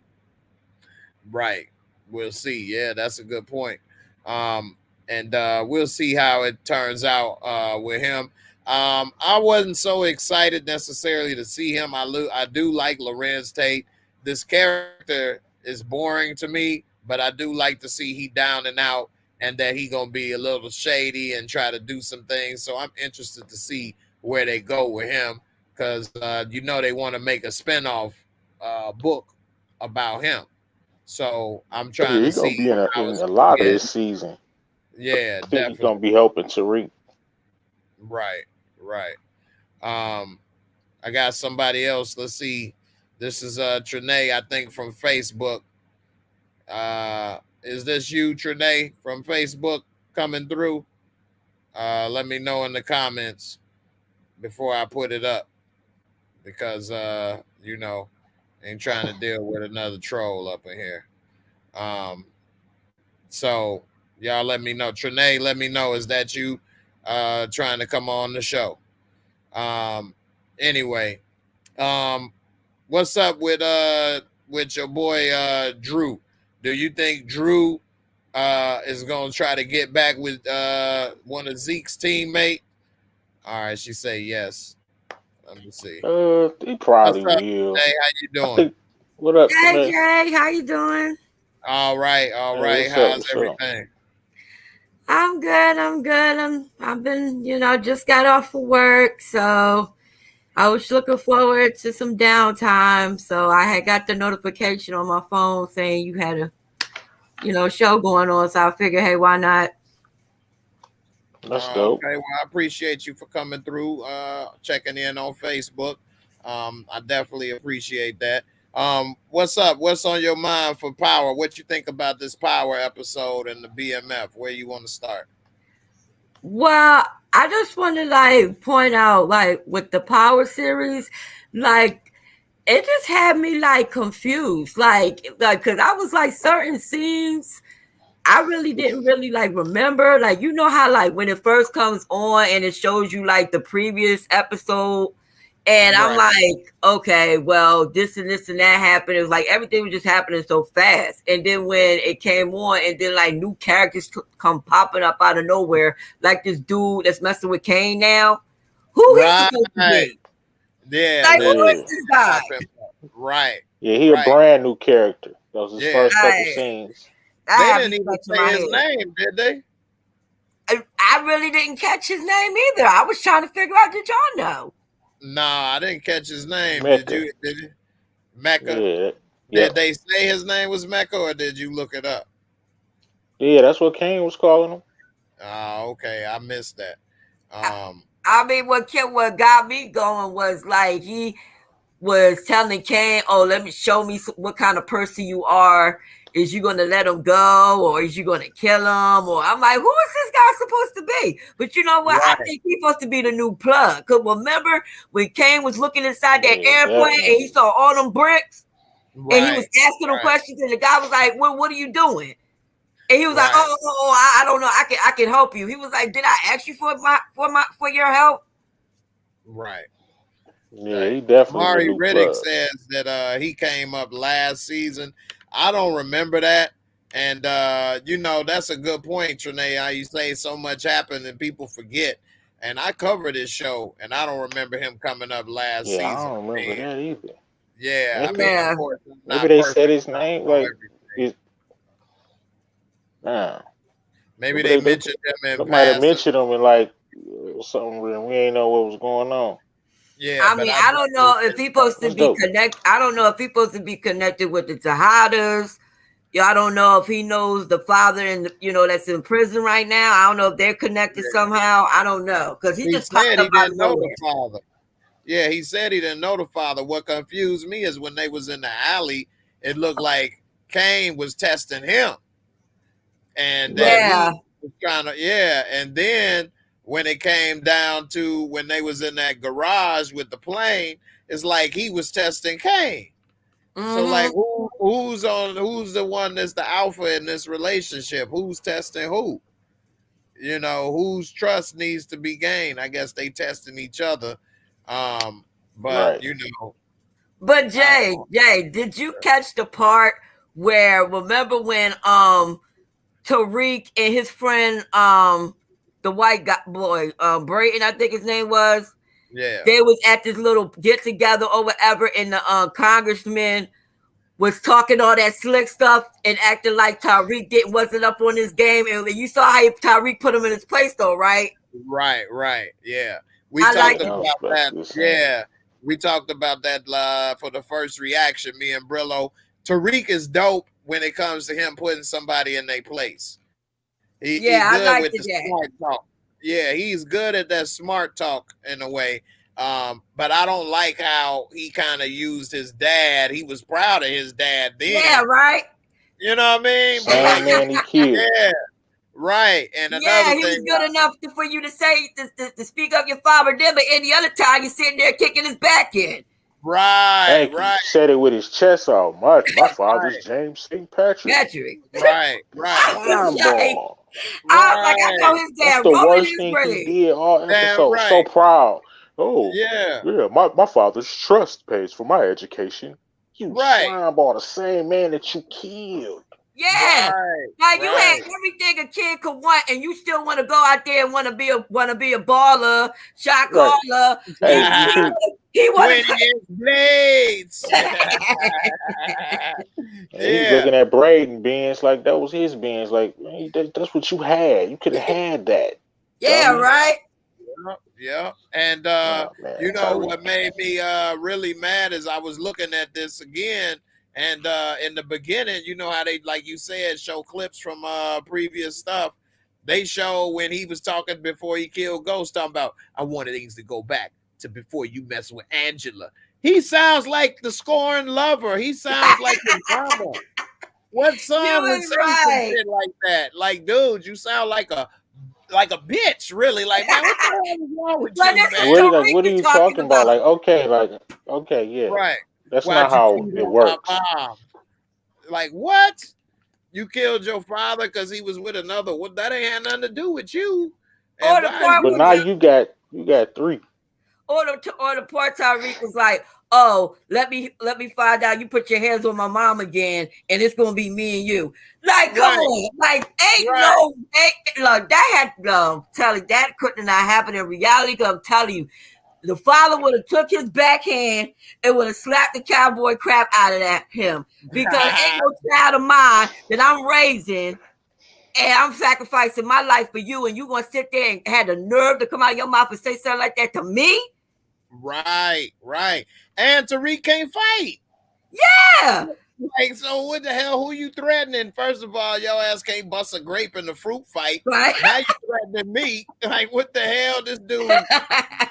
Right. We'll see. Yeah, that's a good point. Um, and we'll see how it turns out with him. I wasn't so excited necessarily to see him. I do like Lorenz Tate. This character is boring to me, but I do like to see he down and out and that he gonna be a little shady and try to do some things. So I'm interested to see where they go with him because you know they want to make a spinoff book about him. So I'm Oh trying yeah, to he's gonna see be how in it's a going lot to of get. this season. Yeah, I think he's definitely. gonna be helping Tariq. Right, right. Um, I got somebody else. Let's see. This is Trinae, I think, from Facebook. Is this you, Trinae, from Facebook coming through? Let me know in the comments before I put it up because you know, ain't trying to deal with another troll up in here. Um, So y'all let me know. Trinae, let me know. Is that you trying to come on the show? Um anyway, um what's up with your boy Drew? Do you think Drew is gonna try to get back with one of Zeke's teammate? All right, she say yes. Let me see. He What's probably up, will. Trinae? How you I doing? think. What up, Hey Trinae? Jay, how you doing? All right, all Hey, right. what's up? How's What's up? everything? I'm good. I've been, just got off of work, so I was looking forward to some downtime, so I had got the notification on my phone saying you had a, show going on. So I figured, hey, why not? That's dope. Okay, well, I appreciate you for coming through, checking in on Facebook. I definitely appreciate that. What's up? What's on your mind for Power? What you think about this Power episode and the BMF? Where you want to start? Well, I just want to point out with the Power series, it just had me confused, because I was certain scenes I really didn't really remember, how when it first comes on and it shows you the previous episode, and I'm like, okay, well, this and this and that happened. It was everything was just happening so fast, and then when it came on, and then new characters come popping up out of nowhere, like this dude that's messing with Kane now. Who he's supposed to be? Yeah, who is this guy? Right. Yeah, he a brand new character. That was his first couple scenes. They didn't even say his name, did they? I really didn't catch his name either. I was trying to figure out, did y'all know? Nah, I didn't catch his name. Mecca. Did you? Mecca? Yeah. Did they say his name was Mecca, or did you look it up? Yeah, that's what Kane was calling him. Oh, okay. I missed that. I mean, what got me going was he was telling Kane, "Oh, let me show me what kind of person you are. Is you going to let him go, or is you going to kill him?" Or I'm like, who is this guy supposed to be? But you know what? I think he's supposed to be the new plug. Because remember when Kane was looking inside that airplane and he saw all them bricks, and he was asking them questions, and the guy was like, "What are you doing?" And he was like, "Oh, I don't know. I can help you." He was like, "Did I ask you for your help?" Right. Yeah, he definitely. Mari Riddick says that he came up last season. I don't remember that. And, that's a good point, Trinae. How you say so much happened and people forget. And I covered this show, and I don't remember him coming up last season. Yeah, I don't remember that either. Yeah, I mean, of course, maybe they said his name maybe they mentioned him in they might have mentioned him in something real. We ain't know what was going on. Yeah, I mean, I don't know if he's supposed to be connected. I don't know if he's supposed to be connected with the Tejadas. I don't know if he knows the father and that's in prison right now. I don't know if they're connected somehow. I don't know because he just said he didn't know the father. Yeah, he said he didn't know the father. What confused me is when they was in the alley, it looked like Kane was testing him, and he was trying to and then when it came down to when they was in that garage with the plane, it's like he was testing Kane. So who's the one that's the alpha in this relationship? Who's testing who? Whose trust needs to be gained? I guess they testing each other. But But Jay, did you catch the part where remember when Tariq and his friend the white guy boy, Brayton, I think his name was. Yeah. They was at this little get together or whatever, and the congressman was talking all that slick stuff and acting like Tariq wasn't up on his game. And you saw how Tariq put him in his place, though, right? Right. Yeah. We talked about that. Yeah. We talked about that for the first reaction, me and Brillo. Tariq is dope when it comes to him putting somebody in their place. He's good with the smart talk. Yeah, he's good at that smart talk in a way. But I don't like how he kind of used his dad. He was proud of his dad then. Yeah, right. You know what I mean? Same man he killed. Yeah, right. And another he was good enough for you to say to speak up your father then, but any other time you're sitting there kicking his back in. Right. He said it with his chest out. My father's James St. Patrick. Right. I was like, I know his dad. That's the worst thing he did all episode. So proud. Oh, yeah. My father's trust pays for my education. You slime ball the same man that you killed. Yeah. Now you had everything a kid could want, and you still want to go out there and want to be a baller, shot caller. He wanted blades. He's looking at Braden Benz like that was his Benz. Like, man, that's what you had. You could have had that. Yeah, right. Yeah. And Oh, man, you know Tariq. what made me really mad is I was looking at this again, and in the beginning, you know how they, like you said, show clips from previous stuff. They show when he was talking before he killed Ghost, talking about, I wanted things to go back to before you mess with Angela. He sounds like the scorned lover. He sounds like his mama. What You son would was say some right. shit like that? Like, dude, you sound like a bitch, really. Like, man, what the hell is wrong with Well, you, this is man? What are Tariq you talking talking about? about. Okay, yeah. Right. That's not Why'd you how cheat it on my works. mom? Like, what? You killed your father because he was with another. Well, that ain't had nothing to do with you. Or And the why is part But you now where you got three. or the poor Tariq was like, "Oh, let me find out you put your hands on my mom again, and it's gonna be me and you." Like, come right, on, like, right, like that had telling that couldn't not happen in reality. Cause I'm telling you, the father would have took his backhand and would have slapped the cowboy crap out of him because ain't no child of mine that I'm raising. And I'm sacrificing my life for you, and you gonna sit there and have the nerve to come out of your mouth and say something like that to me? right. And Tariq can't fight. Yeah. Like, so what the hell? Who you threatening? First of all, your ass can't bust a grape in the fruit fight. Right. Now you threatening me. Like, what the hell? This dude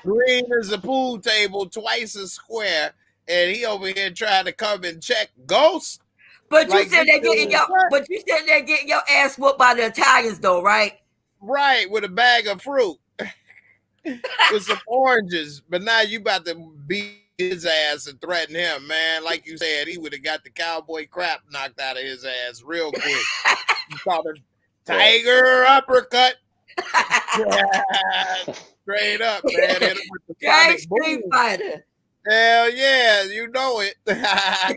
green as a pool table, twice as square, and he over here trying to come and check Ghost. But you Like, said this they're getting dude, your what? but you said they're getting your ass whooped by the Italians though, right? Right, with a bag of fruit. With some oranges, but now you about to beat his ass and threaten him, man. Like you said, he would have got the cowboy crap knocked out of his ass real quick. You called him tiger uppercut. Straight up, man. Hit him with the Right, sonic Street boom. Fighter. Hell yeah, you know it. Gotta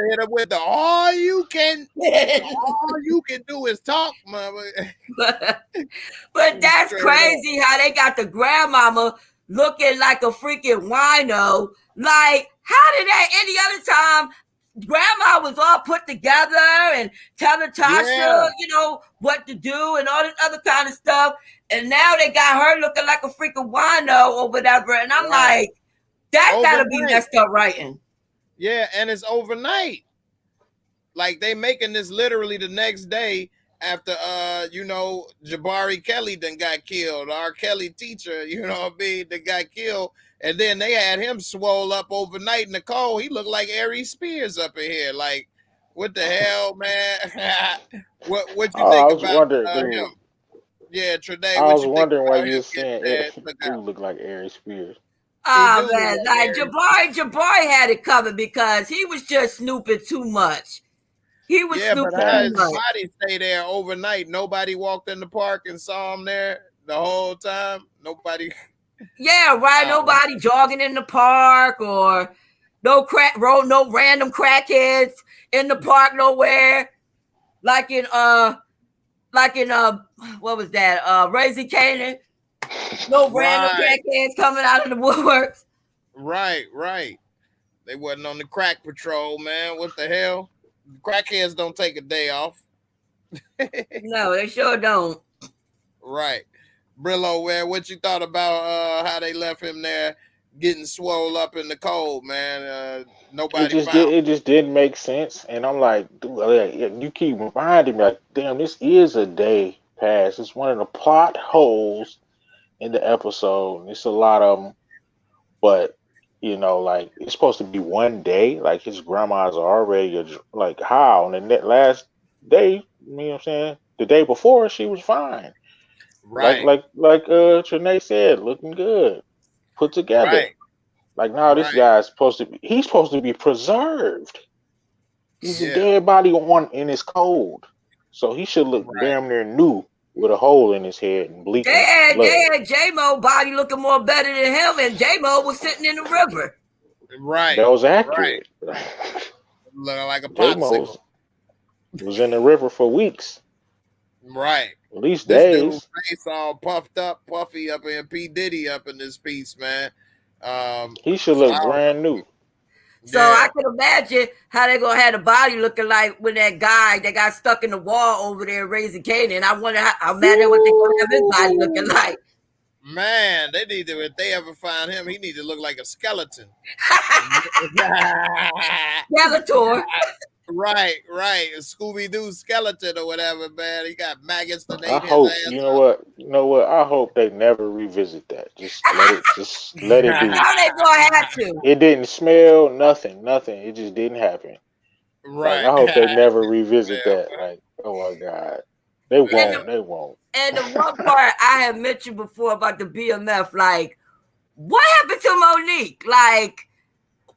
hit him with the all you can do is talk, mama. But that's Straight up. crazy how they got the grandmama looking like a freaking wino. Like, how did that any other time? Grandma was all put together and telling Tasha, Yeah. you know, what to do and all this other kind of stuff. And now they got her looking like a freaking wino or whatever. And I'm Right. like, that gotta be Overnight. messed up writing. Yeah, and it's overnight. Like, they making this literally the next day after Jabari Kelly then got killed. Our Kelly teacher, you know what I mean, that got killed. And then they had him swole up overnight in the cold. He looked like Aries Spears up in here. Like, what the hell, man? what you think I was about wondering, him? dude. Yeah, Trinae, I what was you think wondering why about you him were saying getting that? Look dude out. look like Aries Spears. He Oh do look man, like like Aries. Jabari had it coming because he was just snooping too much. He was Yeah, but snooping how too his much. body stay there overnight? Nobody walked in the park and saw him there the whole time. Nobody. Yeah, right. Nobody jogging in the park or no random crackheads in the park nowhere. Like in what was that? Raising Canaan. No random Right, crackheads coming out of the woodworks. right. They wasn't on the crack patrol, man. What the hell? Crackheads don't take a day off. No, they sure don't. Right. Brillo, man, what you thought about how they left him there getting swole up in the cold, man? Nobody found It just didn't make sense, and I'm like, dude, you keep reminding me, like, damn, this is a day pass. It's one of the plot holes in the episode. And it's a lot of them, but like it's supposed to be one day. Like his grandma's already like how, and then that last day, you know what I'm saying? The day before, she was fine. right, Trinae said, looking good, put together. right, Like now, this right. guy's he's supposed to be preserved. He's a Yeah, dead body in his cold, so he should look right, damn near new with a hole in his head and bleeding blood. They had J-Mo body looking more better than him, and J-Mo was sitting in the river. right, That was right. accurate. Looking like a J-Mo popsicle. was in the river for weeks, Right. at least This dude days. face all puffed up, puffy up in P. Diddy up in this piece, man. He should So look I don't brand know. new. So Yeah, I can imagine how they gonna have the body looking like when that guy that got stuck in the wall over there raising Canaan. I wonder I imagine what they gonna have his body looking like. Man, they need to. If they ever find him, he need to look like a skeleton. Skeletor. Right, a Scooby Doo skeleton or whatever, man. He got maggots that I ate his hope ass you know what. I hope they never revisit that. Just let it be. How they gonna have to? It didn't smell nothing. It just didn't happen. Like Right. I hope they never revisit Man. that. Like oh my god, they won't. They won't. And the one part I had mentioned before about the BMF, like, what happened to Monique? Like,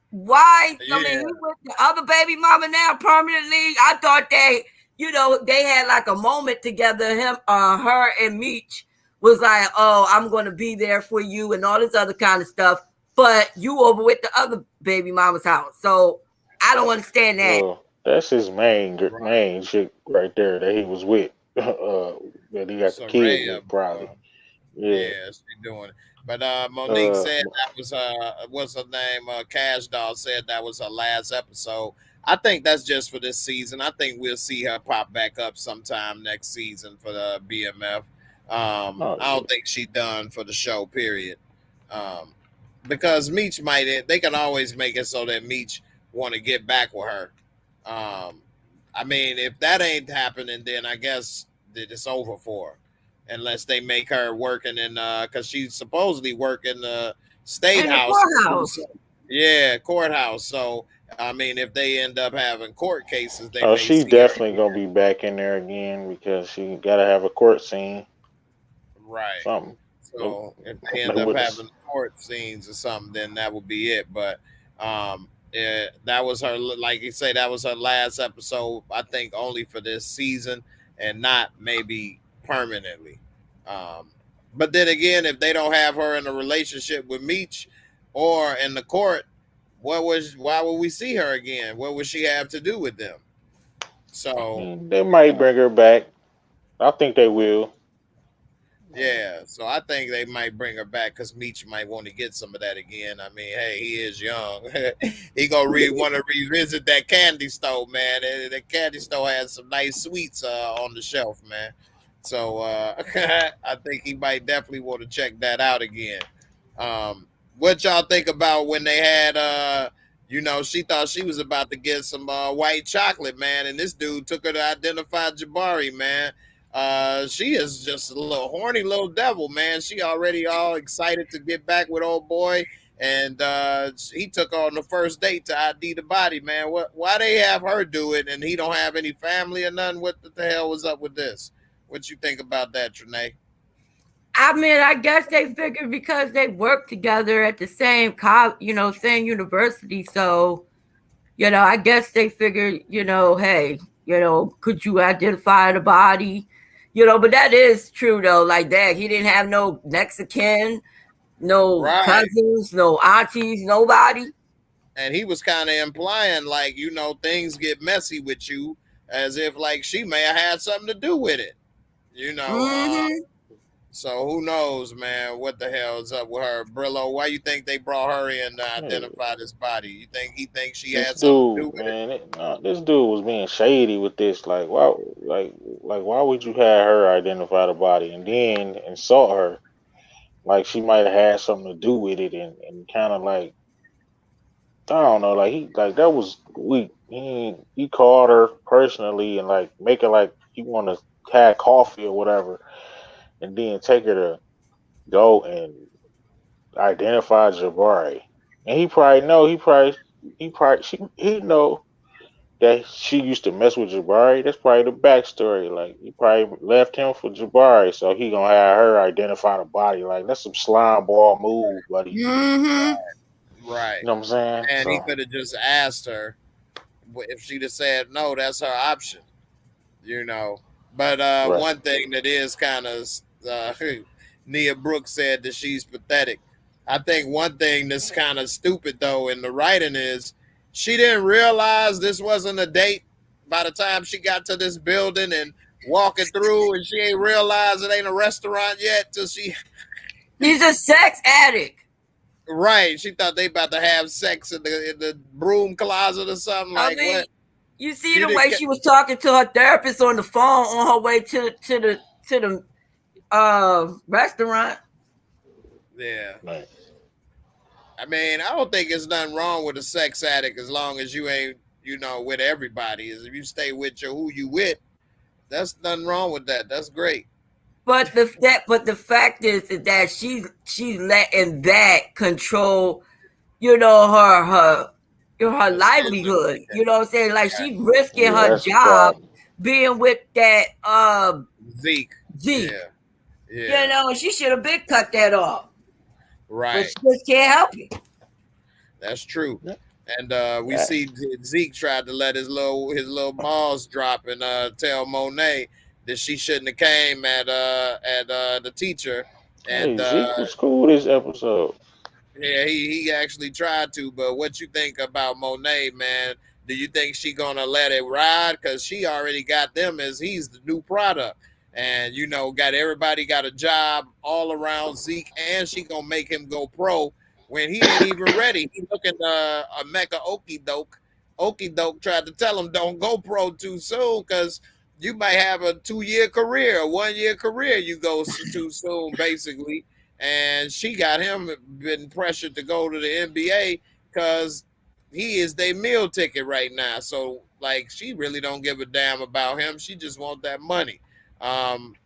why? Yeah. I mean, he with the other baby mama now permanently. I thought they, they had like a moment together. Her and Meech was like, "Oh, I'm going to be there for you," and all this other kind of stuff. But you over with the other baby mama's house, so I don't understand that. Well, that's his main chick right there that he was with. That he got the kid Soraya, with, probably. Yeah. she doing it. But Monique said that was what's her name? Cash Doll said that was her last episode. I think that's just for this season. I think we'll see her pop back up sometime next season for the BMF. I don't think she's done for the show, period. Because Meech they can always make it so that Meech want to get back with her. I mean, if that ain't happening, then I guess that it's over for her. Unless they make her working in, because she's supposedly working the state house. Courthouse. Yeah, courthouse. So, I mean, if they end up having court cases, they may she's see definitely her. gonna be back in there again because she gotta have a court scene. Right. Something. So if they end up having court scenes or something, then that would be it. But that was her, like you say, that was her last episode. I think only for this season and not maybe permanently. But then again, if they don't have her in a relationship with Meech or in the court, why would we see her again? What would she have to do with them? So they might bring her back. I think they will. yeah, so I think they might bring her back because Meech might want to get some of that again. I mean, hey, he is young. He gonna want to revisit that candy store, man. The candy store has some nice sweets on the shelf, man. So I think he might definitely want to check that out again. What y'all think about when they had she thought she was about to get some white chocolate, man, and this dude took her to identify Jabari, man. She is just a little horny little devil, man. She already all excited to get back with old boy, and he took her on the first date to ID the body, man. Why they have her do it and he don't have any family or nothing? What the hell was up with this? What you think about that, Trinae? I mean, I guess they figured because they work together at the same same university. So, I guess they figured, hey, could you identify the body? But that is true though. Like that, he didn't have no next of kin, no cousins, no aunties, nobody. And he was kind of implying like, things get messy with you, as if like she may have had something to do with it. So who knows, man? What the hell is up with her, Brillo? Why you think they brought her in to identify this body? You think he thinks she had something to do with it? This dude was being shady with this. Like, why? Why would you have her identify the body and then insult her? Like she might have had something to do with it, and kind of like, I don't know, that was weak. He called her personally and like make it like he want to have coffee or whatever, and then take her to go and identify Jabari. And he probably know he know that she used to mess with Jabari. That's probably the backstory. Like he probably left him for Jabari, so he gonna have her identify the body. Like that's some slime ball move, buddy. Right. You know what I'm saying? And he could have just asked her if she'd have said no. That's her option. But Right. One thing that is kind of Nia Brooks said that she's pathetic. I think one thing that's kind of stupid though in the writing is she didn't realize this wasn't a date by the time she got to this building and walking through, and she ain't realized it ain't a restaurant yet till she. He's a sex addict. Right. She thought they about to have sex in the broom closet or something. Like what? You see the way she was talking to her therapist on the phone on her way to the restaurant. Yeah. Right. I mean, I don't think there's nothing wrong with a sex addict as long as you ain't, with everybody. Is if you stay with who you with, that's nothing wrong with that. That's great. But the fact is that she's letting that control, her Decision. livelihood. You know what I'm saying? Like she's risking Yeah, her that's the job problem. being with that Zeke. Zeke. Yeah. Yeah. And she should have been cut that off. But Right. she just can't help it. That's true. And we Yeah. see Zeke tried to let his little balls drop and tell Monet that she shouldn't have came at the teacher. Hey, And Zeke was cool this episode. yeah, he actually tried to. But what you think about Monet, man? Do you think she gonna let it ride? Cause she already got them as he's the new product, and got everybody got a job all around Zeke, and she gonna make him go pro when he ain't even ready. He looking a mecha okey doke. Okey doke tried to tell him don't go pro too soon, cause you might have a 2-year career, a 1-year career. You go too soon, basically. And she got him been pressured to go to the NBA because he is their meal ticket right now. So like she really don't give a damn about him. She just want that money.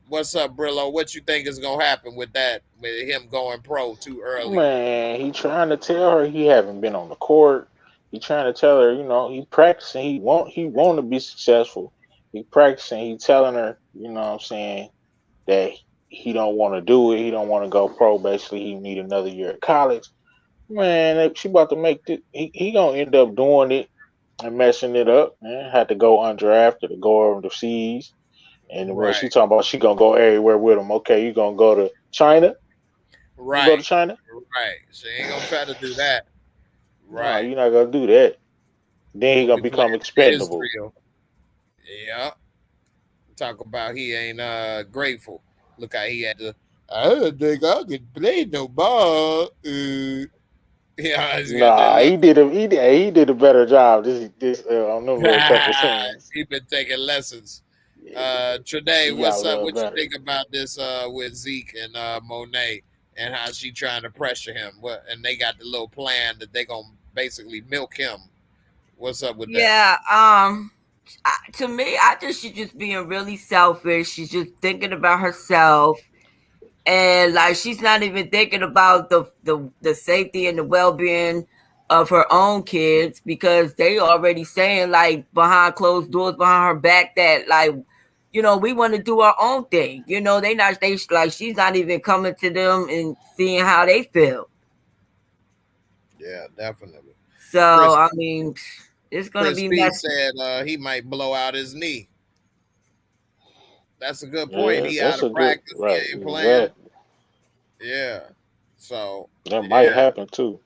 What's up, Brillo? What you think is gonna happen with that, with him going pro too early? Man, he trying to tell her he haven't been on the court. He trying to tell her, he practicing. He want to be successful. He practicing. He telling her, what I'm saying, that he don't want to do it. He don't want to go pro. Basically, he need another year at college. Man, she about to make it. He gonna end up doing it and messing it up. Man, had to go undrafted to go over the seas. And when she Right, talking about she gonna go everywhere with him, okay, you gonna go to China? You go to right, China? right. She ain't gonna try to do that. No, Right. you're not gonna do that. Then he Gonna gonna be playing become in expendable. Israel. Yeah. Talk about he ain't grateful. Look how he had to. I don't think I could play no ball. Yeah, he's got that Nah, look. he did a better job this on them little couple scenes. He been taking lessons. Yeah, Today, he got a what's up? little What you better. think about this with Zeke and Monet and how she trying to pressure him? What and they got the little plan that they gonna basically milk him. What's up with that? Yeah. To me, I think she's just being really selfish. She's just thinking about herself. And like she's not even thinking about the safety and the well-being of her own kids, because they already saying like behind closed doors, behind her back, that like we want to do our own thing. They like she's not even coming to them and seeing how they feel. Yeah, definitely. So Chris I mean, it's gonna Chris be P messy. said he might blow out his knee. That's a good point. Yeah, He out that's a of good practice. right. He ain't playing. Exactly. Yeah. So That might yeah, happen too.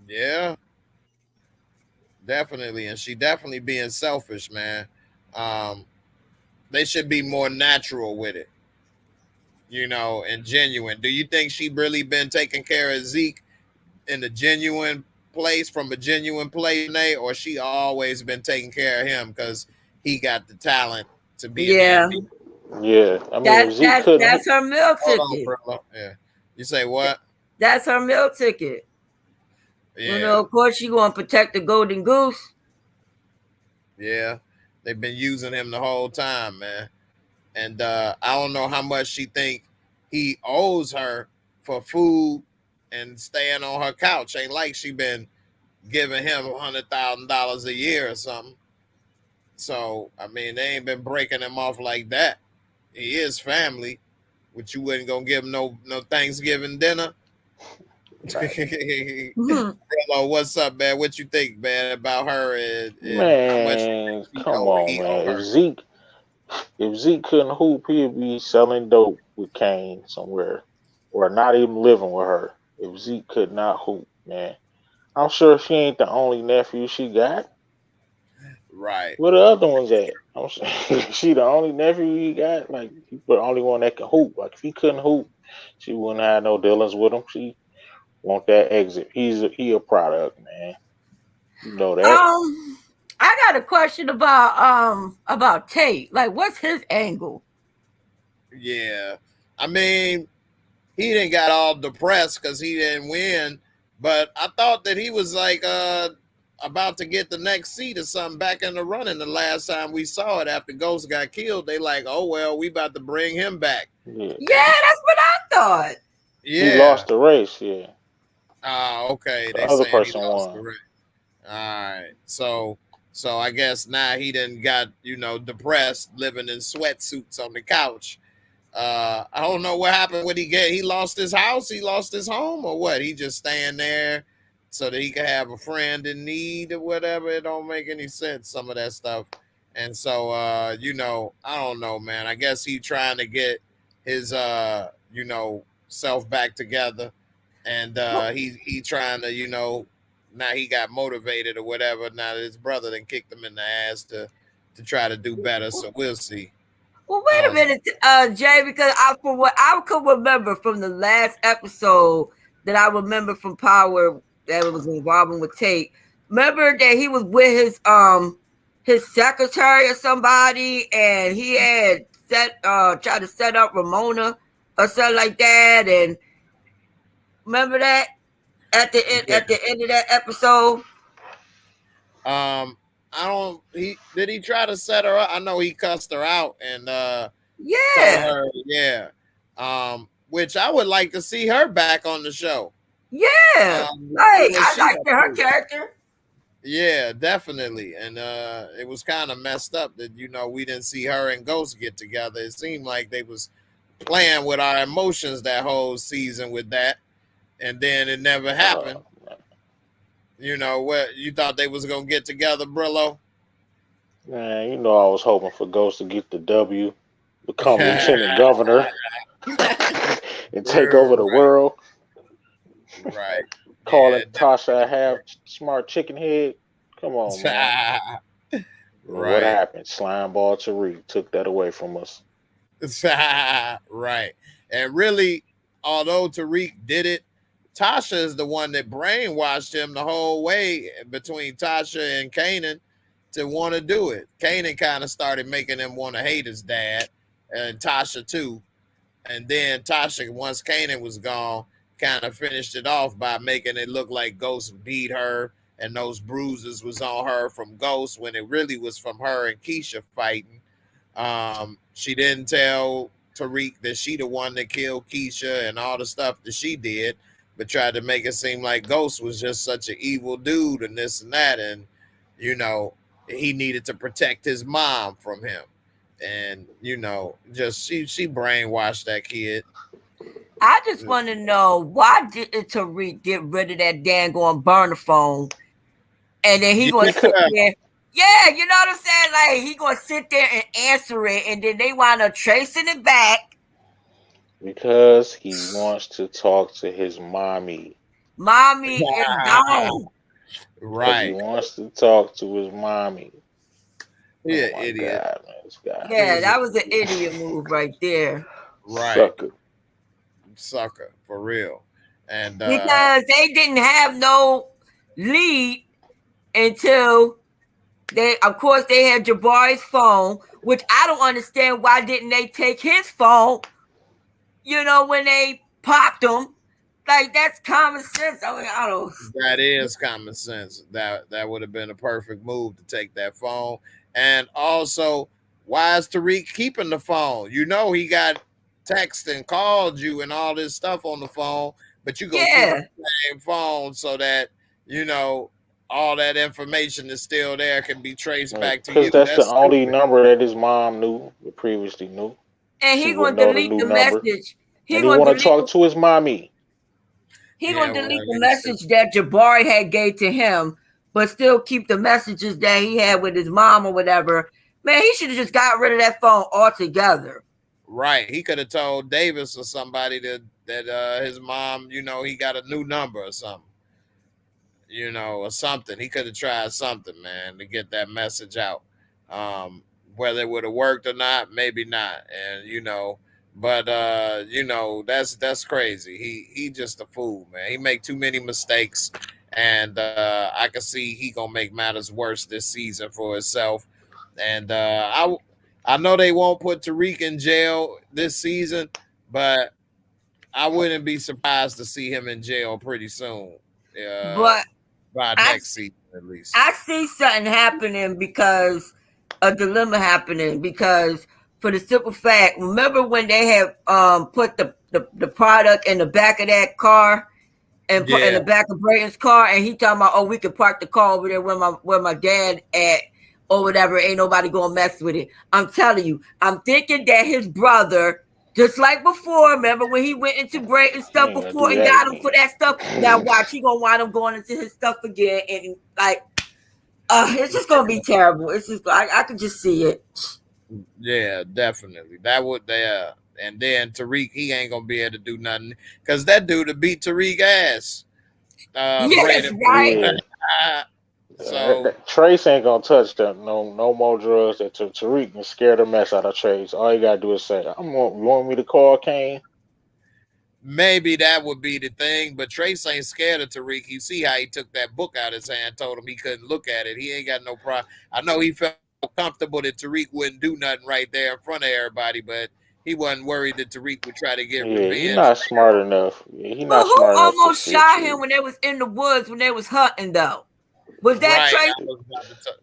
yeah, definitely, and she definitely being selfish, man. Um, they should be more natural with it, and genuine. Do you think she really been taking care of Zeke in a genuine place, from a genuine place, Nate, or she always been taking care of him because he got the talent to be in the Yeah, NBA? Yeah, I mean, that if Zeke that couldn't, that's her meal Hold on, ticket. bro. Yeah, you say what? That's her meal ticket. Yeah, Of course, she gonna protect the golden goose. yeah. They've been using him the whole time, man. And I don't know how much she think he owes her for food and staying on her couch. Ain't like she been giving him $100,000 a year or something. So I mean, they ain't been breaking him off like that. He is family, but you wouldn't gonna give him no Thanksgiving dinner. right, Hello, what's up, man? What you think, man, about her and how much man, come on, he owe man. her? If Zeke couldn't hoop, he'd be selling dope with Kane somewhere, or not even living with her. If Zeke could not hoop, man, I'm sure she ain't the only nephew she got. Right. Where the other ones at? I'm sure she the only nephew he got. Like he the only one that can hoop. Like if he couldn't hoop, she wouldn't have no dealings with him. She want that exit. He a product, man. You know that. Um, I got a question about Tate. Like, what's his angle? Yeah. I mean, he didn't got all depressed because he didn't win. But I thought that he was like about to get the next seat or something back in the running. The last time we saw it after Ghost got killed, they like, oh well, we about to bring him back. Yeah. Yeah, that's what I thought. Yeah. He lost the race. Yeah. Okay. The They other saying he person lost the won. race. All right. So I guess now he done got, depressed, living in sweatsuits on the couch. I don't know what happened when he lost his house, he lost his home, or what? He just staying there so that he could have a friend in need or whatever. It don't make any sense, some of that stuff. And so I don't know, man. I guess he trying to get his self back together. And he trying to, now he got motivated or whatever. Now his brother then kicked him in the ass to try to do better. So we'll see. Well, wait a minute, Jay, because from what I could remember from the last episode that I remember from Power that was involving with Tate. Remember that he was with his secretary or somebody, and he had tried to set up Ramona or something like that. And remember that at the end of that episode. I don't. Did he try to set her up? I know he cussed her out and yeah, told her, yeah. Which I would like to see her back on the show. Yeah, I liked her character. Yeah, definitely. And it was kind of messed up that we didn't see her and Ghost get together. It seemed like they was playing with our emotions that whole season with that, and then it never happened. What you thought they was gonna get together, Brillo? Man, I was hoping for Ghost to get the W, become lieutenant governor, and take over the world. Right. Calling Tasha a half smart chicken head. Come on, man. Right. What happened? Slimeball Tariq took that away from us. Right. And really, although Tariq did it, Tasha is the one that brainwashed him the whole way between Tasha and Kanan to want to do it. Kanan kind of started making him want to hate his dad, and Tasha too. And then Tasha, once Kanan was gone, kind of finished it off by making it look like Ghost beat her and those bruises was on her from Ghost when it really was from her and Keisha fighting. She didn't tell Tariq that she the one that killed Keisha and all the stuff that she did, but tried to make it seem like Ghost was just such an evil dude and this and that. And, he needed to protect his mom from him. And, just she brainwashed that kid. I just want to know, why didn't Tariq get rid of that dang burner phone? And then he going to sit there. Yeah, you know what I'm saying? Like, he going to sit there and answer it, and then they wind up tracing it back. Because he wants to talk to his mommy. Mommy is gone. Right. He wants to talk to his mommy. Yeah, idiot. God, man, this guy. Yeah, that was an idiot move right there. Right. Sucker, for real. And because they didn't have no lead until they had Jabari's phone, which I don't understand why didn't they take his phone, when they popped him. Like, that's common sense. I mean, I don't. That is common sense. That would have been a perfect move to take that phone. And also, why is Tariq keeping the phone? He got text and called you and all this stuff on the phone, but you gonna keep the same phone so that all that information is still there, can be traced back to you. Because that's the only number that his mom previously knew. And he gonna delete the message. He want to talk to his mommy. He gonna delete the message that Jabari had gave to him, but still keep the messages that he had with his mom or whatever. Man, he should have just got rid of that phone altogether. Right. He could have told Davis or somebody that his mom, he got a new number or something. Or something. He could have tried something, man, to get that message out. Whether it would have worked or not, maybe not. And but that's crazy. He just a fool, man. He make too many mistakes, and I can see he gonna make matters worse this season for himself. And I know they won't put Tariq in jail this season, but I wouldn't be surprised to see him in jail pretty soon. But By I next season at least. I see something happening because a dilemma happening because for the simple fact, remember when they had put the product in the back of that car and put in the back of Brayton's car, and he talking about, oh, we could park the car over there where my dad at or whatever. Ain't nobody gonna mess with it. I'm telling you, I'm thinking that his brother, just like before, remember when he went into Brayton's stuff He ain't gonna before do and that got him for again. that stuff. Now watch, he gonna wind up going into his stuff again, and like, it's just gonna be terrible. It's just I could just see it. Yeah, definitely. That would and then Tariq, he ain't gonna be able to do nothing because that dude to beat Tariq ass. Yes, Braden. right. Yeah. So Trace ain't gonna touch that. No more drugs. That Tariq can scare the mess out of Trace. All you gotta do is say, "You want me to call Kane?" maybe that would be the thing, but Trace ain't scared of Tariq. You see how he took that book out of his hand, told him he couldn't look at it. He ain't got no problem. I know he felt comfortable that Tariq wouldn't do nothing right there in front of everybody, but he wasn't worried that Tariq would try to get Yeah, he revenge. not smart enough. Yeah, he But not who smart enough to almost scare shot him Tariq. when they was in the woods when they was hunting though? Was that Right. Tracy?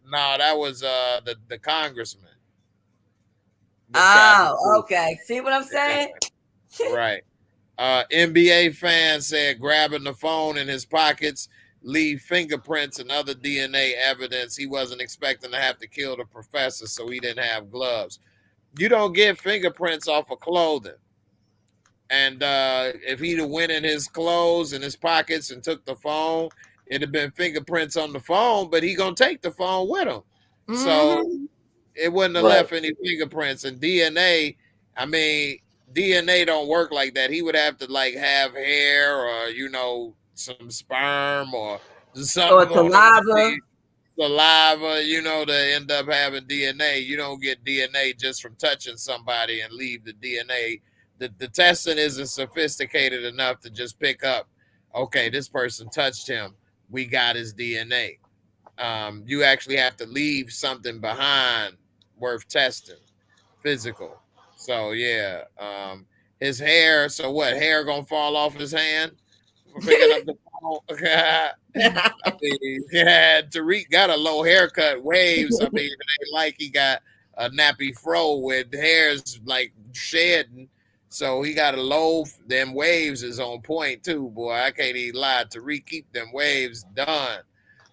No, that was the congressman. The shot. Oh, okay. See what I'm saying? Right. NBA fan said grabbing the phone in his pockets leave fingerprints and other DNA evidence. He wasn't expecting to have to kill the professor, so he didn't have gloves. You don't get fingerprints off of clothing. And if he'd have went in his clothes and his pockets and took the phone, it'd have been fingerprints on the phone, but he gonna take the phone with him. So Mm-hmm. it wouldn't have Right. left any fingerprints. And DNA, I mean, DNA don't work like that. He would have to like have hair or some sperm or Or something on him. saliva. Saliva, to end up having DNA. You don't get DNA just from touching somebody and leave the DNA. The testing isn't sophisticated enough to just pick up, okay, this person touched him. We got his DNA. You actually have to leave something behind worth testing, physical. So yeah, his hair. So what? Hair gonna fall off his hand for picking up the phone? I mean, yeah, Tariq got a low haircut, waves. I mean, it ain't like he got a nappy fro with hairs like shedding. So he got a low. Them waves is on point too, boy. I can't even lie. Tariq keep them waves done.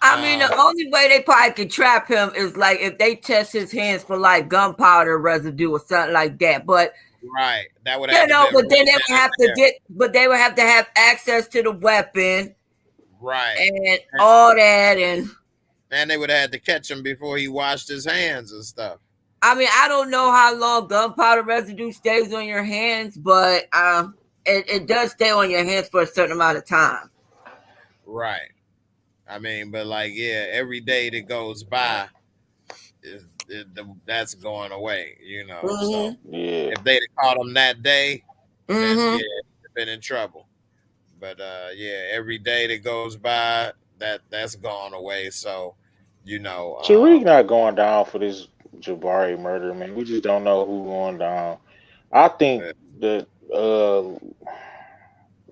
I mean, the only way they probably could trap him is like if they test his hands for like gunpowder residue or something like that. But Right, that would have to be but then they would have to they would have to have access to the weapon right, and all that. And they would have had to catch him before he washed his hands and stuff. I mean, I don't know how long gunpowder residue stays on your hands, but it does stay on your hands for a certain amount of time. Right. I mean, but like, yeah, every day that goes by, that's going away, Mm-hmm. So Yeah. if they'd have caught him that day, then Mm-hmm. yeah, he'd have been in trouble. But yeah, every day that goes by, that's gone away. So, Tariq not going down for this Jabari murder, man. We just don't know who going down. I think that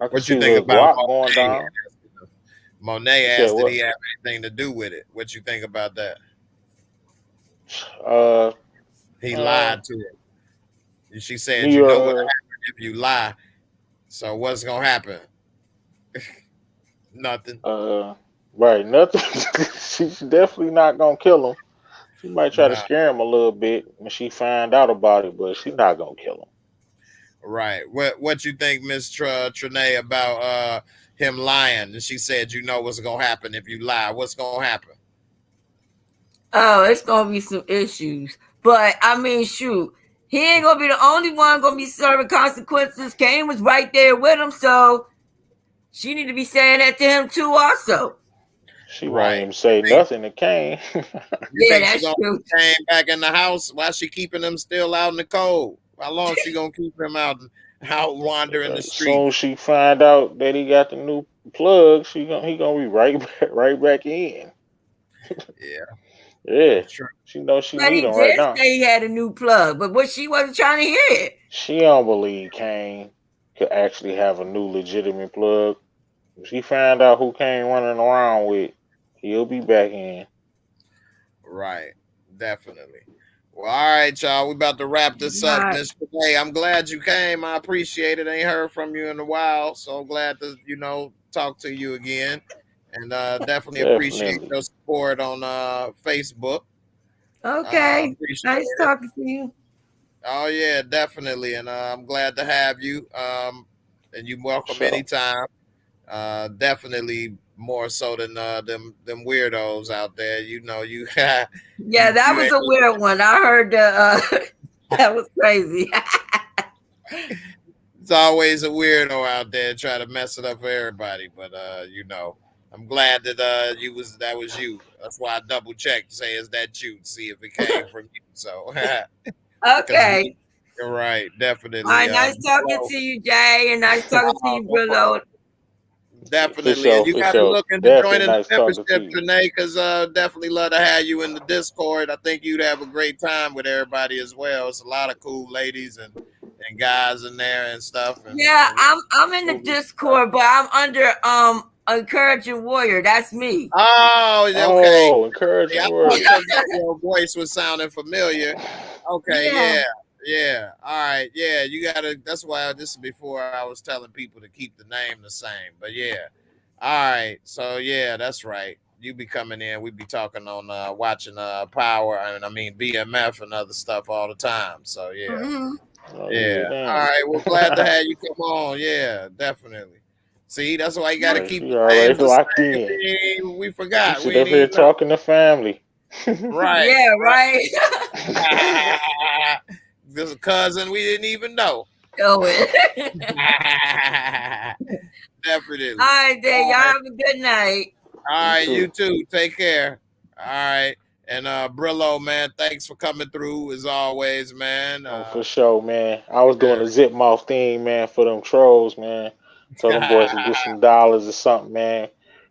I can what you see think Lil about Guap going down. Monet You said asked, did what? he have anything to do with it? What you think about that? Uh, He uh, lied to her. And she New said, you know what York. happens if you lie. So what's gonna happen? Nothing. Right. Nothing. She's definitely not gonna kill him. She might try to No. scare him a little bit when she find out about it, but she's not gonna kill him. Right. What you think, Miss Trinae, about him lying? And she said, you know what's gonna happen if you lie. What's gonna happen? Oh, it's gonna be some issues. But I mean, shoot, he ain't gonna be the only one gonna be serving consequences. Kane was right there with him, so she need to be saying that to him too, also. She won't Right. even say nothing to Kane. You think she That's gonna true. came back in the house? Why she keeping him still out in the cold? How long she gonna keep him out wandering the As soon as streets? she find out that he got the new plug, he gonna be right back in. Yeah, Yeah, that's true. she knows she But need he him right did now. say he had a new plug, but she wasn't trying to hear it. She don't believe Kane. could actually have a new legitimate plug. If he find out who came running around with, he'll be back in. Right. Definitely. Well, all right, y'all. We about to wrap this up, Right. Mr. Hey, I'm glad you came. I appreciate it. Ain't heard from you in a while, so glad to talk to you again, and definitely appreciate Definitely. your support on Facebook. Okay. Appreciate Nice it. talking to you. Oh yeah, definitely, and I'm glad to have you. And you welcome So anytime. Definitely more so than them weirdos out there. You Yeah, that you was ain't. a weird one. I heard that was crazy. It's always a weirdo out there trying to mess it up for everybody. But I'm glad that that was you. That's why I double checked to say is that you, to see if it came from you. So because Okay. you're right, All definitely. right, nice talking Brillo, to you, Jay, and nice talking to you, no Brillo. problem. for Definitely, and sure, you for got to sure. look into Definitely joining the nice talking to membership, you. Trinae, because definitely love to have you in the Discord. I think you'd have a great time with everybody as well. It's a lot of cool ladies and guys in there and stuff, Yeah, and I'm in the we'll be surprised. Discord, but I'm under Encouraging Warrior. That's me. Oh, okay. Oh, See, I encouraging thought word. your voice was sounding familiar. Okay, Yeah. yeah. All right, yeah. You gotta. That's why this is before I was telling people to keep the name the same. But yeah, all right. So yeah, that's right. You be coming in. We be talking on watching Power. I mean BMF and other stuff all the time. So yeah, Hmm. Oh yeah, yeah. All damn. right. Well, glad to have you come on. Yeah, definitely. See, that's why you got to Yeah. Yeah, keep she the already names the locked same. in. We She forgot. We sit didn't up here even know. talking to family. Right. Yeah, right. There's a cousin we didn't even know. Go it. All Definitely. right, then. All Y'all right. have a good night. All You right. You too. too. Take care. All right. And Brillo, man, thanks for coming through as always, man. Oh, for sure, man. I was doing a zip mouth thing, man, for them trolls, man. Told them boys to get some dollars or something, man.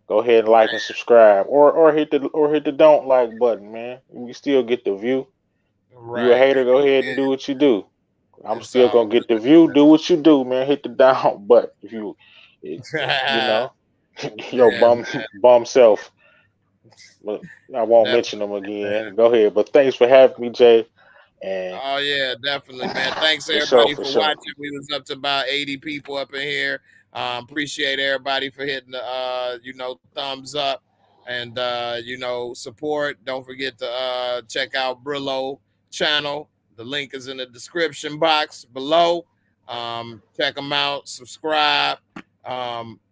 Go ahead and like and subscribe, or hit the don't like button, man. You still get the view. You a Right. hater? Go ahead and do what you do. I'm It's still all gonna get the view. Do what you do, man. Hit the down button if you, good. you know, your Yeah, bum self. But I won't man. mention them again. Go ahead. But thanks for having me, Jay. And Oh yeah, definitely, man. Thanks for sure, everybody for for sure. watching. We was up to about 80 people up in here. Appreciate everybody for hitting the thumbs up and support. Don't forget to check out Brillo channel. The link is in the description box below. Check them out. Subscribe.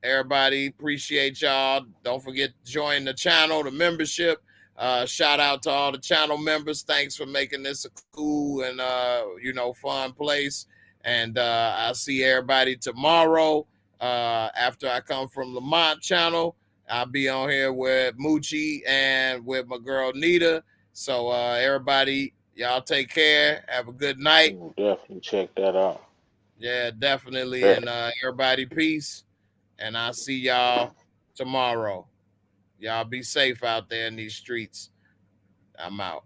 Everybody appreciate y'all. Don't forget to join the channel, the membership. Shout out to all the channel members. Thanks for making this a cool and fun place. And I'll see everybody tomorrow. After I come from Lamont channel, I'll be on here with Moochie and with my girl Nita. So everybody, y'all take care. Have a good night. We'll definitely check that out. Yeah, definitely. Bet. And everybody, peace. And I'll see y'all tomorrow. Y'all be safe out there in these streets. I'm out.